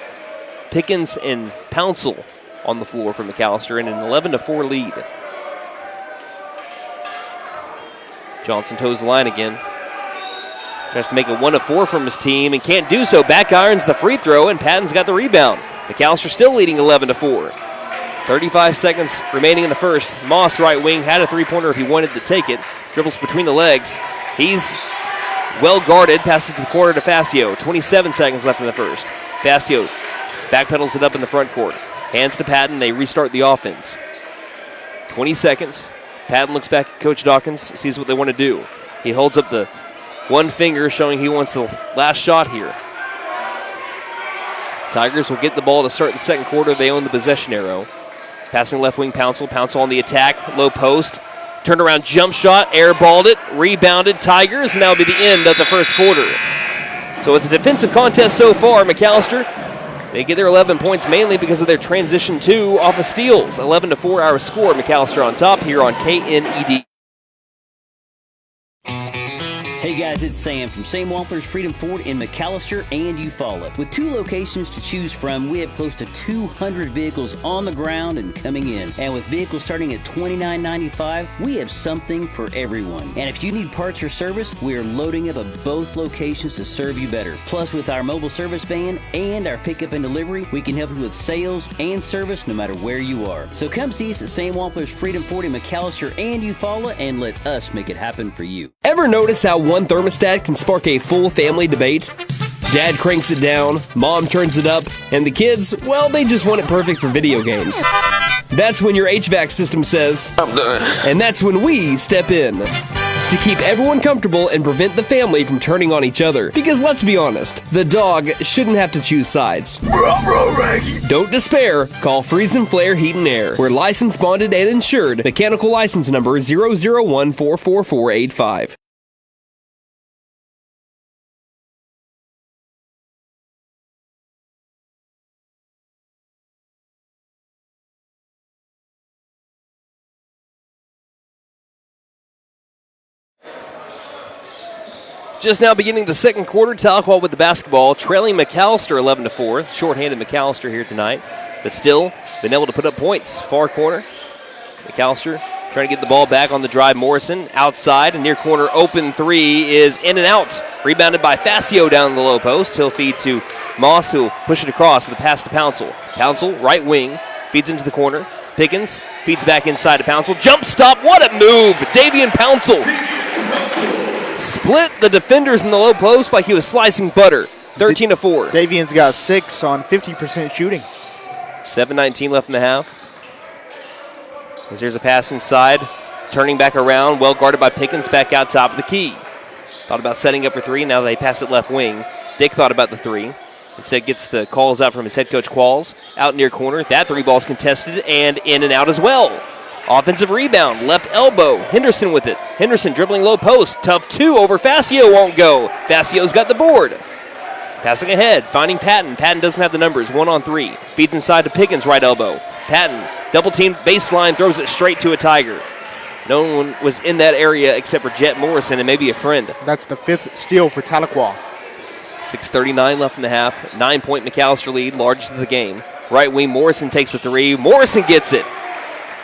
Pickens, and Pouncil on the floor for McAlester in an 11-4 lead. Johnson toes the line again. Tries to make it 1 of 4 from his team and can't do so. Back irons the free throw, and Patton's got the rebound. McAlester still leading 11-4. 35 seconds remaining in the first. Moss, right wing, had a three-pointer if he wanted to take it. Dribbles between the legs. He's Well guarded, passes to the corner to Facio. 27 seconds left in the first. Facio backpedals it up in the front court. Hands to Patton, they restart the offense. 20 seconds. Patton looks back at Coach Dawkins, sees what they want to do. He holds up the one finger, showing he wants the last shot here. Tigers will get the ball to start the second quarter. They own the possession arrow. Passing left wing, Pouncil. Pouncil on the attack, low post. Turnaround jump shot, airballed it, rebounded Tigers, and that will be the end of the first quarter. So it's a defensive contest so far. McAlester, they get their 11 points mainly because of their transition 2 off of steals. 11-4 our score. McAlester on top here on KNED. Hey guys, it's Sam from Sam Wampler's Freedom Ford in McAlester and Eufaula. With 2 locations to choose from, we have close to 200 vehicles on the ground and coming in. And with vehicles starting at $29.95, we have something for everyone. And if you need parts or service, we are loading up at both locations to serve you better. Plus, with our mobile service van and our pickup and delivery, we can help you with sales and service no matter where you are. So come see us at Sam Wampler's Freedom Ford in McAlester and Eufaula and let us make it happen for you. Ever notice how one thermostat can spark a full family debate? Dad cranks it down, mom turns it up, and the kids, well, they just want it perfect for video games. That's when your HVAC system says, I'm done. And that's when we step in to keep everyone comfortable and prevent the family from turning on each other. Because let's be honest, the dog shouldn't have to choose sides. Don't despair. Call Freeze and Flare Heat and Air. We're licensed, bonded, and insured. Mechanical license number 0014445. Just now beginning the second quarter, Tahlequah with the basketball, trailing McAlester 11-4. Short-handed McAlester here tonight, but still been able to put up points. Far corner, McAlester trying to get the ball back on the drive. Morrison outside, and near corner open 3 is in and out. Rebounded by Facio down the low post. He'll feed to Moss, who'll push it across with a pass to Pouncil. Pouncil, right wing, feeds into the corner. Pickens feeds back inside to Pouncil. Jump stop, what a move! Davian Pouncil split the defenders in the low post like he was slicing butter. 13-4. Davian's got 6 on 50% shooting. 7:19 left in the half. As there's a pass inside, turning back around, well guarded by Pickens, back out top of the key. Thought about setting up for 3, now they pass it left wing. Dick thought about the 3. Instead gets the calls out from his head coach Qualls. Out near corner, that 3 ball's contested and in and out as well. Offensive rebound, left elbow. Henderson with it. Henderson dribbling low post. Tough 2 over Facio, won't go. Facio's got the board. Passing ahead, finding Patton. Patton doesn't have the numbers. 1 on 3. Feeds inside to Pickens, right elbow. Patton, double team baseline, throws it straight to a Tiger. No one was in that area except for Jet Morrison and maybe a friend. That's the 5th steal for Tahlequah. 6:39 left in the half. 9-point McAlester lead, largest of the game. Right wing, Morrison takes a 3. Morrison gets it.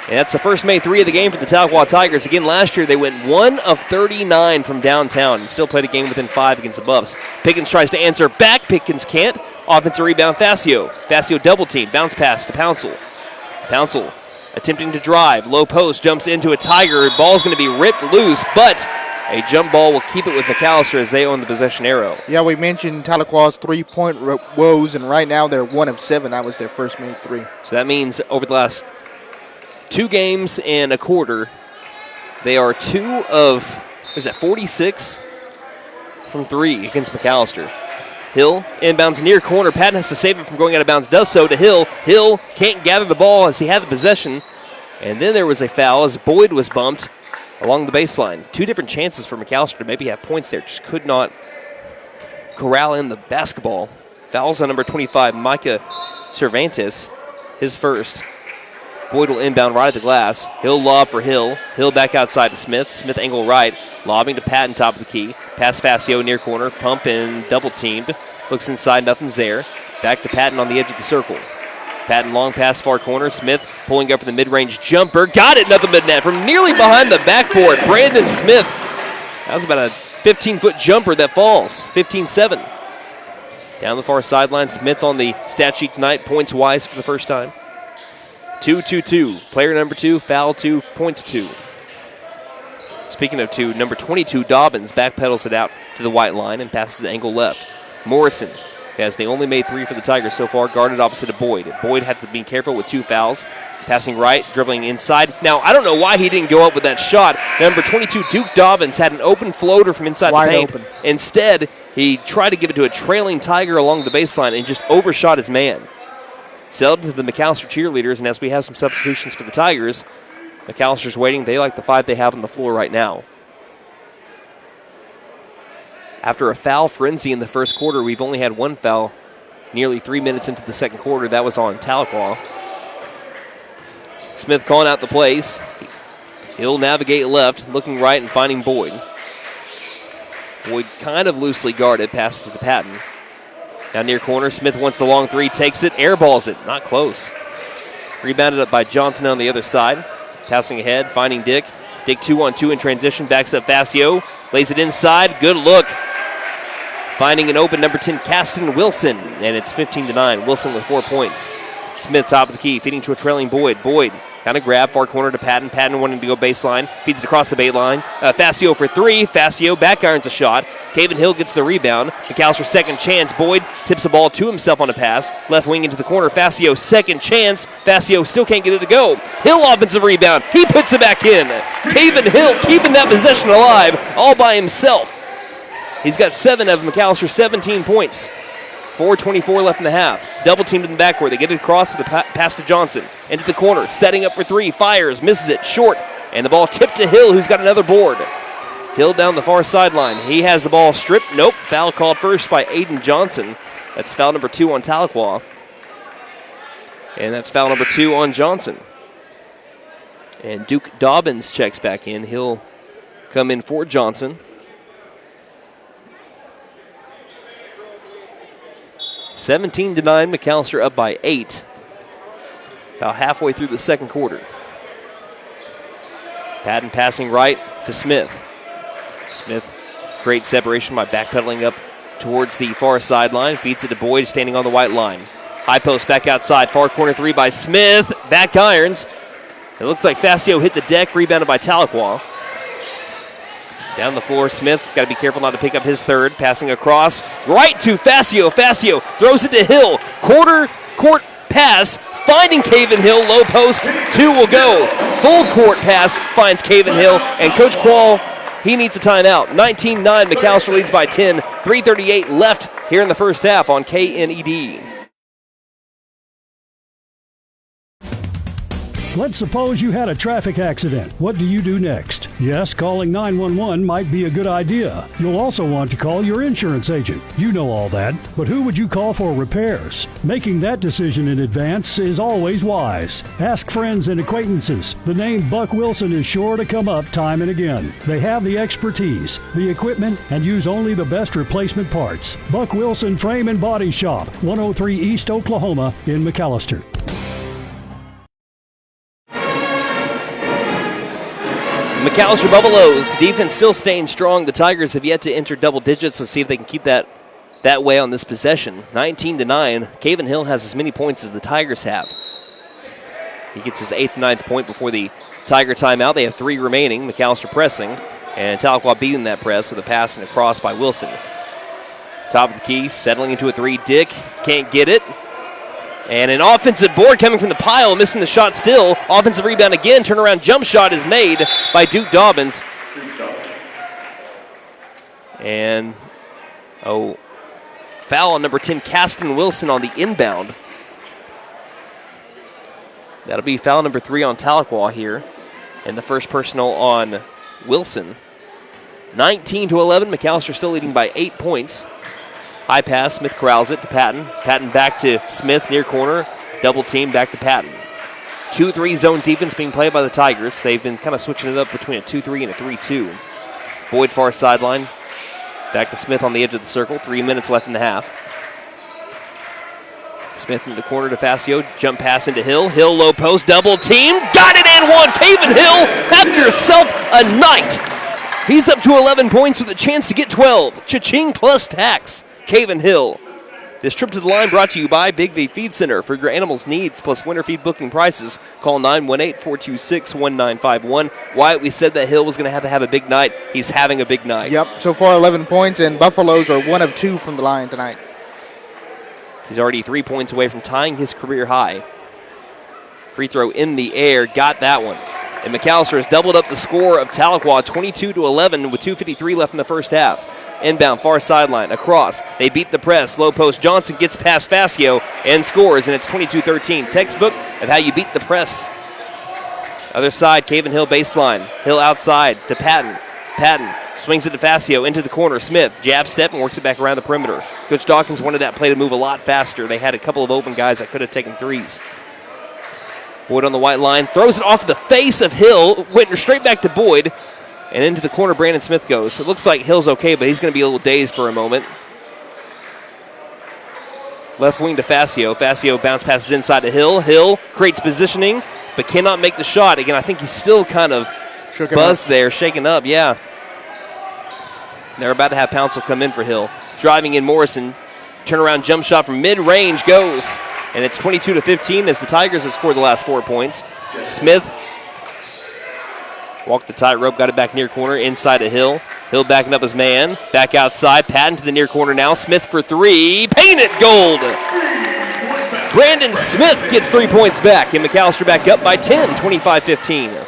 And that's the first made 3 of the game for the Tahlequah Tigers. Again, last year they went 1 of 39 from downtown and still played a game within 5 against the Buffs. Pickens tries to answer back. Pickens can't. Offensive rebound, Facio. Facio double team. Bounce pass to Pouncil. Pouncil attempting to drive. Low post. Jumps into a Tiger. Ball's going to be ripped loose, but a jump ball will keep it with McAlester as they own the possession arrow. Yeah, we mentioned Tahlequah's 3-point woes, and right now they're 1 of 7. That was their first made 3. So that means over the last 2 games and a quarter, they are 2 of, 46 from 3 against McAlester. Hill inbounds near corner. Patton has to save it from going out of bounds. Does so to Hill. Hill can't gather the ball as he had the possession. And then there was a foul as Boyd was bumped along the baseline. 2 different chances for McAlester to maybe have points there. Just could not corral in the basketball. Fouls on number 25, Micah Cervantes, his first. Boyd will inbound right at the glass. Hill lob for Hill. Hill back outside to Smith. Smith angle right. Lobbing to Patton, top of the key. Pass Facio near corner. Pump and double teamed. Looks inside, nothing's there. Back to Patton on the edge of the circle. Patton long pass far corner. Smith pulling up for the mid-range jumper. Got it, nothing but net from nearly behind the backboard. Brandon Smith. That was about a 15-foot jumper that falls. 15-7. Down the far sideline. Smith on the stat sheet tonight. Points wise for the first time. 2-2-2. Player number 2, foul 2, points 2. Speaking of 2, number 22, Dobbins, backpedals it out to the white line and passes angle left. Morrison has the only made 3 for the Tigers so far, guarded opposite of Boyd. Boyd had to be careful with 2 fouls. Passing right, dribbling inside. Now, I don't know why he didn't go up with that shot. Number 22, Duke Dobbins, had an open floater from inside the paint. Open. Instead, he tried to give it to a trailing Tiger along the baseline and just overshot his man. Sailed to the McAlester cheerleaders, and as we have some substitutions for the Tigers, McAllister's waiting. They like the 5 they have on the floor right now. After a foul frenzy in the first quarter, we've only had 1 foul nearly 3 minutes into the second quarter. That was on Tahlequah. Smith calling out the plays. He'll navigate left, looking right and finding Boyd. Boyd kind of loosely guarded, passes to Patton. Down near corner, Smith wants the long 3, takes it, airballs it, not close. Rebounded up by Johnson on the other side. Passing ahead, finding Dick. Dick 2-on-2 in transition, backs up Facio, lays it inside, good look. Finding an open number 10, Caston Wilson, and it's 15-9. Wilson with 4 points. Smith top of the key, feeding to a trailing Boyd. Boyd kind of grab, far corner to Patton. Patton wanting to go baseline, feeds it across the line. Facio for 3. Facio back irons a shot. Caven Hill gets the rebound. McAllister second chance. Boyd tips the ball to himself on a pass. Left wing into the corner. Facio second chance. Facio still can't get it to go. Hill offensive rebound. He puts it back in. Caven Hill keeping that possession alive all by himself. He's got 7 of McAllister, 17 points. 4:24 left in the half. Double teamed in the backcourt. They get it across with a pass to Johnson. Into the corner, setting up for 3. Fires, misses it, short. And the ball tipped to Hill, who's got another board. Hill down the far sideline. He has the ball stripped. Nope, foul called first by Aiden Johnson. That's foul number 2 on Tahlequah. And that's foul number 2 on Johnson. And Duke Dobbins checks back in. He'll come in for Johnson. 17-9, McAllister up by 8. About halfway through the second quarter. Patton passing right to Smith. Smith, great separation by backpedaling up towards the far sideline. Feeds it to Boyd, standing on the white line. High post back outside. Far corner 3 by Smith. Back irons. It looks like Facio hit the deck, rebounded by Tahlequah. Down the floor, Smith, got to be careful not to pick up his 3rd. Passing across, right to Facio. Facio throws it to Hill. Quarter court pass, finding Caven Hill. Low post, 2 will go. Full court pass finds Caven Hill, and Coach Quall, he needs a timeout. 19-9, McAllister leads by 10. 3:38 left here in the first half on KNED. Let's suppose you had a traffic accident. What do you do next? Yes, calling 911 might be a good idea. You'll also want to call your insurance agent. You know all that, but who would you call for repairs? Making that decision in advance is always wise. Ask friends and acquaintances. The name Buck Wilson is sure to come up time and again. They have the expertise, the equipment, and use only the best replacement parts. Buck Wilson Frame and Body Shop, 103 East Oklahoma in McAllister. McAllister Buffaloes, defense still staying strong. The Tigers have yet to enter double digits. Let's see if they can keep that way on this possession. 19-9. Caven Hill has as many points as the Tigers have. He gets his 8th and 9th point before the Tiger timeout. They have 3 remaining. McAllister pressing, and Tahlequah beating that press with a pass and a cross by Wilson. Top of the key, settling into a 3. Dick can't get it. And an offensive board coming from the pile, missing the shot still. Offensive rebound again. Turnaround jump shot is made by Duke Dobbins. And, foul on number 10, Caston Wilson on the inbound. That'll be foul number 3 on Tahlequah here. And the first personal on Wilson. 19-11, McAllister still leading by 8 points. High pass, Smith corrals it to Patton. Patton back to Smith, near corner. Double team, back to Patton. 2-3 zone defense being played by the Tigers. They've been kind of switching it up between a 2-3 and a 3-2. Boyd far sideline. Back to Smith on the edge of the circle. 3 minutes left in the half. Smith in the corner to Facio. Jump pass into Hill. Hill low post, double team. Got it and one. Caven Hill, have yourself a night. He's up to 11 points with a chance to get 12. Cha-ching plus tax. Caven Hill This trip to the line brought to you by Big V Feed Center. For your animals' needs plus winter feed booking prices, call 918-426-1951. Wyatt, we said that Hill was going to have a big night. He's having a big night. Yep, so far 11 points, and Buffaloes are 1 of 2 from the line tonight. He's already 3 points away from tying his career high. Free throw in the air, got that one. And McAlester has doubled up the score of Tahlequah, 22-11 with 2:53 left in the first half. Inbound, far sideline, across. They beat the press. Low post. Johnson gets past Facio and scores, and it's 22-13. Textbook of how you beat the press. Other side, Caven Hill baseline. Hill outside to Patton. Patton swings it to Facio into the corner. Smith, jab step, and works it back around the perimeter. Coach Dawkins wanted that play to move a lot faster. They had a couple of open guys that could have taken threes. Boyd on the white line, throws it off the face of Hill, went straight back to Boyd. And into the corner, Brandon Smith goes. It looks like Hill's okay, but he's going to be a little dazed for a moment. Left wing to Facio. Facio bounce passes inside to Hill. Hill creates positioning, but cannot make the shot. Again, I think he's still kind of buzzed there, shaken up, yeah. They're about to have Pouncil come in for Hill. Driving in Morrison. Turnaround jump shot from mid-range goes. And it's 22-15 as the Tigers have scored the last 4 points. Smith walked the tightrope, got it back near corner, inside to Hill. Hill backing up his man, back outside, Patton to the near corner now. Smith for three, painted gold. Brandon Smith gets 3 points back, and McAlester back up by 10, 25-15.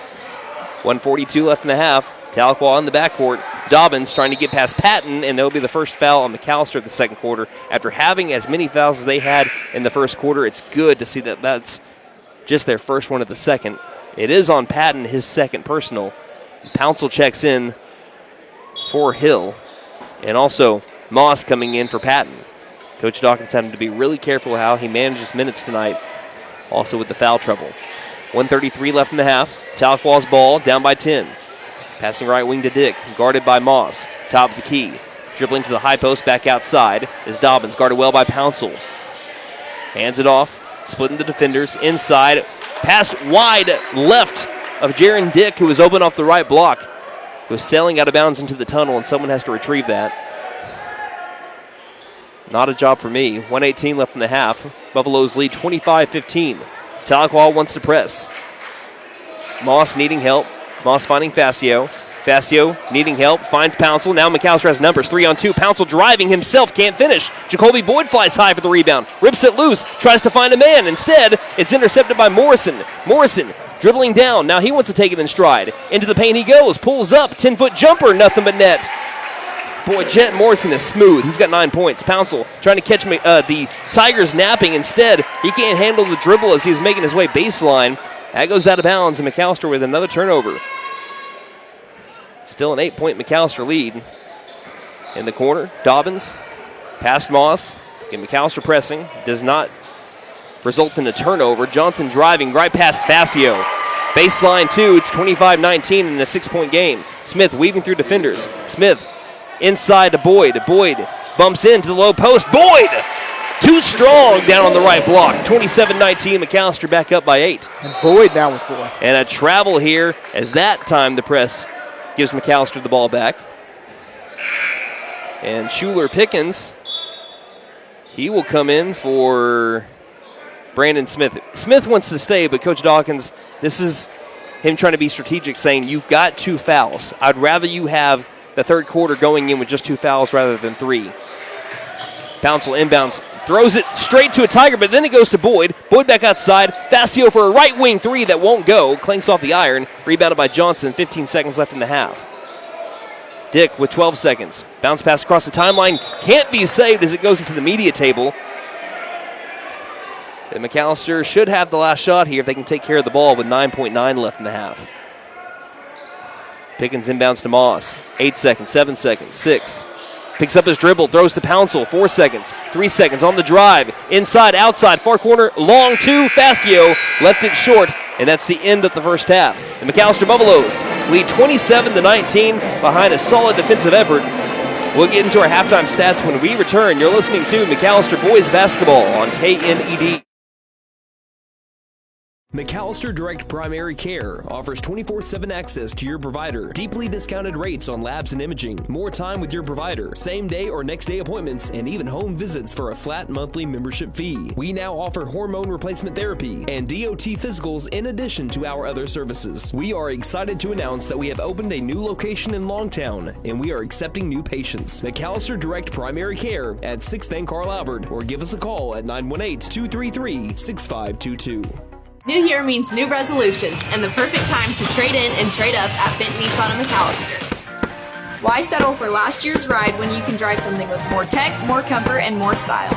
1:42 left in the half. Tahlequah in the backcourt. Dobbins trying to get past Patton, and there'll be the first foul on McAlester in the second quarter. After having as many fouls as they had in the first quarter, it's good to see that that's just their first one of the second. It is on Patton, his second personal. Pouncil checks in for Hill. And also Moss coming in for Patton. Coach Dawkins having to be really careful how he manages minutes tonight. Also with the foul trouble. 1:33 left in the half. Tahlequah's ball down by 10. Passing right wing to Dick. Guarded by Moss. Top of the key. Dribbling to the high post back outside is Dobbins. Guarded well by Pouncil. Hands it off. Splitting the defenders. Inside. Pass wide left of Jaron Dick, who was open off the right block. Was sailing out of bounds into the tunnel, and someone has to retrieve that. Not a job for me. 1:18 left in the half. Buffaloes lead 25-15. Tahlequah wants to press. Moss needing help. Moss finding Facio. Facio needing help. Finds Pouncil. Now McAlester has numbers. 3-on-2. Pouncil driving himself. Can't finish. Jacoby Boyd flies high for the rebound. Rips it loose. Tries to find a man. Instead, it's intercepted by Morrison. Morrison dribbling down. Now he wants to take it in stride. Into the paint he goes. Pulls up. 10-foot jumper. Nothing but net. Boy, Jet Morrison is smooth. He's got 9 points. Pouncil trying to catch the Tigers napping. Instead, he can't handle the dribble as he was making his way baseline. That goes out of bounds, and McAlester with another turnover. Still an 8-point McAlester lead. In the corner, Dobbins past Moss. Again, McAlester pressing. Does not result in a turnover. Johnson driving right past Facio. Baseline 2. It's 25-19 in a 6-point game. Smith weaving through defenders. Smith inside to Boyd. Boyd bumps into the low post. Boyd! Too strong down on the right block. 27-19. McAlester back up by 8. And Boyd now with 4. And a travel here as that time the press gives McAlester the ball back. And Schuler Pickens, he will come in for Brandon Smith. Smith wants to stay, but Coach Dawkins, this is him trying to be strategic, saying you've got 2 fouls. I'd rather you have the third quarter going in with just 2 fouls rather than 3. Pouncil inbounds, throws it straight to a Tiger, but then it goes to Boyd. Boyd back outside. Facio for a right wing 3 that won't go. Clanks off the iron. Rebounded by Johnson. 15 seconds left in the half. Dick with 12 seconds. Bounce pass across the timeline. Can't be saved as it goes into the media table. And McAlester should have the last shot here if they can take care of the ball with 9.9 left in the half. Pickens inbounds to Moss. 8 seconds, 7 seconds, 6. Picks up his dribble, throws to Pouncil. 4 seconds, 3 seconds on the drive. Inside, outside, far corner, long 2. Facio left it short, and that's the end of the first half. The McAlester Buffaloes lead 27-19 behind a solid defensive effort. We'll get into our halftime stats when we return. You're listening to McAlester Boys Basketball on KNED. McAlester Direct Primary Care offers 24/7 access to your provider, deeply discounted rates on labs and imaging, more time with your provider, same day or next day appointments, and even home visits for a flat monthly membership fee. We now offer hormone replacement therapy and DOT physicals in addition to our other services. We are excited to announce that we have opened a new location in Longtown, and we are accepting new patients. McAlester Direct Primary Care at 6th and Carl Albert, or give us a call at 918-233-6522. New year means new resolutions and the perfect time to trade in and trade up at Benton Nissan of McAlester. Why settle for last year's ride when you can drive something with more tech, more comfort, and more style?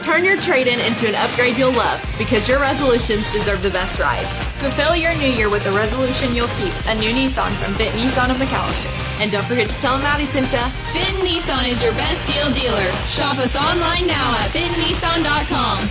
Turn your trade-in into an upgrade you'll love because your resolutions deserve the best ride. Fulfill your new year with a resolution you'll keep, a new Nissan from Benton Nissan of McAlester. And don't forget to tell them Maddie sent ya. Benton Nissan is your best deal dealer. Shop us online now at BentonNissan.com.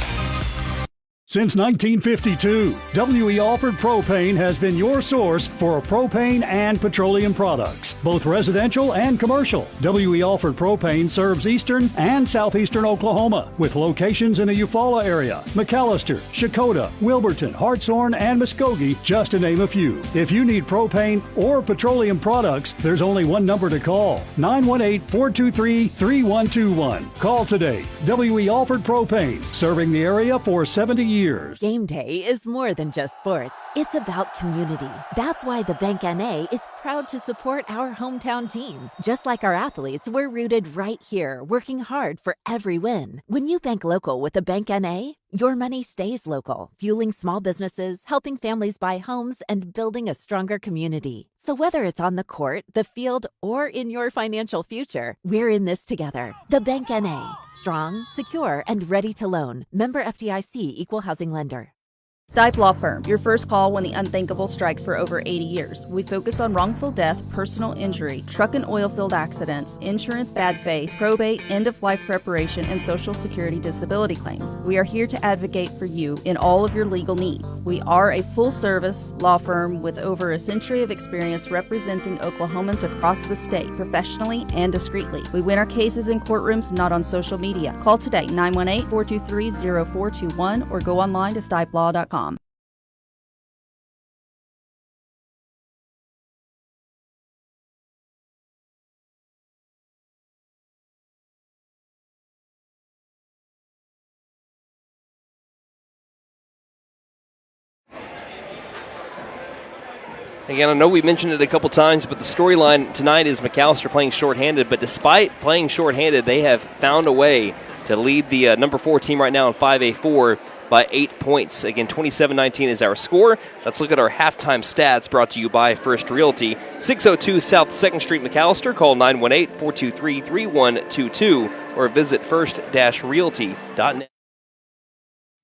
Since 1952, W.E. Alford Propane has been your source for propane and petroleum products, both residential and commercial. W.E. Alford Propane serves eastern and southeastern Oklahoma, with locations in the Eufaula area, McAlester, Shakota, Wilburton, Hartshorn, and Muskogee, just to name a few. If you need propane or petroleum products, there's only one number to call, 918-423-3121. Call today. W.E. Alford Propane, serving the area for 70 years. Game day is more than just sports. It's about community. That's why the Bank NA is proud to support our hometown team. Just like our athletes, we're rooted right here, working hard for every win. When you bank local with the Bank NA, your money stays local, fueling small businesses, helping families buy homes, and building a stronger community. So whether it's on the court, the field, or in your financial future, we're in this together. The Bank NA. Strong, secure, and ready to loan. Member FDIC Equal Housing Lender. Stipe Law Firm, your first call when the unthinkable strikes for over 80 years. We focus on wrongful death, personal injury, truck and oil field accidents, insurance bad faith, probate, end-of-life preparation, and Social Security disability claims. We are here to advocate for you in all of your legal needs. We are a full-service law firm with over a century of experience representing Oklahomans across the state, professionally and discreetly. We win our cases in courtrooms, not on social media. Call today, 918-423-0421, or go online to stipelaw.com. Again, I know we mentioned it a couple times, but the storyline tonight is McAlester playing shorthanded. But despite playing shorthanded, they have found a way to lead the number 4 team right now in 5A4 by 8 points. Again, 27-19 is our score. Let's look at our halftime stats brought to you by First Realty. 602 South 2nd Street, McAlester. Call 918-423-3122 or visit first-realty.net.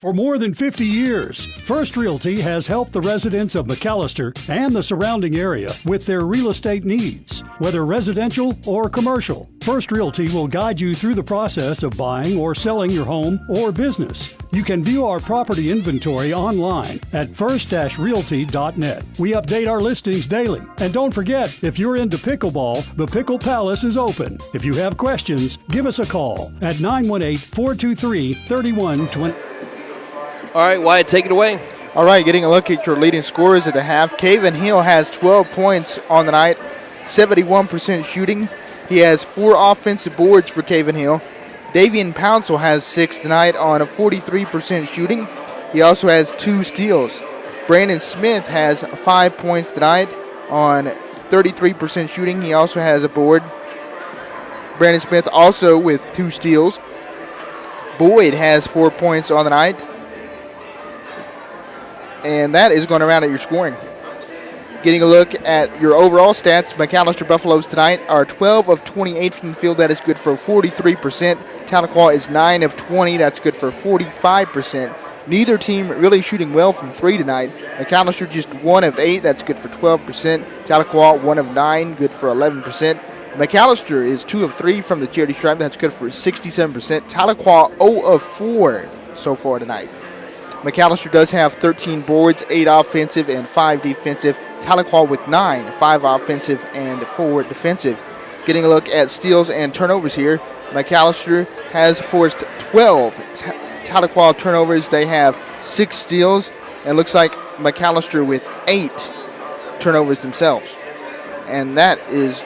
For more than 50 years, First Realty has helped the residents of McAlester and the surrounding area with their real estate needs. Whether residential or commercial, First Realty will guide you through the process of buying or selling your home or business. You can view our property inventory online at first-realty.net. We update our listings daily. And don't forget, if you're into pickleball, the Pickle Palace is open. If you have questions, give us a call at 918-423-3120. All right, Wyatt, take it away. All right, getting a look at your leading scorers at the half. Caven Hill has 12 points on the night, 71% shooting. He has 4 offensive boards for Caven Hill. Davian Pouncil has 6 tonight on a 43% shooting. He also has 2 steals. Brandon Smith has 5 points tonight on 33% shooting. He also has a board. Brandon Smith also with 2 steals. Boyd has 4 points on the night. And that is going to round out your scoring. Getting a look at your overall stats, McAlester Buffaloes tonight are 12 of 28 from the field. That is good for 43%. Tahlequah is 9 of 20. That's good for 45%. Neither team really shooting well from 3 tonight. McAlester just 1 of 8. That's good for 12%. Tahlequah 1 of 9. Good for 11%. McAlester is 2 of 3 from the charity stripe. That's good for 67%. Tahlequah 0 of 4 so far tonight. McAlester does have 13 boards, 8 offensive and 5 defensive. Tahlequah with 9, 5 offensive and 4 defensive. Getting a look at steals and turnovers here. McAlester has forced 12 Tahlequah turnovers. They have 6 steals. It looks like McAlester with 8 turnovers themselves. And that is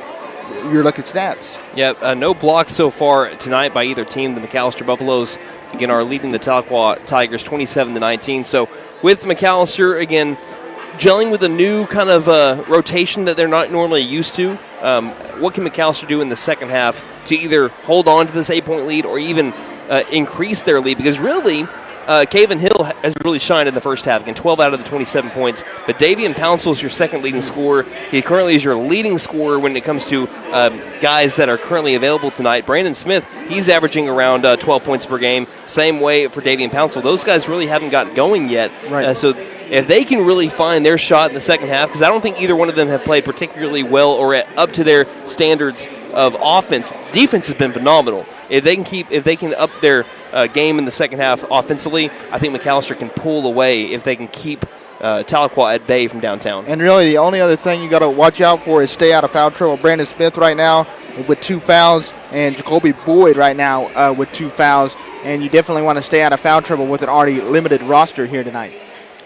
your look at stats. Yeah, no blocks so far tonight by either team. The McAlester Buffaloes, again, are leading the Tahlequah Tigers 27-19. So with McAlester, again, gelling with a new kind of rotation that they're not normally used to. What can McAlester do in the second half to either hold on to this 8-point lead or even increase their lead? Because really, Caven Hill has really shined in the first half. Again, 12 out of the 27 points. But Davian Pouncil is your second leading scorer. He currently is your leading scorer when it comes to guys that are currently available tonight. Brandon Smith, he's averaging around 12 points per game. Same way for Davian Pouncil. Those guys really haven't got going yet. Right. So if they can really find their shot in the second half, because I don't think either one of them have played particularly well or up to their standards of offense. Defense has been phenomenal. If they can up their game in the second half offensively, I think McAlester can pull away if they can keep Tahlequah at bay from downtown. And really, the only other thing you got to watch out for is stay out of foul trouble. Brandon Smith right now with 2 fouls, and Jacoby Boyd right now with 2 fouls. And you definitely want to stay out of foul trouble with an already limited roster here tonight.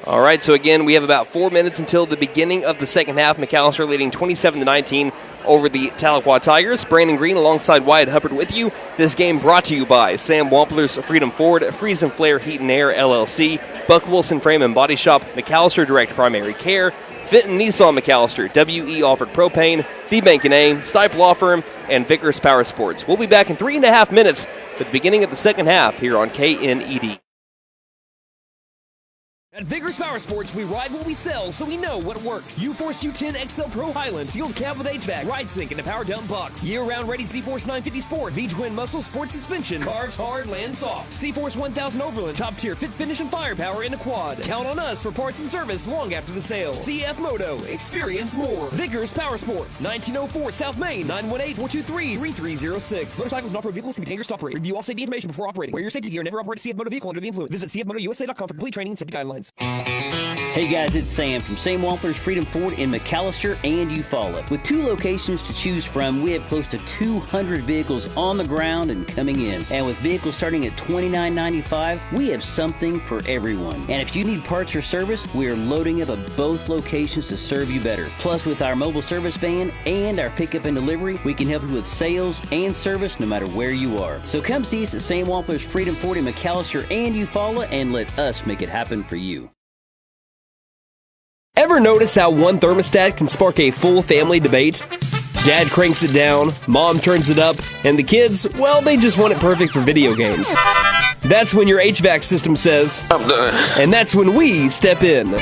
All right, so again, we have about 4 minutes until the beginning of the second half. McAlester leading 27-19 over the Tahlequah Tigers. Brandon Green alongside Wyatt Hubbard with you. This game brought to you by Sam Wampler's Freedom Ford, Freeze and Flare Heat and Air LLC, Buck Wilson Frame and Body Shop, McAlester Direct Primary Care, Fenton Nissan McAlester, WE Offered Propane, The Bank & A, Stipe Law Firm, and Vickers Power Sports. We'll be back in 3.5 minutes at the beginning of the second half here on KNED. At Vickers Power Sports, we ride what we sell, so we know what works. U-Force U10 XL Pro Highland, sealed cab with HVAC, ride sync, and a power dump box. Year-round ready C-Force 950 Sport, V-Twin Muscle Sport Suspension, carves hard, lands soft. C-Force 1000 Overland, top-tier fit, finish, and firepower in a quad. Count on us for parts and service long after the sale. CF Moto, experience more. Vickers Power Sports, 1904 South Main, 918-423-3306. Motorcycles and off-road vehicles can be dangerous to operate. Review all safety information before operating. Wear your safety gear. Never operate a CF Moto vehicle under the influence. Visit cfmotousa.com for complete training and safety guidelines. Hey guys, it's Sam from Sam Wampler's Freedom Ford in McAlester and Eufaula. With 2 locations to choose from, we have close to 200 vehicles on the ground and coming in. And with vehicles starting at $29.95, we have something for everyone. And if you need parts or service, we are loading up at both locations to serve you better. Plus, with our mobile service van and our pickup and delivery, we can help you with sales and service no matter where you are. So come see us at Sam Wampler's Freedom Ford in McAlester and Eufaula and let us make it happen for you. Ever notice how one thermostat can spark a full family debate? Dad cranks it down, Mom turns it up, and the kids, well, they just want it perfect for video games. That's when your HVAC system says, I'm done. And that's when we step in.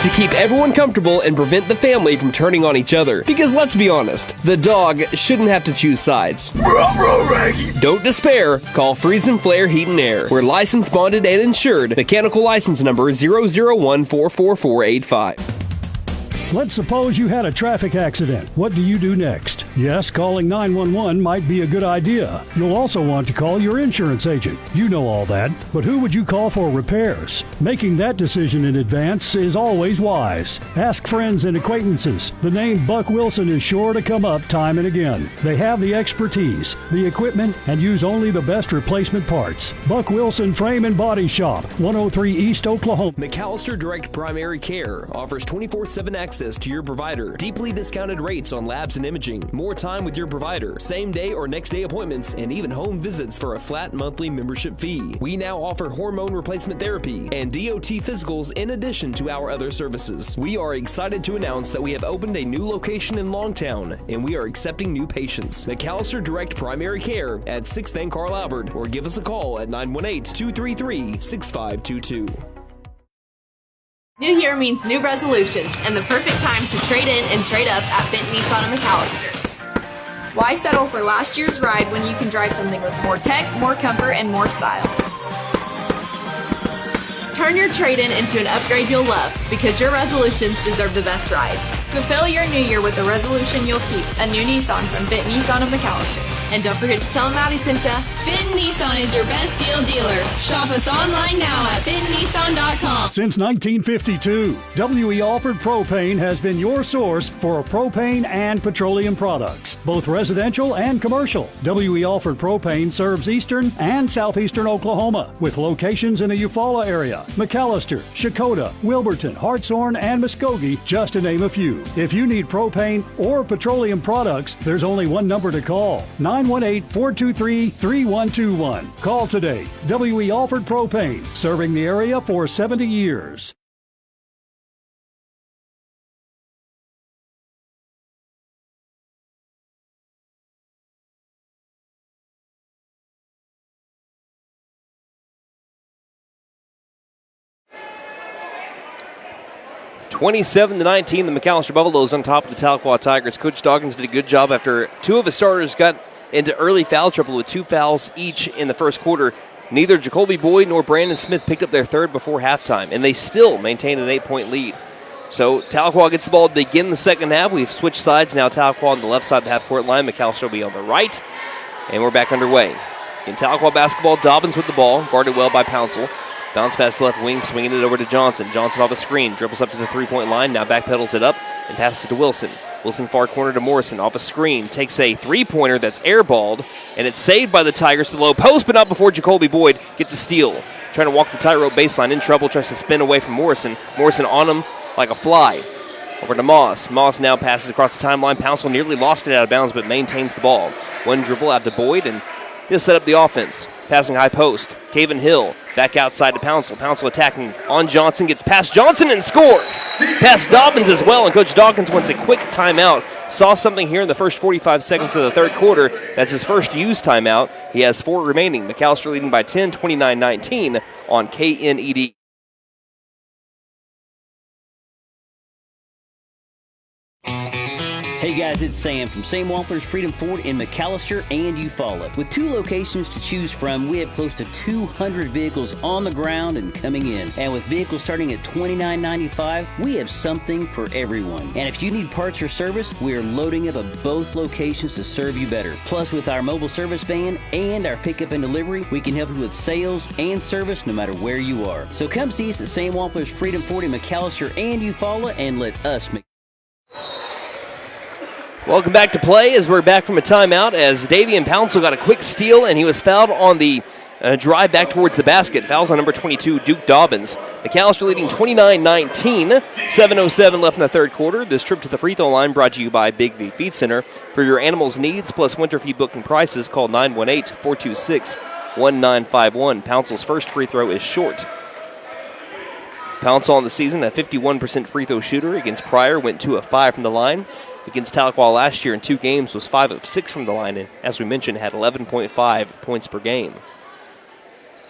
To keep everyone comfortable and prevent the family from turning on each other. Because let's be honest, the dog shouldn't have to choose sides. Don't despair. Call Freeze and Flare Heat and Air. We're licensed, bonded, and insured. Mechanical license number 0014445. Let's suppose you had a traffic accident. What do you do next? Yes, calling 911 might be a good idea. You'll also want to call your insurance agent. You know all that. But who would you call for repairs? Making that decision in advance is always wise. Ask friends and acquaintances. The name Buck Wilson is sure to come up time and again. They have the expertise, the equipment, and use only the best replacement parts. Buck Wilson Frame and Body Shop, 103 East Oklahoma. McAlester Direct Primary Care offers 24/7 access to your provider, deeply discounted rates on labs and imaging, more time with your provider, same day or next day appointments, and even home visits for a flat monthly membership fee. We now offer hormone replacement therapy and DOT physicals in addition to our other services. We are excited to announce that we have opened a new location in Longtown, and we are accepting new patients. McAlester Direct Primary Care at 6th and Carl Albert, or give us a call at 918-233-6522. New year means new resolutions and the perfect time to trade in and trade up at Benton Nissan of McAlester. Why settle for last year's ride when you can drive something with more tech, more comfort, and more style? Turn your trade-in into an upgrade you'll love because your resolutions deserve the best ride. Fulfill your new year with a resolution you'll keep. A new Nissan from Fit Nissan of McAlester. And don't forget to tell them Maddie sent ya. Finn Nissan is your best deal dealer. Shop us online now at FinnNissan.com. Since 1952, W.E. Alford Propane has been your source for propane and petroleum products, both residential and commercial. W.E. Alford Propane serves eastern and southeastern Oklahoma with locations in the Eufaula area, McAlester, Shakota, Wilburton, Hartshorn, and Muskogee, just to name a few. If you need propane or petroleum products, there's only one number to call, 918-423-3121. Call today. W.E. Alford Propane, serving the area for 70 years. (27-19), the McAlester Buffaloes on top of the Tahlequah Tigers. Coach Dawkins did a good job after two of his starters got into early foul trouble with 2 fouls each in the first quarter. Neither Jacoby Boyd nor Brandon Smith picked up their third before halftime, and they still maintained an 8-point lead. So Tahlequah gets the ball to begin the second half. We've switched sides. Now Tahlequah on the left side of the half-court line. McAlester will be on the right, and we're back underway. In Tahlequah basketball, Dobbins with the ball, guarded well by Pouncil. Bounce pass left wing, swinging it over to Johnson. Johnson off a screen, dribbles up to the three-point line, now backpedals it up and passes it to Wilson. Wilson far corner to Morrison, off a screen, takes a three-pointer that's airballed, and it's saved by the Tigers to the low post, but not before Jacoby Boyd gets a steal. Trying to walk the tightrope baseline, in trouble, tries to spin away from Morrison. Morrison on him like a fly. Over to Moss. Moss now passes across the timeline. Pouncil nearly lost it out of bounds, but maintains the ball. One dribble out to Boyd, and he'll set up the offense. Passing high post. Caven Hill back outside to Pouncil. Pouncil attacking on Johnson. Gets past Johnson and scores. Past Dobbins as well, and Coach Dawkins wants a quick timeout. Saw something here in the first 45 seconds of the third quarter. That's his first used timeout. He has 4 remaining. McAlester leading by 10, 29-19 on KNED. Hey guys, it's Sam from Sam Wampler's Freedom Ford in McAlester and Eufaula. With 2 locations to choose from, we have close to 200 vehicles on the ground and coming in. And with vehicles starting at $29.95, we have something for everyone. And if you need parts or service, we are loading up at both locations to serve you better. Plus, with our mobile service van and our pickup and delivery, we can help you with sales and service no matter where you are. So come see us at Sam Wampler's Freedom Ford in McAlester and Eufaula and let us make. Welcome back to play as we're back from a timeout as Davian Pouncil got a quick steal and he was fouled on the drive back towards the basket. Fouls on number 22, Duke Dobbins. McAlester leading 29-19, 7:07 left in the third quarter. This trip to the free throw line brought to you by Big V Feed Center. For your animals' needs plus winter feed booking prices, call 918-426-1951. Pouncil's first free throw is short. Pouncil on the season, a 51% free throw shooter. Against Pryor, went 2 of 5 from the line. Against Tahlequah last year in 2 games was 5 of 6 from the line, and as we mentioned, had 11.5 points per game.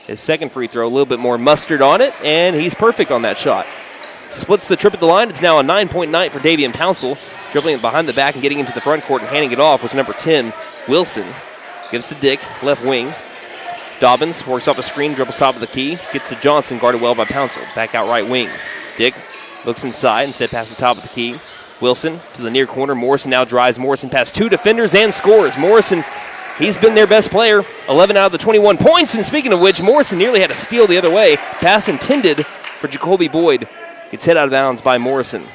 His second free throw, a little bit more mustard on it, and he's perfect on that shot. Splits the trip at the line. It's now a 9-point night for Davian Pouncil. Dribbling it behind the back and getting into the front court and handing it off was number 10, Wilson. Gives to Dick, left wing. Dobbins works off a screen, dribbles top of the key, gets to Johnson, guarded well by Pouncil. Back out right wing. Dick looks inside, instead passes top of the key. Wilson to the near corner. Morrison now drives. Morrison past 2 defenders and scores. Morrison, he's been their best player. 11 out of the 21 points. And speaking of which, Morrison nearly had a steal the other way. Pass intended for Jacoby Boyd. Gets hit out of bounds by Morrison.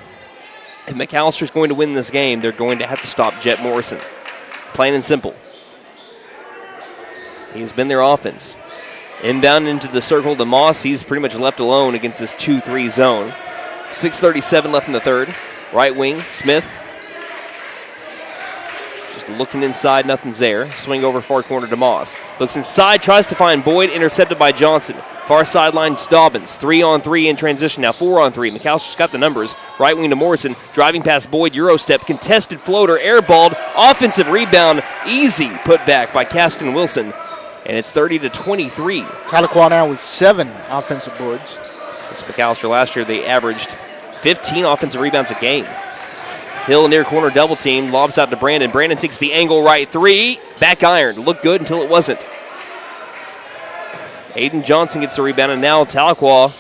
If McAllister's going to win this game, they're going to have to stop Jet Morrison. Plain and simple. He's been their offense. Inbound into the circle to Moss. He's pretty much left alone against this 2-3 zone. 6:37 left in the third. Right wing, Smith. Just looking inside, nothing's there. Swing over far corner to Moss. Looks inside, tries to find Boyd, intercepted by Johnson. Far sideline, Dobbins. 3-on-3 in transition, now 4-on-3. McAllister's got the numbers. Right wing to Morrison, driving past Boyd, Euro step, contested floater, airballed, offensive rebound, easy put back by Caston Wilson. And it's 30-23. Tahlequah now with 7 offensive boards. It's McAlester last year. They averaged 15 offensive rebounds a game. Hill near corner double team, lobs out to Brandon. Brandon takes the angle right 3. Back iron. Looked good until it wasn't. Aiden Johnson gets the rebound, and now Tahlequah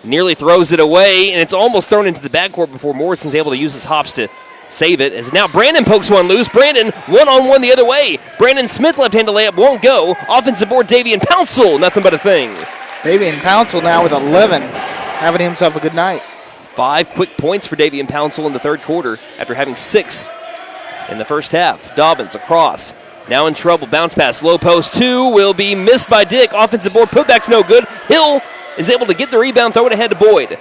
nearly throws it away, and it's almost thrown into the backcourt before Morrison's able to use his hops to save it. As now Brandon pokes one loose. Brandon one-on-one the other way. Brandon Smith left-handed layup won't go. Offensive board, Davian Pouncil, nothing but a thing. Davian Pouncil now with 11, having himself a good night. 5 quick points for Davian Pouncil in the third quarter after having 6 in the first half. Dobbins across. Now in trouble. Bounce pass. Low post 2 will be missed by Dick. Offensive board. Putback's no good. Hill is able to get the rebound. Throw it ahead to Boyd.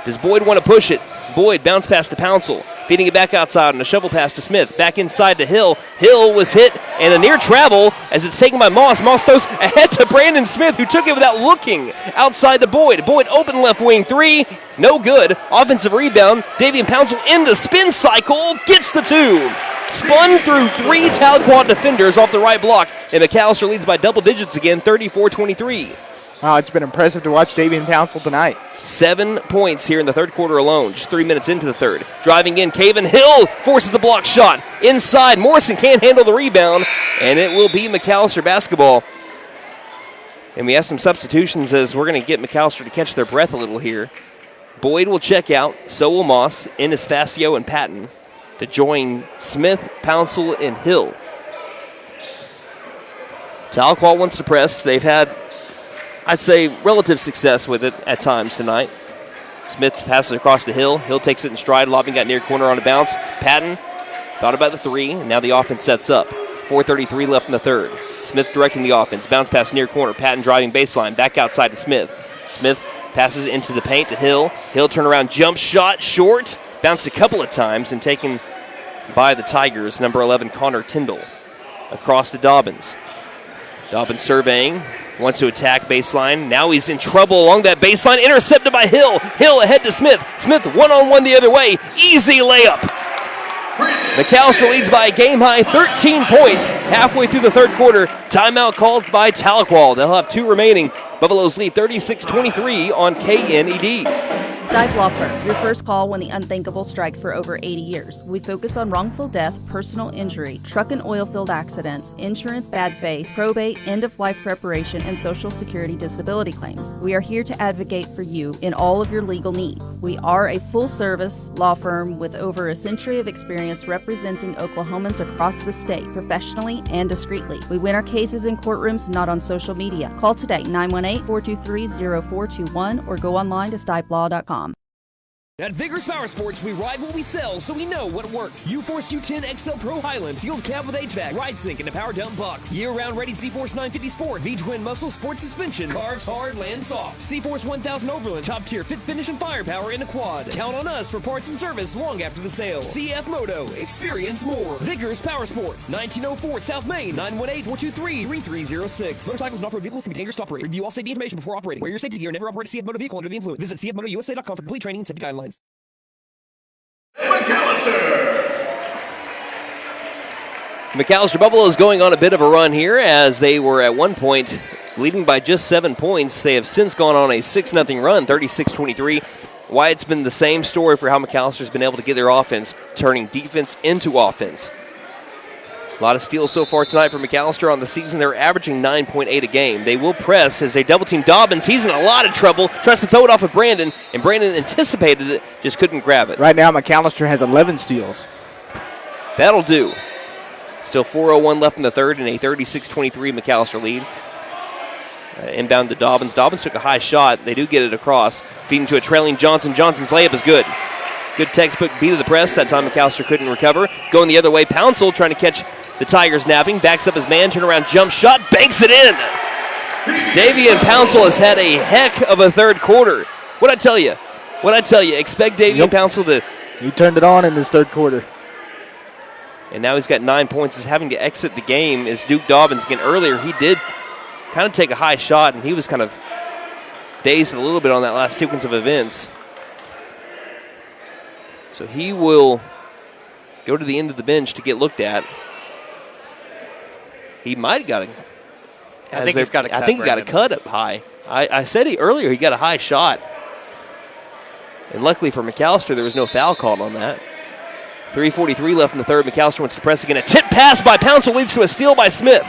Does Boyd want to push it? Boyd bounce pass to Pouncil. Feeding it back outside and a shovel pass to Smith. Back inside to Hill. Hill was hit and a near travel as it's taken by Moss. Moss throws ahead to Brandon Smith, who took it without looking outside to Boyd. Boyd open left wing 3. No good. Offensive rebound. Davian Pouncil in the spin cycle. Gets the 2. Spun through 3 Tahlequah defenders off the right block. And McAlester leads by double digits again, 34-23. Wow, it's been impressive to watch Davian Pouncil tonight. 7 points here in the third quarter alone, just 3 minutes into the third. Driving in, Caven Hill forces the block shot. Inside, Morrison can't handle the rebound, and it will be McAlester basketball. And we have some substitutions as we're going to get McAlester to catch their breath a little here. Boyd will check out, so will Moss, Ennis, Facio, and Patton to join Smith, Pouncil, and Hill. Tahlequah wants to press. They've had, I'd say, relative success with it at times tonight. Smith passes across to Hill. Hill takes it in stride. Lobbing got near corner on a bounce. Patton thought about the 3, and now the offense sets up. 4:33 left in the third. Smith directing the offense. Bounce pass near corner. Patton driving baseline. Back outside to Smith. Smith passes into the paint to Hill. Hill turnaround jump shot short. Bounced a couple of times and taken by the Tigers. Number 11, Connor Tyndall. Across to Dobbins. Dobbins surveying. Wants to attack baseline. Now he's in trouble along that baseline. Intercepted by Hill. Hill ahead to Smith. Smith one-on-one the other way. Easy layup. McAlester leads by a game-high 13 points halfway through the third quarter. Timeout called by Tahlequah. They'll have 2 remaining. Buffaloes lead 36-23 on KNED. Dive Law Firm, your first call when the unthinkable strikes for over 80 years. We focus on wrongful death, personal injury, truck and oil field accidents, insurance bad faith, probate, end-of-life preparation, and Social Security disability claims. We are here to advocate for you in all of your legal needs. We are a full-service law firm with over a century of experience representing Oklahomans across the state, professionally and discreetly. We win our cases in courtrooms, not on social media. Call today, 918-423-0421, or go online to stipelaw.com. At Vigorous Power Sports, we ride what we sell, so we know what works. U-Force U10 XL Pro Highland, sealed cab with HVAC, ride sync, and a power dump box. Year-round ready Z-Force 950 Sport, V-Twin Muscle Sport Suspension, carves hard, lands soft. C-Force 1000 Overland, top tier fit finish and firepower in a quad. Count on us for parts and service long after the sale. CF Moto, experience more. Vigorous Power Sports, 1904 South Main, 918-423-3306. Motorcycles and off-road vehicles can be dangerous to operate. Review all safety information before operating. Wear your safety gear and never operate a CF Moto vehicle under the influence. Visit cfmotousa.com for complete training and safety guidelines. McAlester Buffaloes going on a bit of a run here as they were at one point leading by just 7 points. They have since gone on a 6-0 run, 36-23. Wyatt's been the same story for how McAllister's been able to get their offense, turning defense into offense. A lot of steals so far tonight for McAlester on the season. They're averaging 9.8 a game. They will press as they double-team Dobbins. He's in a lot of trouble. Tries to throw it off of Brandon, and Brandon anticipated it, just couldn't grab it. Right now, McAlester has 11 steals. That'll do. Still 4:01 left in the third and a 36-23 McAlester lead. Inbound to Dobbins. Dobbins took a high shot. They do get it across. Feeding to a trailing Johnson. Johnson's layup is good. Good textbook beat of the press. That time McAlester couldn't recover. Going the other way, Pouncil trying to catch the Tigers napping. Backs up his man, turnaround jump shot, banks it in. Davian Pouncil has had a heck of a third quarter. What'd I tell you? Expect Davian Pouncil to... He turned it on in this third quarter. And now he's got 9 points. He's having to exit the game as Duke Dobbins, again, earlier, he did kind of take a high shot, and he was kind of dazed a little bit on that last sequence of events. So he will go to the end of the bench to get looked at. He might have got a... I think he's got a cut. I think he got a cut up high. I said earlier he got a high shot. And luckily for McAlester, there was no foul called on that. 3:43 left in the third. McAlester wants to press again. A tip pass by Pouncil leads to a steal by Smith.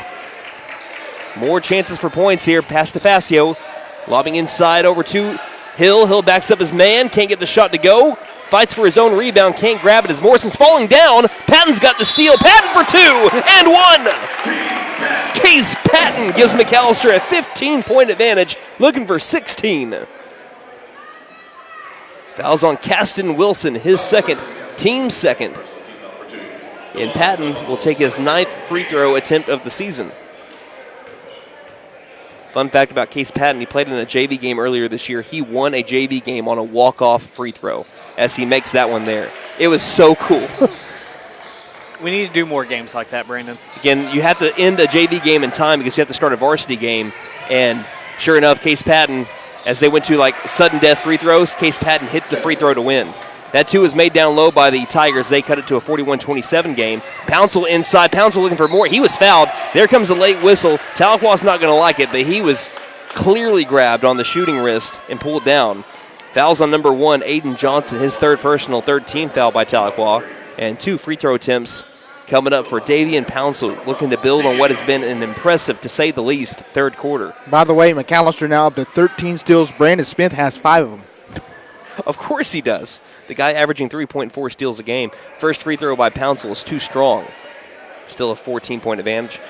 More chances for points here. Pass to Facio. Lobbing inside over to Hill backs up his man, can't get the shot to go. Fights for his own rebound, can't grab it as Morrison's falling down. Patton's got the steal. Patton for 2 and 1. Case Patton gives McAlester a 15-point advantage, looking for 16. Fouls on Caston Wilson, his second, team second. And Patton will take his 9th free throw attempt of the season. Fun fact about Case Patton, he played in a JV game earlier this year. He won a JV game on a walk-off free throw as he makes that one there. It was so cool. We need to do more games like that, Brandon. Again, you have to end a JV game in time because you have to start a varsity game. And sure enough, Case Patton, as they went to like sudden death free throws, Case Patton hit the free throw to win. That two was made down low by the Tigers. They cut it to a 41-27 game. Pouncil inside. Pouncil looking for more. He was fouled. There comes a late whistle. Tahlequah's not going to like it, but he was clearly grabbed on the shooting wrist and pulled down. Fouls on number 1, Aiden Johnson, his third personal, third team foul by Tahlequah. And 2 free throw attempts coming up for Davian Pouncil, looking to build on what has been an impressive, to say the least, third quarter. By the way, McAlester now up to 13 steals. Brandon Smith has 5 of them. Of course he does. The guy averaging 3.4 steals a game. First free throw by Pouncil is too strong. Still a 14-point advantage.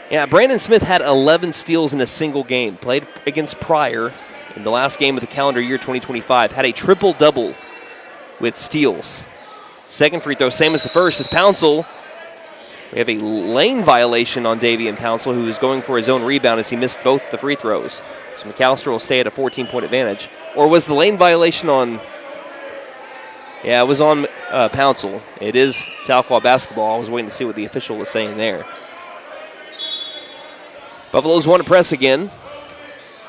Yeah, Brandon Smith had 11 steals in a single game. Played against Pryor in the last game of the calendar year 2025. Had a triple-double with steals. Second free throw, same as the first, is Pouncil. We have a lane violation on Davian Pouncil, who is going for his own rebound as he missed both the free throws. So McAlester will stay at a 14-point advantage. Or was the lane violation on... Yeah, it was on Pouncil. It is Tahlequah basketball. I was waiting to see what the official was saying there. Buffaloes want to press again.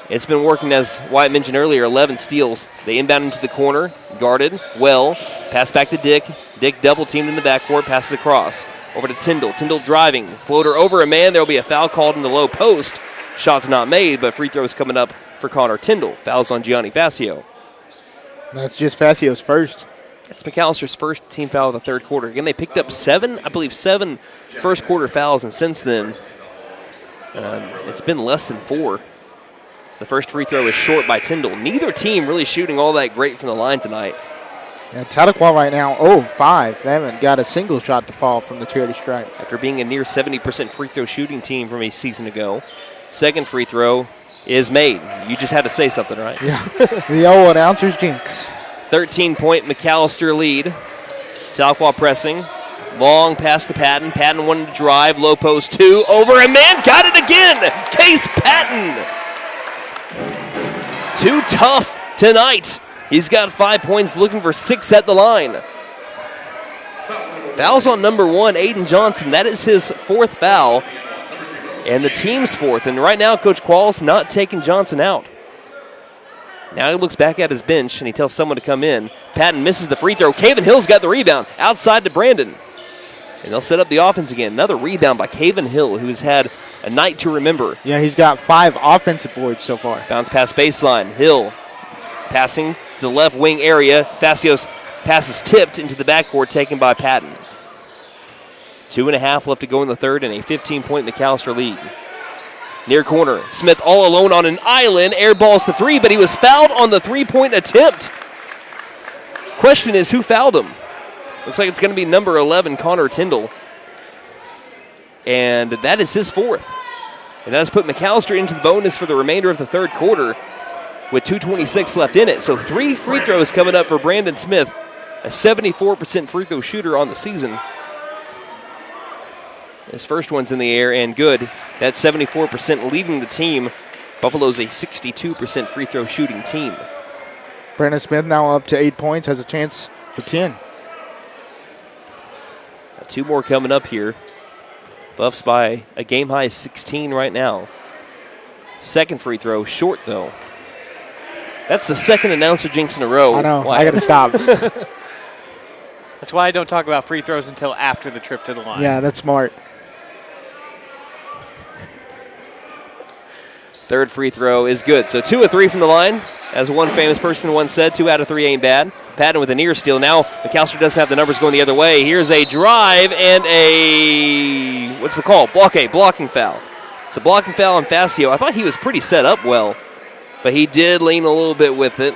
It's been working, as Wyatt mentioned earlier, 11 steals. They inbound into the corner, guarded well. Pass back to Dick. Dick double-teamed in the backcourt, passes across. Over to Tyndall. Tyndall driving. Floater over a man. There will be a foul called in the low post. Shot's not made, but free throws coming up for Connor Tyndall. Fouls on Gianni Facio. That's just Facio's first. That's McAllister's first team foul of the third quarter. Again, they picked up 7 first quarter fouls, and since then, it's been less than 4. So the first free throw is short by Tyndall. Neither team really shooting all that great from the line tonight. Yeah, Tahlequah right now 0-5. They haven't got a single shot to fall from the charity stripe. After being a near 70% free throw shooting team from a season ago. Second free throw is made. You just had to say something, right? Yeah, the old announcer's jinx. 13-point McAlester lead. Tahlequah pressing. Long pass to Patton. Patton wanted to drive. Low post 2. Over a man. Got it again. Case Patton. Too tough tonight. He's got 5 points, looking for 6 at the line. Fouls on number 1, Aiden Johnson. That is his 4th foul. And the team's 4th. And right now, Coach Qualls not taking Johnson out. Now he looks back at his bench, and he tells someone to come in. Patton misses the free throw. Caven Hill's got the rebound. Outside to Brandon. And they'll set up the offense again. Another rebound by Caven Hill, who's had a night to remember. Yeah, he's got 5 offensive boards so far. Bounce pass baseline. Hill passing to the left wing area. Facio's pass is tipped into the backcourt, taken by Patton. 2.5 left to go in the third, and a 15-point McAlester lead. Near corner, Smith all alone on an island, airballs the 3, but he was fouled on the 3-point attempt. Question is, who fouled him? Looks like it's going to be number 11, Connor Tyndall. And that is his 4th. And that has put McAlester into the bonus for the remainder of the third quarter with 2:26 left in it. So 3 free throws coming up for Brandon Smith, a 74% free throw shooter on the season. His first one's in the air and good. That's 74% leading the team. Buffalo's a 62% free throw shooting team. Brandon Smith now up to 8 points, has a chance for 10. 2 more coming up here. Buffs by a game-high 16 right now. Second free throw, short though. That's the second announcer jinx in a row. I know, Why? I got to stop. That's why I don't talk about free throws until after the trip to the line. Yeah, that's smart. Third free throw is good. So 2 of 3 from the line. As one famous person once said, 2 out of 3 ain't bad. Patton with a near steal. Now McAlester doesn't have the numbers going the other way. Here's a drive and a, what's the call? Blocking foul. It's a blocking foul on Facio. I thought he was pretty set up well, but he did lean a little bit with it.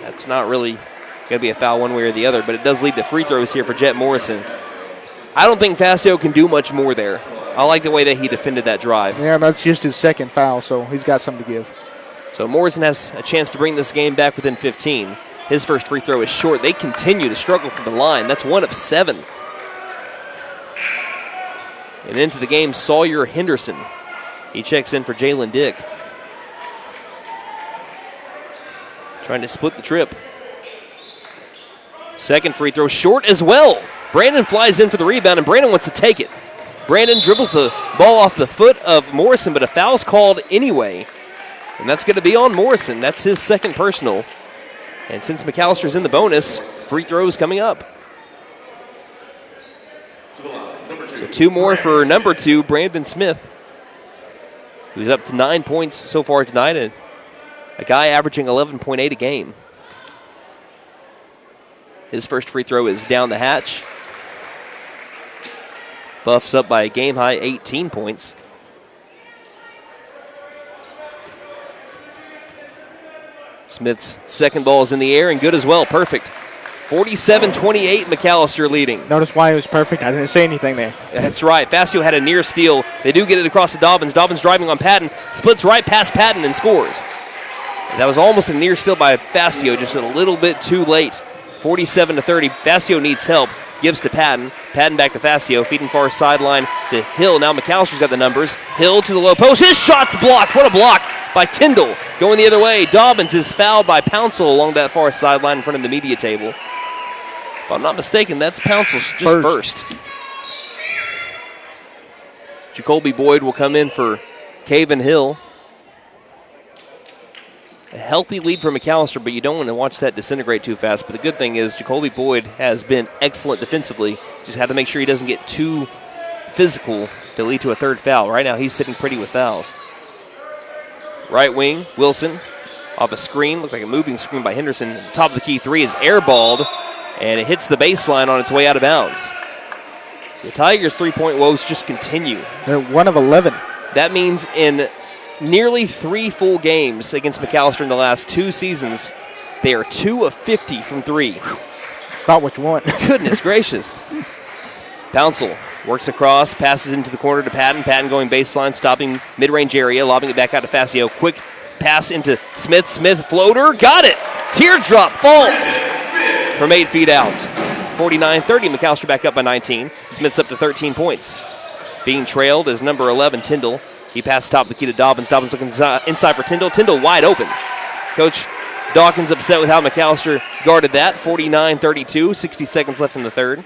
That's not really going to be a foul one way or the other, but it does lead to free throws here for Jet Morrison. I don't think Facio can do much more there. I like the way that he defended that drive. Yeah, that's just his second foul, so he's got something to give. So Morrison has a chance to bring this game back within 15. His first free throw is short. They continue to struggle from the line. That's 1 of 7. And into the game, Sawyer Henderson. He checks in for Jalen Dick. Trying to split the trip. Second free throw short as well. Brandon flies in for the rebound, and Brandon wants to take it. Brandon dribbles the ball off the foot of Morrison, but a foul's called anyway. And that's going to be on Morrison. That's his second personal. And since McAllister's in the bonus, free throws coming up. So 2 more for number 2, Brandon Smith, who's up to 9 points so far tonight, and a guy averaging 11.8 a game. His first free throw is down the hatch. Buffs up by a game-high 18 points. Smith's second ball is in the air and good as well. Perfect. 47-28, McAllister leading. Notice why it was perfect. I didn't say anything there. That's right. Facio had a near steal. They do get it across to Dobbins. Dobbins driving on Patton. Splits right past Patton and scores. That was almost a near steal by Facio, just a little bit too late. 47-30. Facio needs help. Gives to Patton. Patton back to Facio. Feeding far sideline to Hill. Now McAllister's got the numbers. Hill to the low post. His shot's blocked. What a block by Tyndall. Going the other way. Dobbins is fouled by Pouncil along that far sideline in front of the media table. If I'm not mistaken, that's Pouncil's just first. Jacoby Boyd will come in for Caven Hill. A healthy lead for McAllister, but you don't want to watch that disintegrate too fast. But the good thing is Jacoby Boyd has been excellent defensively. Just have to make sure he doesn't get too physical to lead to a third foul. Right now he's sitting pretty with fouls. Right wing, Wilson off a screen. Looked like a moving screen by Henderson. Top of the key three is airballed, and it hits the baseline on its way out of bounds. The Tigers' three-point woes just continue. They're 1 of 11. That means in nearly 3 full games against McAllister in the last 2 seasons, they are 2 of 50 from 3. It's not what you want. Goodness gracious. Pouncil works across, passes into the corner to Patton. Patton going baseline, stopping mid-range area, lobbing it back out to Facio. Quick pass into Smith. Smith floater, got it. Teardrop falls from 8 feet out. 49-30, McAllister back up by 19. Smith's up to 13 points. Being trailed is number 11, Tyndall. He passed top of the key to Dobbins. Dobbins looking inside for Tyndall. Tyndall wide open. Coach Dawkins upset with how McAllister guarded that. 49-32, 60 seconds left in the third.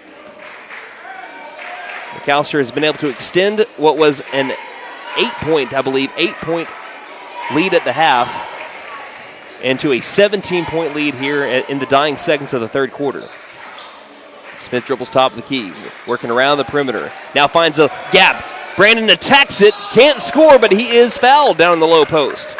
McAllister has been able to extend what was an 8-point lead at the half into a 17-point lead here in the dying seconds of the third quarter. Smith dribbles top of the key, working around the perimeter. Now finds a gap. Brandon attacks it, can't score, but he is fouled down in the low post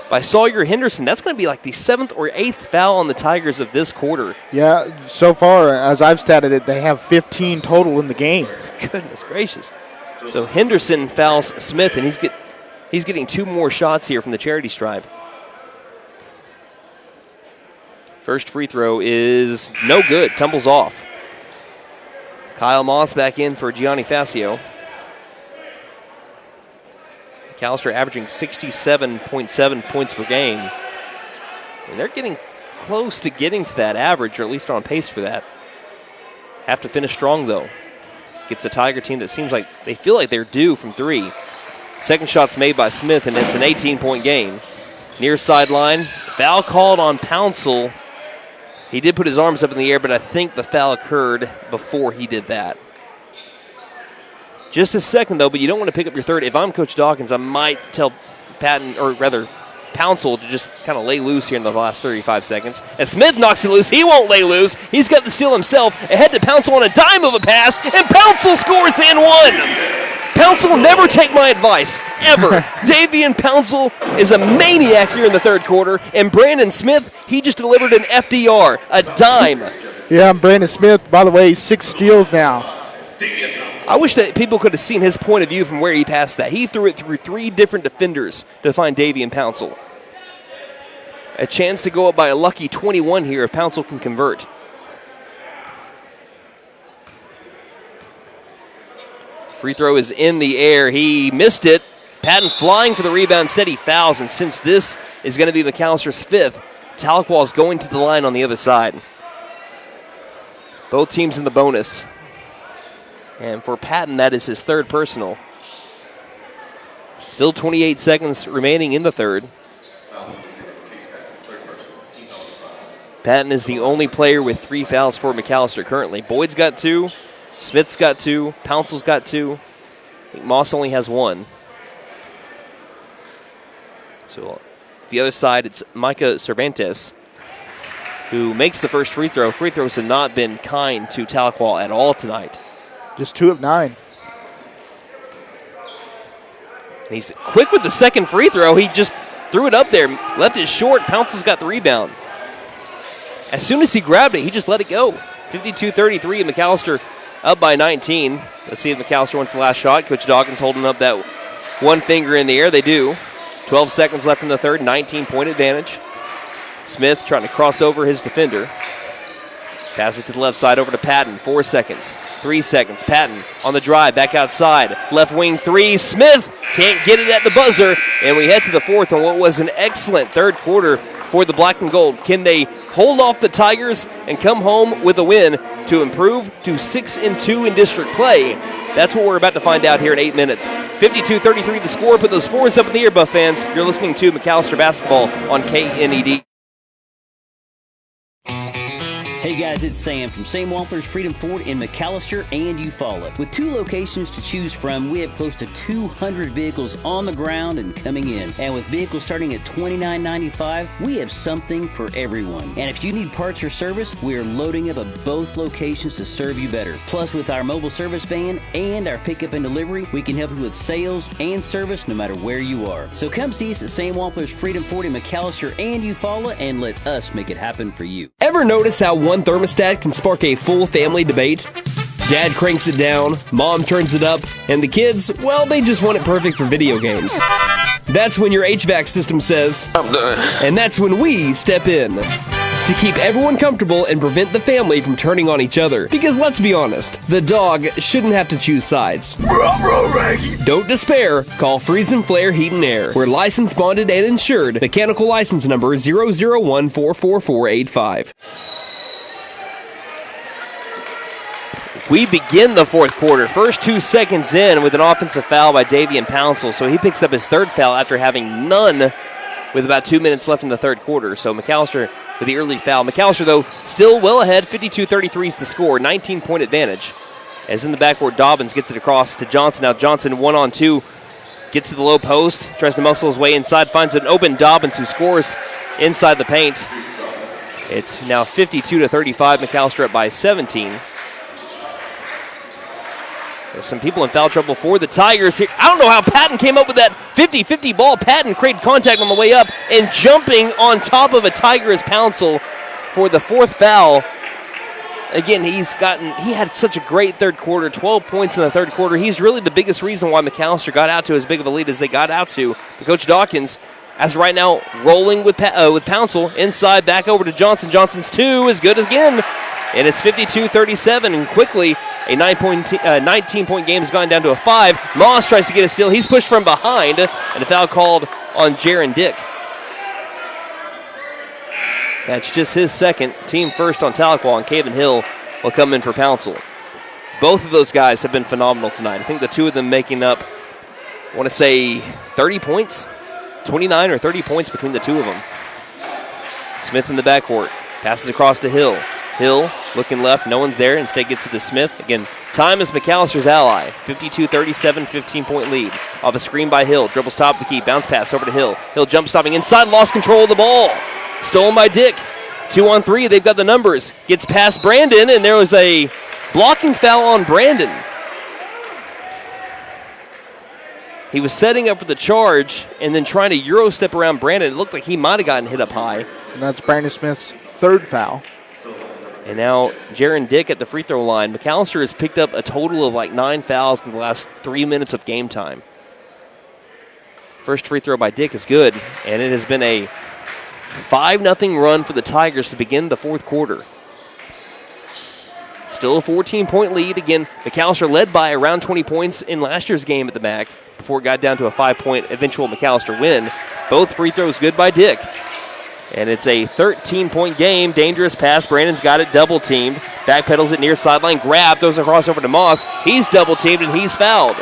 by Sawyer Henderson. That's going to be like the 7th or 8th foul on the Tigers of this quarter. Yeah, so far, as I've statted it, they have 15 total in the game. Goodness gracious. So Henderson fouls Smith, and he's getting 2 more shots here from the charity stripe. First free throw is no good, tumbles off. Kyle Moss back in for Gianni Facio. McAllister averaging 67.7 points per game. And they're getting close to getting to that average, or at least on pace for that. Have to finish strong, though. Gets a Tiger team that seems like they feel like they're due from 3. Second shot's made by Smith, and it's an 18-point game. Near sideline, foul called on Pouncil. He did put his arms up in the air, but I think the foul occurred before he did that. Just a second, though, but you don't want to pick up your third. If I'm Coach Dawkins, I might tell Pouncil to just kind of lay loose here in the last 35 seconds. As Smith knocks it loose, he won't lay loose. He's got the steal himself. Ahead to Pouncil on a dime of a pass, and Pouncil scores and 1. Pouncil, never take my advice, ever. Davian Pouncil is a maniac here in the third quarter, and Brandon Smith, he just delivered an FDR, a dime. Yeah, Brandon Smith, by the way, 6 steals now. I wish that people could have seen his point of view from where he passed that. He threw it through 3 different defenders to find Davian Pouncil. a chance to go up by a lucky 21 here if Pouncil can convert. Free throw is in the air. He missed it. Patton flying for the rebound. Instead, he fouls. And since this is going to be McAllister's fifth, Tahlequah is going to the line on the other side. Both teams in the bonus. And for Patton, that is his third personal. Still 28 seconds remaining in the third. Patton is the only player with 3 fouls for McAllister currently. Boyd's got 2. Smith's got 2. Pouncil's got 2. I think Moss only has 1. So the other side, it's Micah Cervantes who makes the first free throw. Free throws have not been kind to Tahlequah at all tonight. Just 2 of 9. And he's quick with the second free throw. He just threw it up there, left it short. Pouncil's got the rebound. As soon as he grabbed it, he just let it go. 52-33, McAllister up by 19. Let's see if McAllister wants the last shot. Coach Dawkins holding up that one finger in the air. They do. 12 seconds left in the third, 19-point advantage. Smith trying to cross over his defender. Pass it to the left side over to Patton. 4 seconds, 3 seconds. Patton on the drive, back outside. Left wing 3. Smith can't get it at the buzzer. And we head to the fourth on what was an excellent third quarter for the Black and Gold. Can they hold off the Tigers and come home with a win to improve to 6-2 in district play? That's what we're about to find out here in 8 minutes. 52-33 the score. Put those fours up in the air, Buff fans. You're listening to McAllister Basketball on KNED. Hey guys, it's Sam from Sam Wampler's Freedom Ford in McAllister and Eufaula. With 2 locations to choose from, we have close to 200 vehicles on the ground and coming in. And with vehicles starting at $29.95, we have something for everyone. And if you need parts or service, we are loading up at both locations to serve you better. Plus, with our mobile service van and our pickup and delivery, we can help you with sales and service no matter where you are. So come see us at Sam Wampler's Freedom Ford in McAllister and Eufaula and let us make it happen for you. Ever notice how one thermostat can spark a full family debate? Dad cranks it down, mom turns it up, and the kids, well, they just want it perfect for video games. That's when your HVAC system says, I'm done. And that's when we step in to keep everyone comfortable and prevent the family from turning on each other. Because let's be honest, the dog shouldn't have to choose sides. Don't despair. Call Freeze and Flare Heat and Air. We're licensed, bonded, and insured. Mechanical license number 0014445. We begin the fourth quarter. First 2 seconds in with an offensive foul by Davian Pouncil. So he picks up his third foul after having none with about 2 minutes left in the third quarter. So McAllister with the early foul. McAllister, though, still well ahead. 52-33 is the score. 19-point advantage. As in the backcourt, Dobbins gets it across to Johnson. Now Johnson 1-on-2. Gets to the low post. Tries to muscle his way inside. Finds an open Dobbins who scores inside the paint. It's now 52-35. McAllister up by 17. There's some people in foul trouble for the Tigers here. I don't know how Patton came up with that 50-50 ball. Patton created contact on the way up and jumping on top of a Tiger is Pouncil for the fourth foul. Again, he had such a great third quarter, 12 points in the third quarter. He's really the biggest reason why McAllister got out to as big of a lead as they got out to. But Coach Dawkins, as right now, rolling with Pouncil inside, back over to Johnson. Johnson's 2 is good again. And it's 52-37, and quickly a 19-point game has gone down to a 5. Moss tries to get a steal. He's pushed from behind, and a foul called on Jaron Dick. That's just his second. Team first on Tahlequah, and Caven Hill will come in for Pouncil. Both of those guys have been phenomenal tonight. I think the two of them making up, I want to say, 30 points, 29 or 30 points between the two of them. Smith in the backcourt, passes across to Hill. Hill looking left, no one's there. Instead gets to the Smith. Again, time is McAllister's ally. 52-37, 15-point lead. Off a screen by Hill. Dribbles top of the key. Bounce pass over to Hill. Hill jump stopping inside, lost control of the ball. Stolen by Dick. 2-on-3, they've got the numbers. Gets past Brandon, and there was a blocking foul on Brandon. He was setting up for the charge and then trying to Euro step around Brandon. It looked like he might have gotten hit up high. And that's Brandon Smith's third foul. And now Jaron Dick at the free throw line. McAllister has picked up a total of like 9 fouls in the last 3 minutes of game time. First free throw by Dick is good, and it has been a 5-0 run for the Tigers to begin the fourth quarter. Still a 14-point lead. Again, McAlester led by around 20 points in last year's game at the MAC before it got down to a 5-point eventual McAlester win. Both free throws good by Dick. And it's a 13-point game. Dangerous pass. Brandon's got it double-teamed. Backpedals it near sideline. Grab. Throws it across over to Moss. He's double-teamed and he's fouled.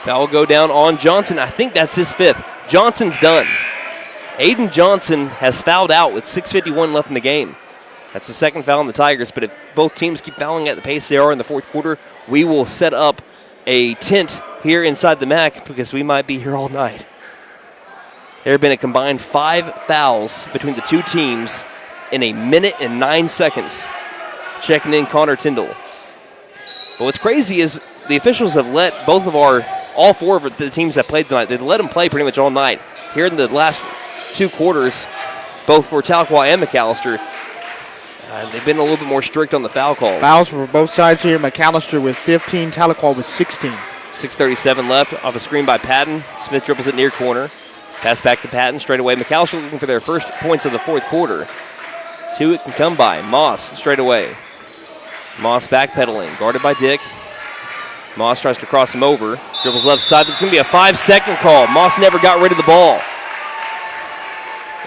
Foul will go down on Johnson. I think that's his fifth. Johnson's done. Aiden Johnson has fouled out with 6:51 left in the game. That's the second foul on the Tigers, but if both teams keep fouling at the pace they are in the fourth quarter, we will set up a tent here inside the MAC because we might be here all night. There have been a combined 5 fouls between the two teams in 1 minute and 9 seconds. Checking in Connor Tyndall. But what's crazy is the officials have let all 4 of the teams that played tonight, they've let them play pretty much all night. Here in the last 2 quarters, both for Tahlequah and McAlester, they've been a little bit more strict on the foul calls. Fouls for both sides here. McAlester with 15, Tahlequah with 16. 6:37 left off a screen by Patton. Smith dribbles it near corner. Pass back to Patton, straight away. McAlester looking for their first points of the fourth quarter. See who it can come by. Moss straight away. Moss backpedaling, guarded by Dick. Moss tries to cross him over. Dribbles left side. It's going to be a 5-second call. Moss never got rid of the ball.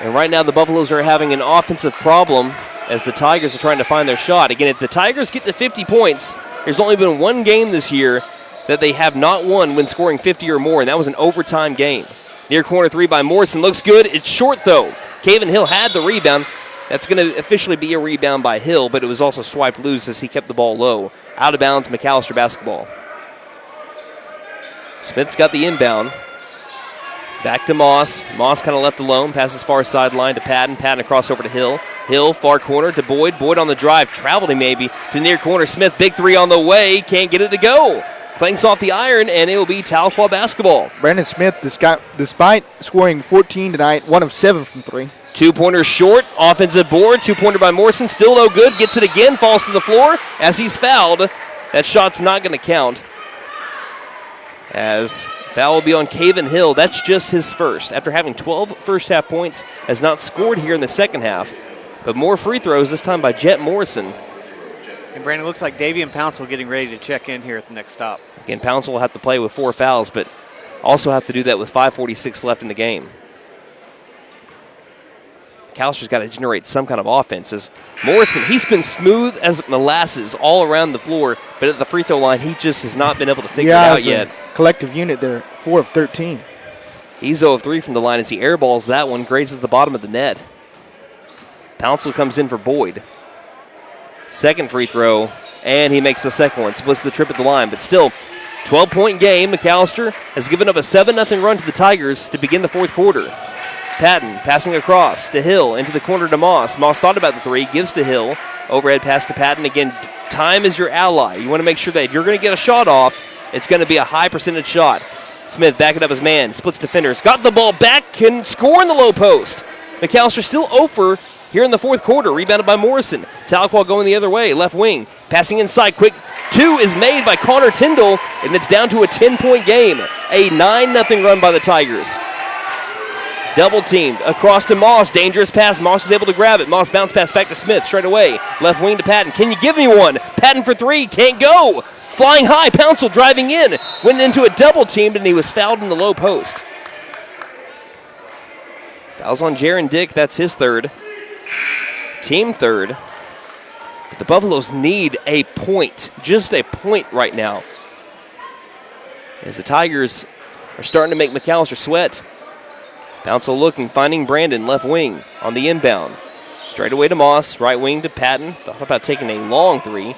And right now the Buffaloes are having an offensive problem as the Tigers are trying to find their shot. Again, if the Tigers get to 50 points, there's only been one game this year that they have not won when scoring 50 or more, and that was an overtime game. Near corner 3 by Morrison. Looks good. It's short, though. Caven Hill had the rebound. That's going to officially be a rebound by Hill, but it was also swiped loose as he kept the ball low. Out of bounds, McAlester basketball. Smith's got the inbound. Back to Moss. Moss kind of left alone. Passes far sideline to Patton. Patton across over to Hill. Hill, far corner to Boyd. Boyd on the drive. Traveled him maybe to near corner. Smith, big 3 on the way. Can't get it to go. Clanks off the iron, and it will be Tahlequah basketball. Brandon Smith, despite scoring 14 tonight, 1 of 7 from 3. 2-pointer short. Offensive board. 2-pointer by Morrison. Still no good. Gets it again. Falls to the floor as he's fouled. That shot's not going to count. As foul will be on Caven Hill. That's just his first. After having 12 first-half points, has not scored here in the second half. But more free throws, this time by Jet Morrison. And Brandon, looks like Davian Pouncil getting ready to check in here at the next stop. Again, Pouncil will have to play with 4 fouls, but also have to do that with 5:46 left in the game. McAllister's got to generate some kind of offense. As Morrison, he's been smooth as molasses all around the floor, but at the free throw line, he just has not been able to figure it out yet. Collective unit there, 4 of 13. He's 0 of 3 from the line as he airballs that one, grazes the bottom of the net. Pouncil comes in for Boyd. Second free throw, and he makes the second one. Splits the trip at the line, but still, 12-point game. McAlester has given up a 7-0 run to the Tigers to begin the fourth quarter. Patton passing across to Hill, into the corner to Moss. Moss thought about the 3, gives to Hill. Overhead pass to Patton. Again, time is your ally. You want to make sure that if you're going to get a shot off, it's going to be a high percentage shot. Smith backing up his man, splits defenders, got the ball back, can score in the low post. McAlester still over here in the fourth quarter, rebounded by Morrison. Tahlequah going the other way, left wing, passing inside, quick 2 is made by Connor Tyndall, and it's down to a 10-point game. A 9-0 run by the Tigers. Double teamed across to Moss, dangerous pass. Moss is able to grab it. Moss bounce pass back to Smith, straight away. Left wing to Patton. Can you give me one? Patton for 3, can't go. Flying high, Pouncil driving in. Went into a double teamed, and he was fouled in the low post. Fouls on Jaron Dick, that's his 3rd. Team 3rd. But the Buffaloes need a point, just a point right now. As the Tigers are starting to make McAlester sweat. Pouncil looking, finding Brandon, left wing on the inbound. Straight away to Moss, right wing to Patton. Thought about taking a long 3.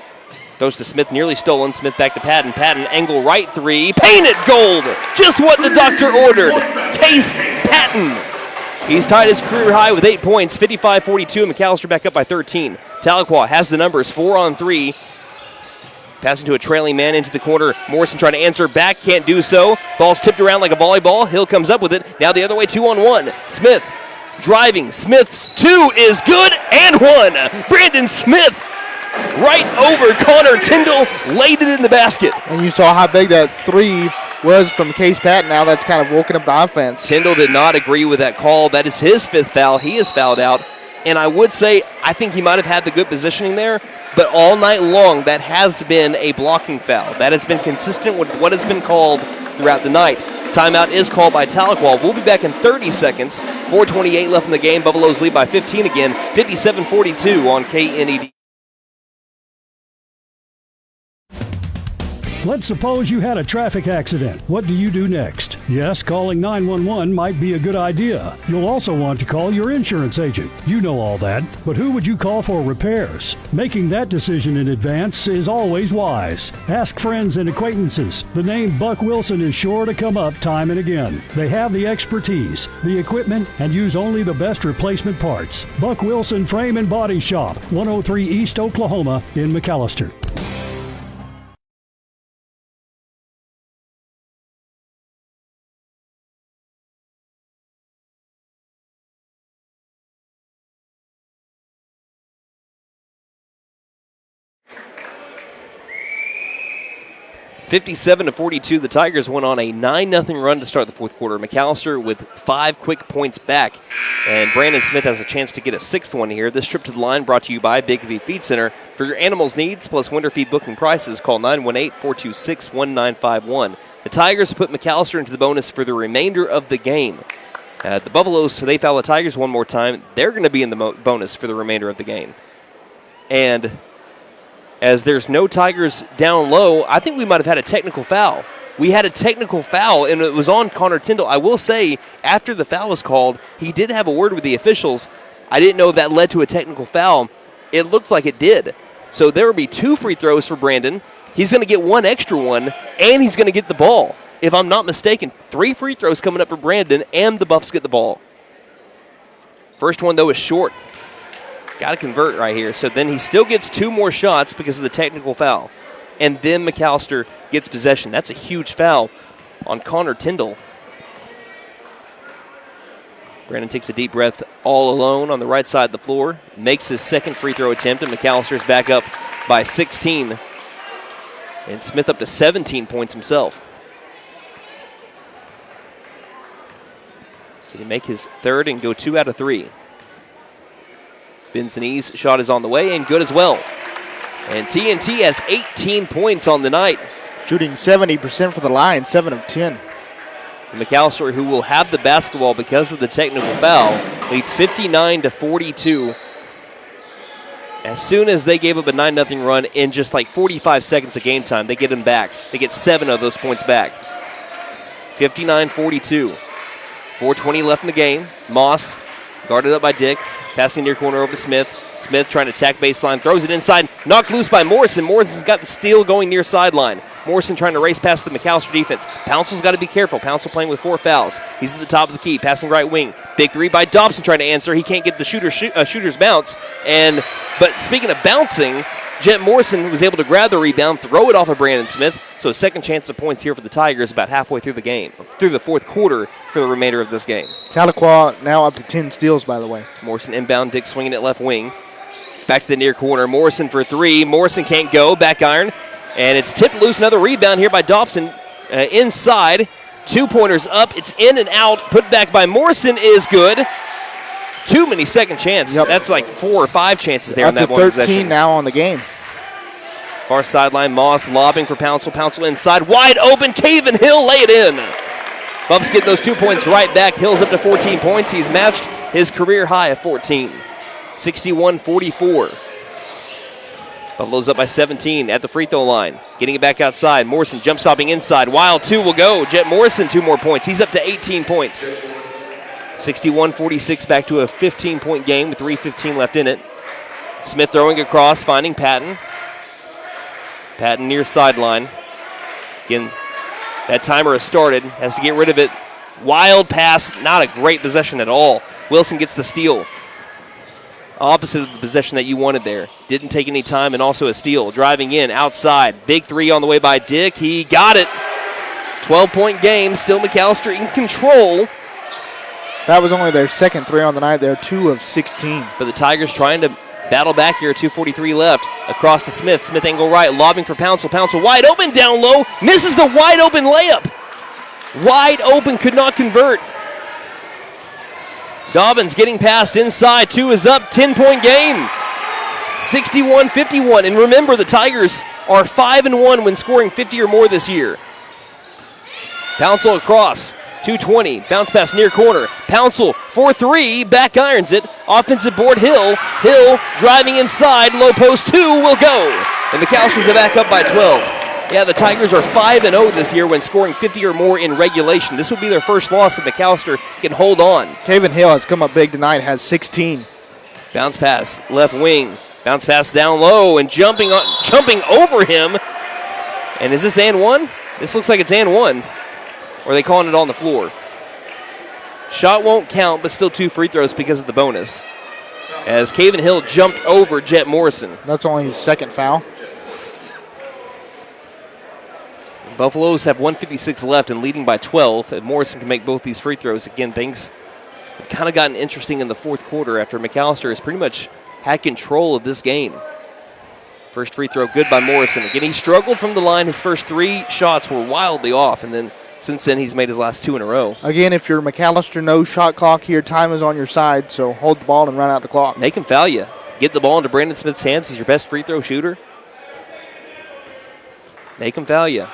Throws to Smith, nearly stolen. Smith back to Patton. Patton, angle right 3. Painted gold! Just what the doctor ordered. Case Patton. He's tied his career high with 8 points, 55-42, and McAlester back up by 13. Tahlequah has the numbers, 4 on 3. Passing to a trailing man into the corner. Morrison trying to answer back, can't do so. Ball's tipped around like a volleyball. Hill comes up with it. Now the other way, 2-on-1. Smith driving. Smith's 2 is good and 1. Brandon Smith right over Connor Tyndall, laid it in the basket. And you saw how big that 3 was from Case Patton. Now that's kind of woken up the offense. Tyndall did not agree with that call. That is his 5th foul. He is fouled out. And I would say I think he might have had the good positioning there, but all night long that has been a blocking foul. That has been consistent with what has been called throughout the night. Timeout is called by Tahlequah. We'll be back in 30 seconds. 4:28 left in the game. Buffaloes lead by 15 again, 57-42 on KNED. Let's suppose you had a traffic accident. What do you do next? Yes, calling 911 might be a good idea. You'll also want to call your insurance agent. You know all that, but who would you call for repairs? Making that decision in advance is always wise. Ask friends and acquaintances. The name Buck Wilson is sure to come up time and again. They have the expertise, the equipment, and use only the best replacement parts. Buck Wilson Frame and Body Shop, 103 East Oklahoma in McAlester. (57-42), the Tigers went on a 9-0 run to start the fourth quarter. McAlester with 5 quick points back, and Brandon Smith has a chance to get a 6th one here. This trip to the line brought to you by Big V Feed Center. For your animals' needs plus winter feed booking prices, call 918-426-1951. The Tigers put McAlester into the bonus for the remainder of the game. The Buffaloes, if they foul the Tigers one more time, they're going to be in the bonus for the remainder of the game. And as there's no Tigers down low, I think we might have had a technical foul. We had a technical foul, and it was on Connor Tyndall. I will say, after the foul was called, he did have a word with the officials. I didn't know that led to a technical foul. It looked like it did. So there will be 2 free throws for Brandon. He's going to get 1 extra one, and he's going to get the ball. If I'm not mistaken, 3 free throws coming up for Brandon, and the Buffs get the ball. First one, though, is short. Got to convert right here. So then he still gets 2 more shots because of the technical foul. And then McAlester gets possession. That's a huge foul on Connor Tyndall. Brandon takes a deep breath all alone on the right side of the floor. Makes his 2nd free throw attempt, and McAllister's back up by 16. And Smith up to 17 points himself. Can he make his 3rd and go 2 out of 3? Benzini's shot is on the way and good as well. And TNT has 18 points on the night. Shooting 70% for the line, 7 of 10. McAlester, who will have the basketball because of the technical foul, leads 59-42. As soon as they gave up a 9-0 run in just like 45 seconds of game time, they get them back. They get 7 of those points back. 59-42. 4:20 left in the game. Moss guarded up by Dick. Passing near corner over to Smith. Smith trying to attack baseline. Throws it inside. Knocked loose by Morrison. Morrison's got the steal going near sideline. Morrison trying to race past the McAlester defense. Pouncil's got to be careful. Pouncil playing with 4 fouls. He's at the top of the key. Passing right wing. Big 3 by Dobson trying to answer. He can't get the shooter's bounce. But speaking of bouncing, Jet Morrison was able to grab the rebound, throw it off of Brandon Smith. So a second chance of points here for the Tigers about halfway through the game, through the fourth quarter for the remainder of this game. Tahlequah now up to 10 steals, by the way. Morrison inbound, Dick swinging it left wing. Back to the near corner. Morrison for 3. Morrison can't go. Back iron. And it's tipped loose. Another rebound here by Dobson. Inside. 2-pointers up. It's in and out. Put back by Morrison is good. Too many second chances. Yep. That's like 4 or 5 chances there in that one possession. 13 now on the game. Far sideline, Moss lobbing for Pouncil. Pouncil inside, wide open. Caven Hill lay it in. Buffs get those 2 points right back. Hill's up to 14 points. He's matched his career high of 14. 61-44. Buffalo's up by 17 at the free throw line. Getting it back outside. Morrison jump stopping inside. Wild 2 will go. Jet Morrison 2 more points. He's up to 18 points. 61-46, back to a 15-point game with 3:15 left in it. Smith throwing across, finding Patton. Patton near sideline. Again, that timer has started. Has to get rid of it. Wild pass, not a great possession at all. Wilson gets the steal. Opposite of the possession that you wanted there. Didn't take any time, and also a steal. Driving in, outside. Big 3 on the way by Dick. He got it. 12-point game. Still McAlester in control. That was only their second 3 on the night. They're 2 of 16. But the Tigers trying to battle back here. 2:43 left. Across to Smith. Smith angle right. Lobbing for Pouncil. Pouncil wide open down low. Misses the wide open layup. Wide open, could not convert. Dobbins getting past inside. 2 is up, 10-point game. 61-51. And remember, the Tigers are 5-1 when scoring 50 or more this year. Pouncil across. 220. Bounce pass near corner. Pouncil for 3. Back irons it. Offensive board Hill. Hill driving inside. Low post 2 will go. And McAllister's back up by 12. Yeah, the Tigers are 5-0 this year when scoring 50 or more in regulation. This will be their first loss if McAllister can hold on. Caven Hill has come up big tonight, has 16. Bounce pass, left wing. Bounce pass down low and jumping over him. And is this and one? This looks like it's and one. Or are they calling it on the floor? Shot won't count, but still 2 free throws because of the bonus. As Caven Hill jumped over Jet Morrison. That's only his second foul. Buffaloes have 1:56 left and leading by 12. And Morrison can make both these free throws. Again, things have kind of gotten interesting in the fourth quarter after McAllister has pretty much had control of this game. First free throw good by Morrison. Again, he struggled from the line. His first 3 shots were wildly off, and then since then he's made his last 2 in a row. Again, if you're McAllister, no shot clock here. Time is on your side, so hold the ball and run out the clock. They can foul you. Get the ball into Brandon Smith's hands as your best free throw shooter. They can foul you.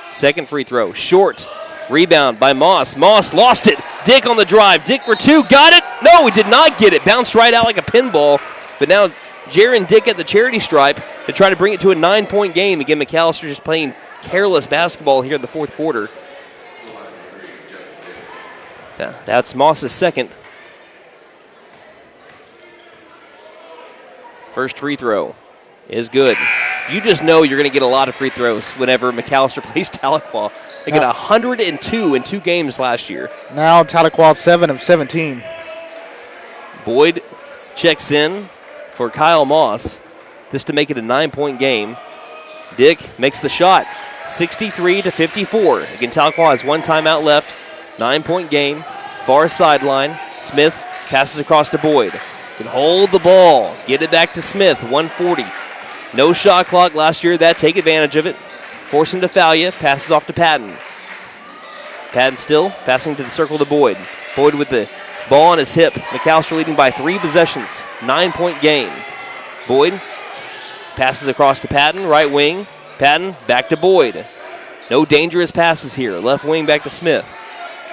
Second free throw, short. Rebound by Moss. Moss lost it. Dick on the drive. Dick for 2. Got it. No, he did not get it. Bounced right out like a pinball. But now Jaron Dick at the charity stripe to try to bring it to a 9-point game. Again, McAllister just playing careless basketball here in the fourth quarter. That's Moss's second. First free throw is good. You just know you're going to get a lot of free throws whenever McAllister plays Tahlequah. They got 102 in 2 games last year. Now Tahlequah 7 of 17. Boyd checks in for Kyle Moss. This to make it a 9-point game. Dick makes the shot. 63-54. Again, Tahlequah has 1 timeout left. 9-point game. Far sideline. Smith passes across to Boyd. Can hold the ball. Get it back to Smith. 140. No shot clock last year. That take advantage of it. Force him to foul you. Passes off to Patton. Patton still passing to the circle to Boyd. Boyd with the ball on his hip. McAllister leading by 3 possessions. 9-point game. Boyd passes across to Patton. Right wing. Patton back to Boyd. No dangerous passes here. Left wing back to Smith.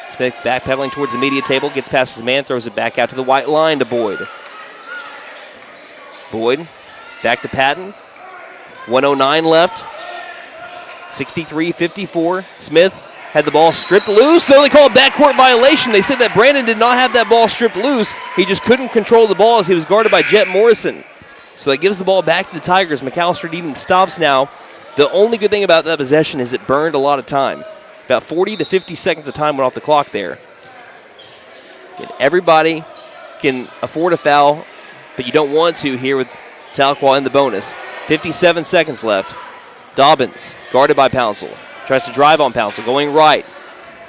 Smith backpedaling towards the media table. Gets past his man. Throws it back out to the white line to Boyd. Boyd back to Patton. 109 left. 63-54. Smith had the ball stripped loose. No, they call a backcourt violation. They said that Brandon did not have that ball stripped loose. He just couldn't control the ball as he was guarded by Jet Morrison. So that gives the ball back to the Tigers. McAllister needing stops now. The only good thing about that possession is it burned a lot of time. About 40 to 50 seconds of time went off the clock there. And everybody can afford a foul, but you don't want to here with Tahlequah in the bonus. 57 seconds left. Dobbins, guarded by Pouncil. Tries to drive on Pouncil, going right.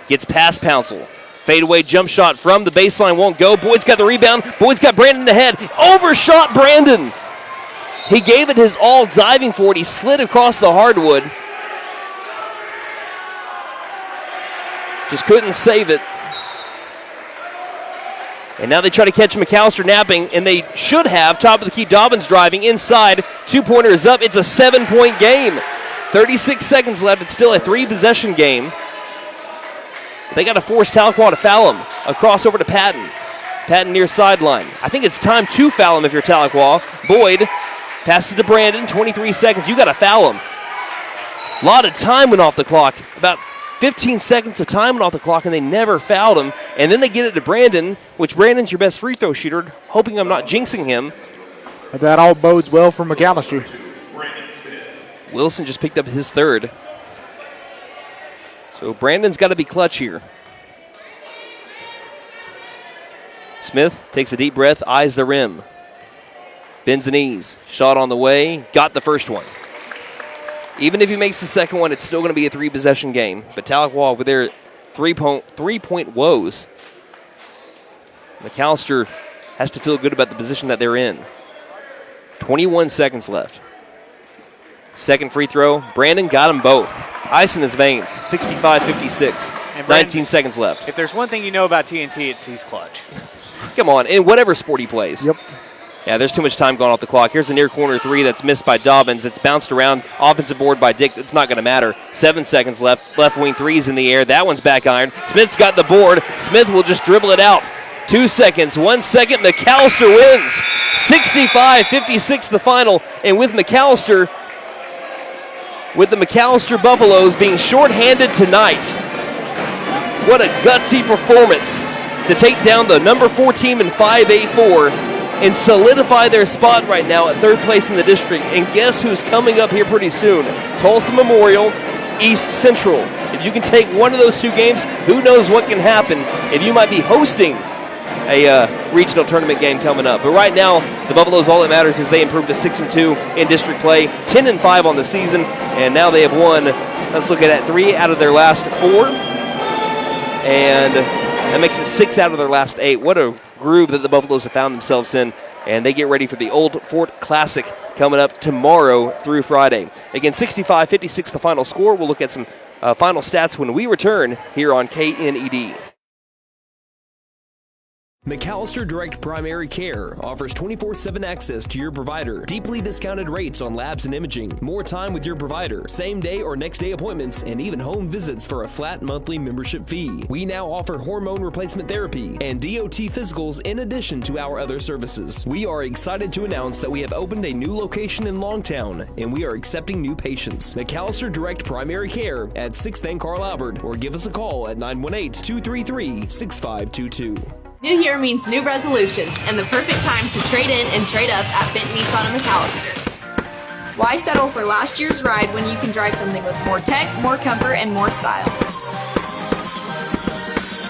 Gets past Pouncil. Fadeaway jump shot from the baseline won't go. Boyd's got the rebound. Boyd's got Brandon in the head. Overshot Brandon. He gave it his all diving for it. He slid across the hardwood. Just couldn't save it. And now they try to catch McAllister napping, and they should have. Top of the key, Dobbins driving inside. 2-pointer is up. It's a 7-point game. 36 seconds left. It's still a 3-possession game. They got to force Tahlequah to foul him. A crossover to Patton. Patton near sideline. I think it's time to foul him if you're Tahlequah. Boyd passes to Brandon. 23 seconds. You got to foul him. A lot of time went off the clock. About 15 seconds of time went off the clock, and they never fouled him. And then they get it to Brandon, which Brandon's your best free throw shooter, hoping I'm not jinxing him. That all bodes well for McAllister. Wilson just picked up his 3rd. So Brandon's got to be clutch here. Smith takes a deep breath, eyes the rim. Bends the knees. Shot on the way. Got the first one. Even if he makes the second one, it's still going to be a 3-possession game. But Tahlequah with their three-point woes, McAllister has to feel good about the position that they're in. 21 seconds left. Second free throw. Brandon got them both. Ice in his veins, 65-56, 19 seconds left. If there's one thing you know about TNT, it's he's clutch. Come on, in whatever sport he plays. Yep. Yeah, there's too much time gone off the clock. Here's a near corner three that's missed by Dobbins. It's bounced around, offensive board by Dick. It's not going to matter. 7 seconds left. Left wing three's in the air. That one's back iron. Smith's got the board. Smith will just dribble it out. 2 seconds, 1 second. McAlester wins. 65-56 the final. And with the McAlester Buffaloes being shorthanded tonight, what a gutsy performance to take down the number 4 team in 5A4 and solidify their spot right now at 3rd place in the district. And guess who's coming up here pretty soon? Tulsa Memorial, East Central. If you can take one of those 2 games, who knows what can happen if you might be hosting a regional tournament game coming up. But right now, the Buffaloes, all that matters is they improved to 6-2 in district play, 10-5 on the season, and now they have won, let's look at 3 out of their last 4. And that makes it 6 out of their last 8. What a groove that the Buffaloes have found themselves in, and they get ready for the Old Fort Classic coming up tomorrow through Friday. Again, 65-56 the final score. We'll look at some final stats when we return here on KNED. McAlester Direct Primary Care offers 24/7 access to your provider, deeply discounted rates on labs and imaging, more time with your provider, same day or next day appointments, and even home visits for a flat monthly membership fee. We now offer hormone replacement therapy and DOT physicals in addition to our other services. We are excited to announce that we have opened a new location in Longtown, and we are accepting new patients. McAlester Direct Primary Care at 6th and Carl Albert, or give us a call at 918-233-6522. New year means new resolutions and the perfect time to trade in and trade up at Benton Nissan of McAlester. Why settle for last year's ride when you can drive something with more tech, more comfort, and more style?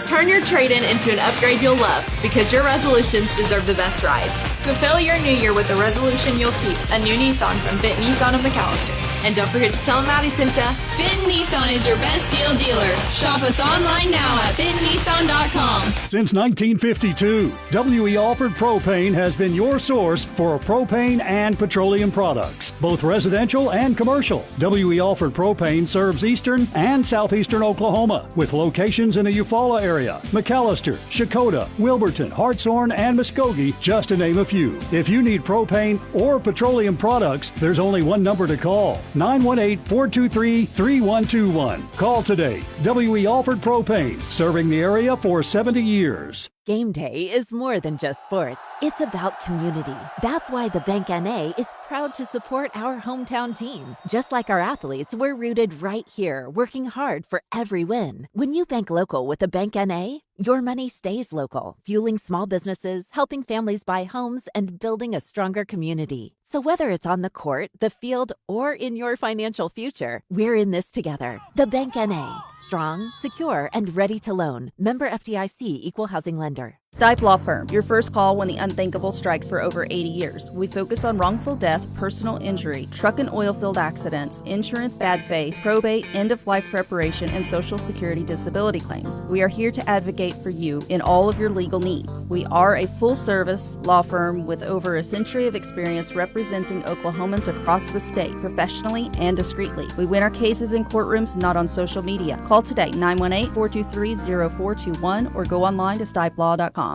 Turn your trade-in into an upgrade you'll love, because your resolutions deserve the best ride. Fulfill your new year with a resolution you'll keep, a new Nissan from Benton Nissan of McAlester. And don't forget to tell them Maddie sent ya. Benton Nissan is your best deal dealer. Shop us online now at bentonnissan.com. Since 1952, W.E. Alford Propane has been your source for propane and petroleum products, both residential and commercial. W.E. Alford Propane serves eastern and southeastern Oklahoma, with locations in the Eufaula area, McAlester, Shakota, Wilburton, Hartshorn, and Muskogee, just to name a few. If you need propane or petroleum products, there's only one number to call: 918-423-3121. Call today. W.E. Alford Propane, serving the area for 70 years. Game day is more than just sports. It's about community. That's why the Bank NA is proud to support our hometown team. Just like our athletes, we're rooted right here, working hard for every win. When you bank local with the Bank NA, your money stays local, fueling small businesses, helping families buy homes, and building a stronger community. So whether it's on the court, the field, or in your financial future, we're in this together. The Bank NA. Strong, secure, and ready to loan. Member FDIC, Equal Housing Lender. Stipe Law Firm, your first call when the unthinkable strikes for over 80 years. We focus on wrongful death, personal injury, truck and oil field accidents, insurance bad faith, probate, end-of-life preparation, and Social Security disability claims. We are here to advocate for you in all of your legal needs. We are a full-service law firm with over a century of experience representing Oklahomans across the state, professionally and discreetly. We win our cases in courtrooms, not on social media. Call today, 918-423-0421, or go online to stipelaw.com.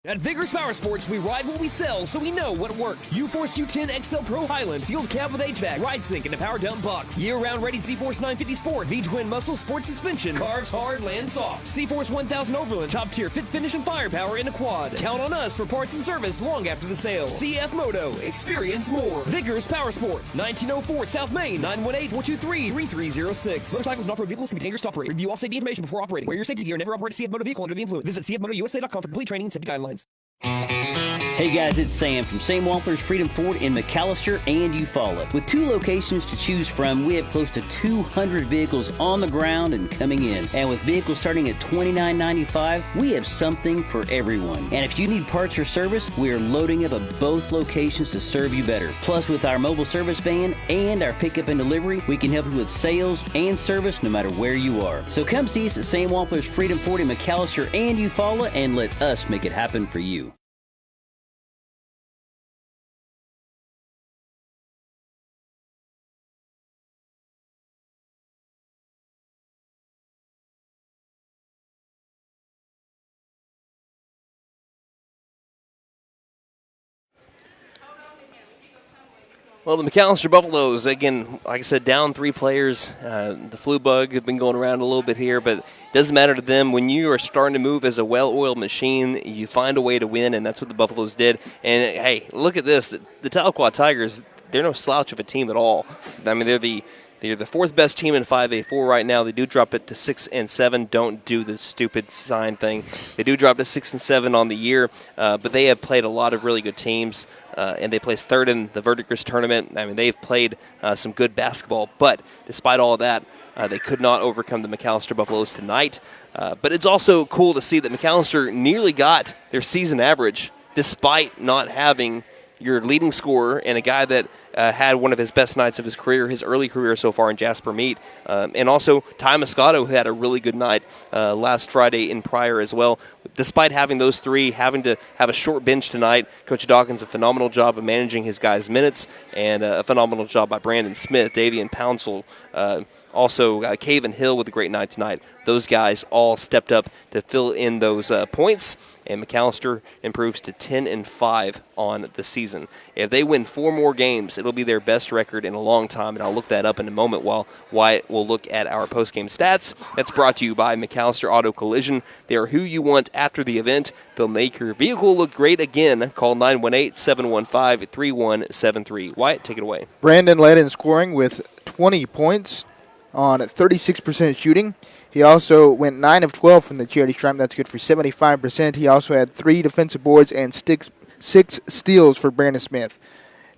At Vigorous Power Sports, we ride what we sell, so we know what works. U-Force U10 XL Pro Highland, sealed cab with HVAC, ride sync, and a power dump box. Year-round ready Z-Force 950 Sport, V-Twin muscle sport suspension, carves hard, lands soft. C-Force 1000 Overland, top tier fit finish and firepower in a quad. Count on us for parts and service long after the sale. CF Moto, experience more. Vigorous Power Sports, 1904 South Main, 918-423-3306. Motorcycles and off-road vehicles can be dangerous to operate. Review all safety information before operating. Wear your safety gear and never operate a CF Moto vehicle under the influence. Visit cfmotousa.com for complete training and safety guidelines. Hey guys, it's Sam from Sam Wampler's Freedom Ford in McAlester and Eufaula. With 2 locations to choose from, we have close to 200 vehicles on the ground and coming in. And with vehicles starting at $29.95, we have something for everyone. And if you need parts or service, we are loading up at both locations to serve you better. Plus, with our mobile service van and our pickup and delivery, we can help you with sales and service no matter where you are. So come see us at Sam Wampler's Freedom Ford in McAlester and Eufaula, and let us make it happen for you. Well, the McAlester Buffaloes, again, like I said, down 3 players. The flu bug has been going around a little bit here, but it doesn't matter to them. When you are starting to move as a well-oiled machine, you find a way to win, and that's what the Buffaloes did. And, hey, look at this. The Tahlequah Tigers, they're no slouch of a team at all. I mean, they're the 4th best team in 5A4 right now. They do drop it to 6-7. Don't do the stupid sign thing. They do drop to 6-7 on the year, but they have played a lot of really good teams, and they placed 3rd in the Verdigris tournament. I mean, they've played some good basketball, but despite all of that, they could not overcome the McAlester Buffaloes tonight. But it's also cool to see that McAlester nearly got their season average despite not having your leading scorer and a guy that had one of his best nights of his career, his early career so far in Jasper Meade. And also Ty Moscato, who had a really good night last Friday in Pryor as well. Despite having those 3, having to have a short bench tonight, Coach Dawkins, a phenomenal job of managing his guys' minutes, and a phenomenal job by Brandon Smith, Davian Pouncil, also Caven Hill with a great night tonight. Those guys all stepped up to fill in those points, and McAlester improves to 10-5 on the season. If they win 4 more games, it'll be their best record in a long time, and I'll look that up in a moment while Wyatt will look at our post-game stats. That's brought to you by McAlester Auto Collision. They are who you want after the event. They'll make your vehicle look great again. Call 918-715-3173. Wyatt, take it away. Brandon led in scoring with 20 points on 36% shooting. He also went 9 of 12 from the charity stripe. That's good for 75%. He also had 3 defensive boards and 6 steals for Brandon Smith.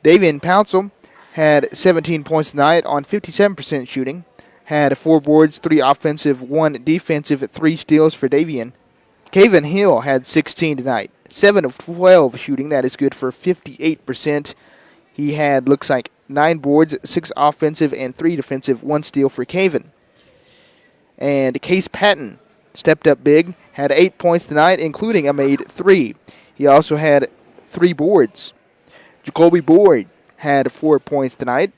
Davian Pouncil had 17 points tonight on 57% shooting. Had 4 boards, 3 offensive, 1 defensive, 3 steals for Davian. Caven Hill had 16 tonight. 7 of 12 shooting. That is good for 58%. He had, looks like, 9 boards, 6 offensive, and 3 defensive, 1 steal for Caven. And Case Patton stepped up big, had 8 points tonight, including a made 3. He also had 3 boards. Jacoby Boyd had 4 points tonight.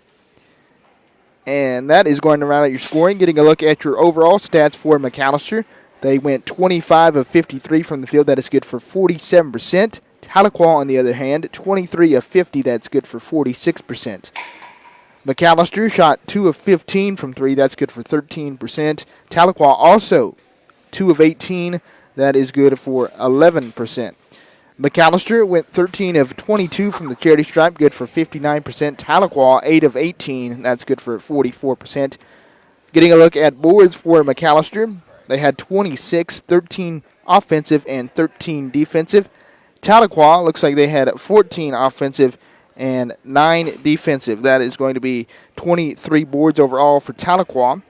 And that is going to round out your scoring. Getting a look at your overall stats for McAlester. They went 25 of 53 from the field. That is good for 47%. Tahlequah, on the other hand, 23 of 50. That's good for 46%. McAlester shot 2 of 15 from 3. That's good for 13%. Tahlequah also 2 of 18. That is good for 11%. McAlester went 13 of 22 from the charity stripe. Good for 59%. Tahlequah 8 of 18. That's good for 44%. Getting a look at boards for McAlester. They had 26, 13 offensive, and 13 defensive. Tahlequah looks like they had 14 offensive and 9 defensive. That is going to be 23 boards overall for Tahlequah.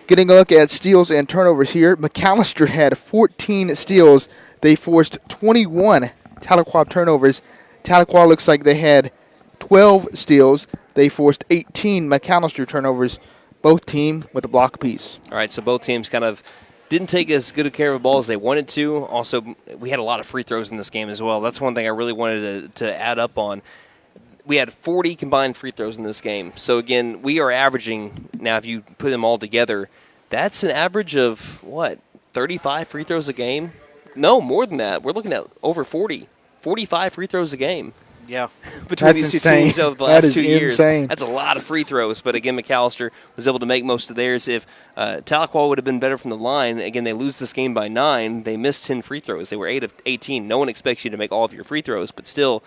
Getting a look at steals and turnovers here, McAlester had 14 steals. They forced 21 Tahlequah turnovers. Tahlequah looks like they had 12 steals. They forced 18 McAlester turnovers. Both teams with a block apiece. All right, so both teams kind of didn't take as good a care of the ball as they wanted to. Also, we had a lot of free throws in this game as well. That's one thing I really wanted to add up on. We had 40 combined free throws in this game. So, again, we are averaging, now if you put them all together, that's an average of, 35 free throws a game? No, more than that. We're looking at over 40, 45 free throws a game. Yeah. Between these two teams over the last 2 years. Insane. That's a lot of free throws. But, again, McAlester was able to make most of theirs. If Tahlequah would have been better from the line, again, they lose this game by 9. They missed 10 free throws. They were 8 of 18. No one expects you to make all of your free throws. But still,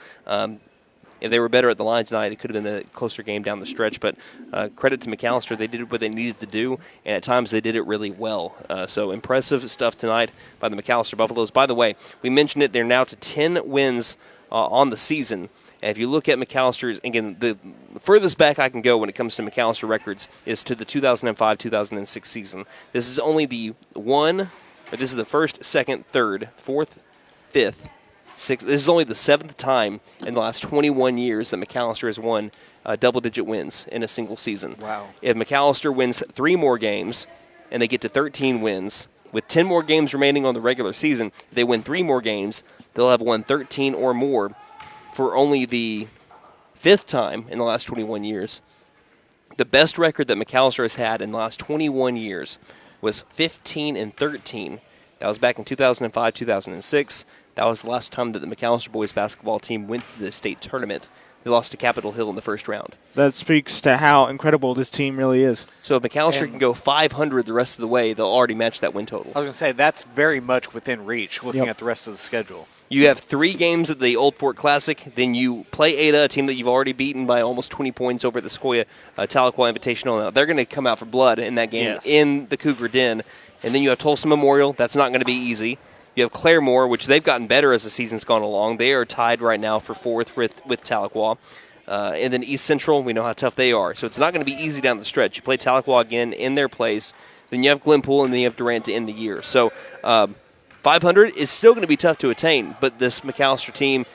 if they were better at the line tonight, it could have been a closer game down the stretch. But credit to McAlester. They did what they needed to do, and at times they did it really well. So impressive stuff tonight by the McAlester Buffaloes. By the way, we mentioned it. They're now to 10 wins on the season. And if you look at McAlster's, again, the furthest back I can go when it comes to McAlester records is to the 2005-2006 season. This is only the this is the first, second, third, fourth, fifth, sixth. This is only the 7th time in the last 21 years that McAlester has won double-digit wins in a single season. Wow. If McAlester wins 3 more games and they get to 13 wins, with 10 more games remaining on the regular season, if they win 3 more games, they'll have won 13 or more for only the 5th time in the last 21 years. The best record that McAlester has had in the last 21 years was 15-13. That was back in 2005-2006. That was the last time that the McAlester boys basketball team went to the state tournament. They lost to Capitol Hill in the first round. That speaks to how incredible this team really is. So if McAlester can go 500 the rest of the way, they'll already match that win total. I was going to say, that's very much within reach looking at the rest of the schedule. You have 3 games at the Old Fort Classic. Then you play Ada, a team that you've already beaten by almost 20 points over at the Sequoia Tahlequah Invitational. Now, they're going to come out for blood in that game in the Cougar Den. And then you have Tulsa Memorial. That's not going to be easy. You have Claremore, which they've gotten better as the season's gone along. They are tied right now for 4th with Tahlequah. And then East Central, we know how tough they are. So it's not going to be easy down the stretch. You play Tahlequah again in their place. Then you have Glenpool, and then you have Durant to end the year. So 500 is still going to be tough to attain, but this McAlester team,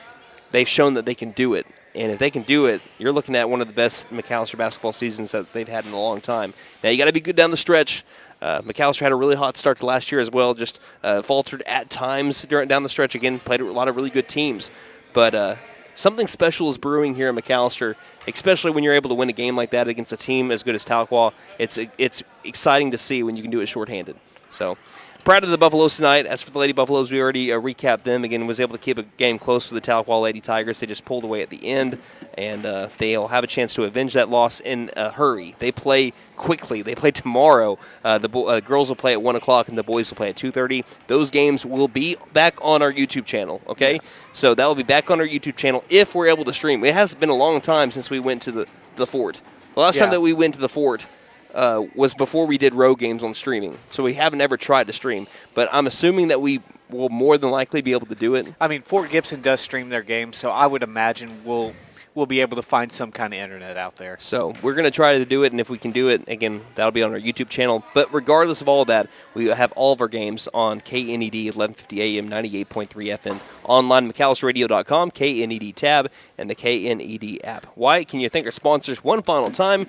they've shown that they can do it. And if they can do it, you're looking at one of the best McAlester basketball seasons that they've had in a long time. Now, you got to be good down the stretch. McAlester had a really hot start to last year as well, just faltered at times down the stretch. Again, played a lot of really good teams. But something special is brewing here at McAlester, especially when you're able to win a game like that against a team as good as Tahlequah. It's exciting to see when you can do it shorthanded. So proud of the Buffaloes tonight. As for the Lady Buffaloes, we already recapped them. Again, was able to keep a game close with the Tahlequah Lady Tigers. They just pulled away at the end, and they'll have a chance to avenge that loss in a hurry. They play quickly. They play tomorrow. The girls will play at 1 o'clock, and the boys will play at 2:30. Those games will be back on our YouTube channel, okay? Yes. So that will be back on our YouTube channel if we're able to stream. It has been a long time since we went to the Fort. The last time that we went to the Fort was before we did road games on streaming. So we haven't ever tried to stream. But I'm assuming that we will more than likely be able to do it. I mean, Fort Gibson does stream their games, so I would imagine we'll be able to find some kind of internet out there. So we're going to try to do it, and if we can do it, again, that'll be on our YouTube channel. But regardless of all that, we have all of our games on KNED 1150 AM, 98.3 FM, online at McAllisterRadio.com, KNED tab, and the KNED app. Wyatt, can you thank our sponsors one final time?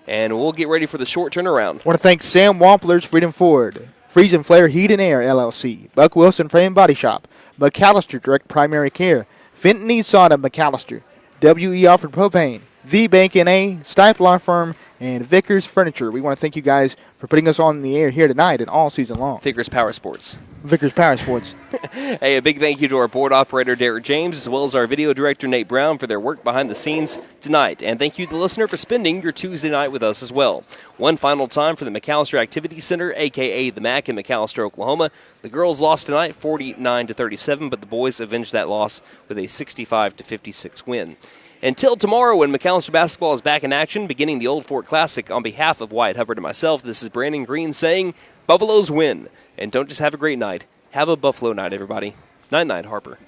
And we'll get ready for the short turnaround. I want to thank Sam Wampler's Freedom Ford, Freeze and Flare Heat and Air, LLC, Buck Wilson Frame Body Shop, McAlester Direct Primary Care, Fenton Nissan of McAlester, W.E. Alford Propane, The Bank N.A., Stipe Law Firm, and Vickers Furniture. We want to thank you guys for putting us on the air here tonight and all season long. Vickers Power Sports. Vickers Power Sports. Hey, a big thank you to our board operator, Derek James, as well as our video director, Nate Brown, for their work behind the scenes tonight. And thank you to the listener for spending your Tuesday night with us as well. One final time for the McAlester Activity Center, a.k.a. the MAC in McAlester, Oklahoma. The girls lost tonight 49-37, but the boys avenged that loss with a 65-56 win. Until tomorrow when McAlester basketball is back in action, beginning the Old Fort Classic, on behalf of Wyatt Hubbard and myself, this is Brandon Green saying, Buffaloes win. And don't just have a great night. Have a Buffalo night, everybody. Night-night, Harper.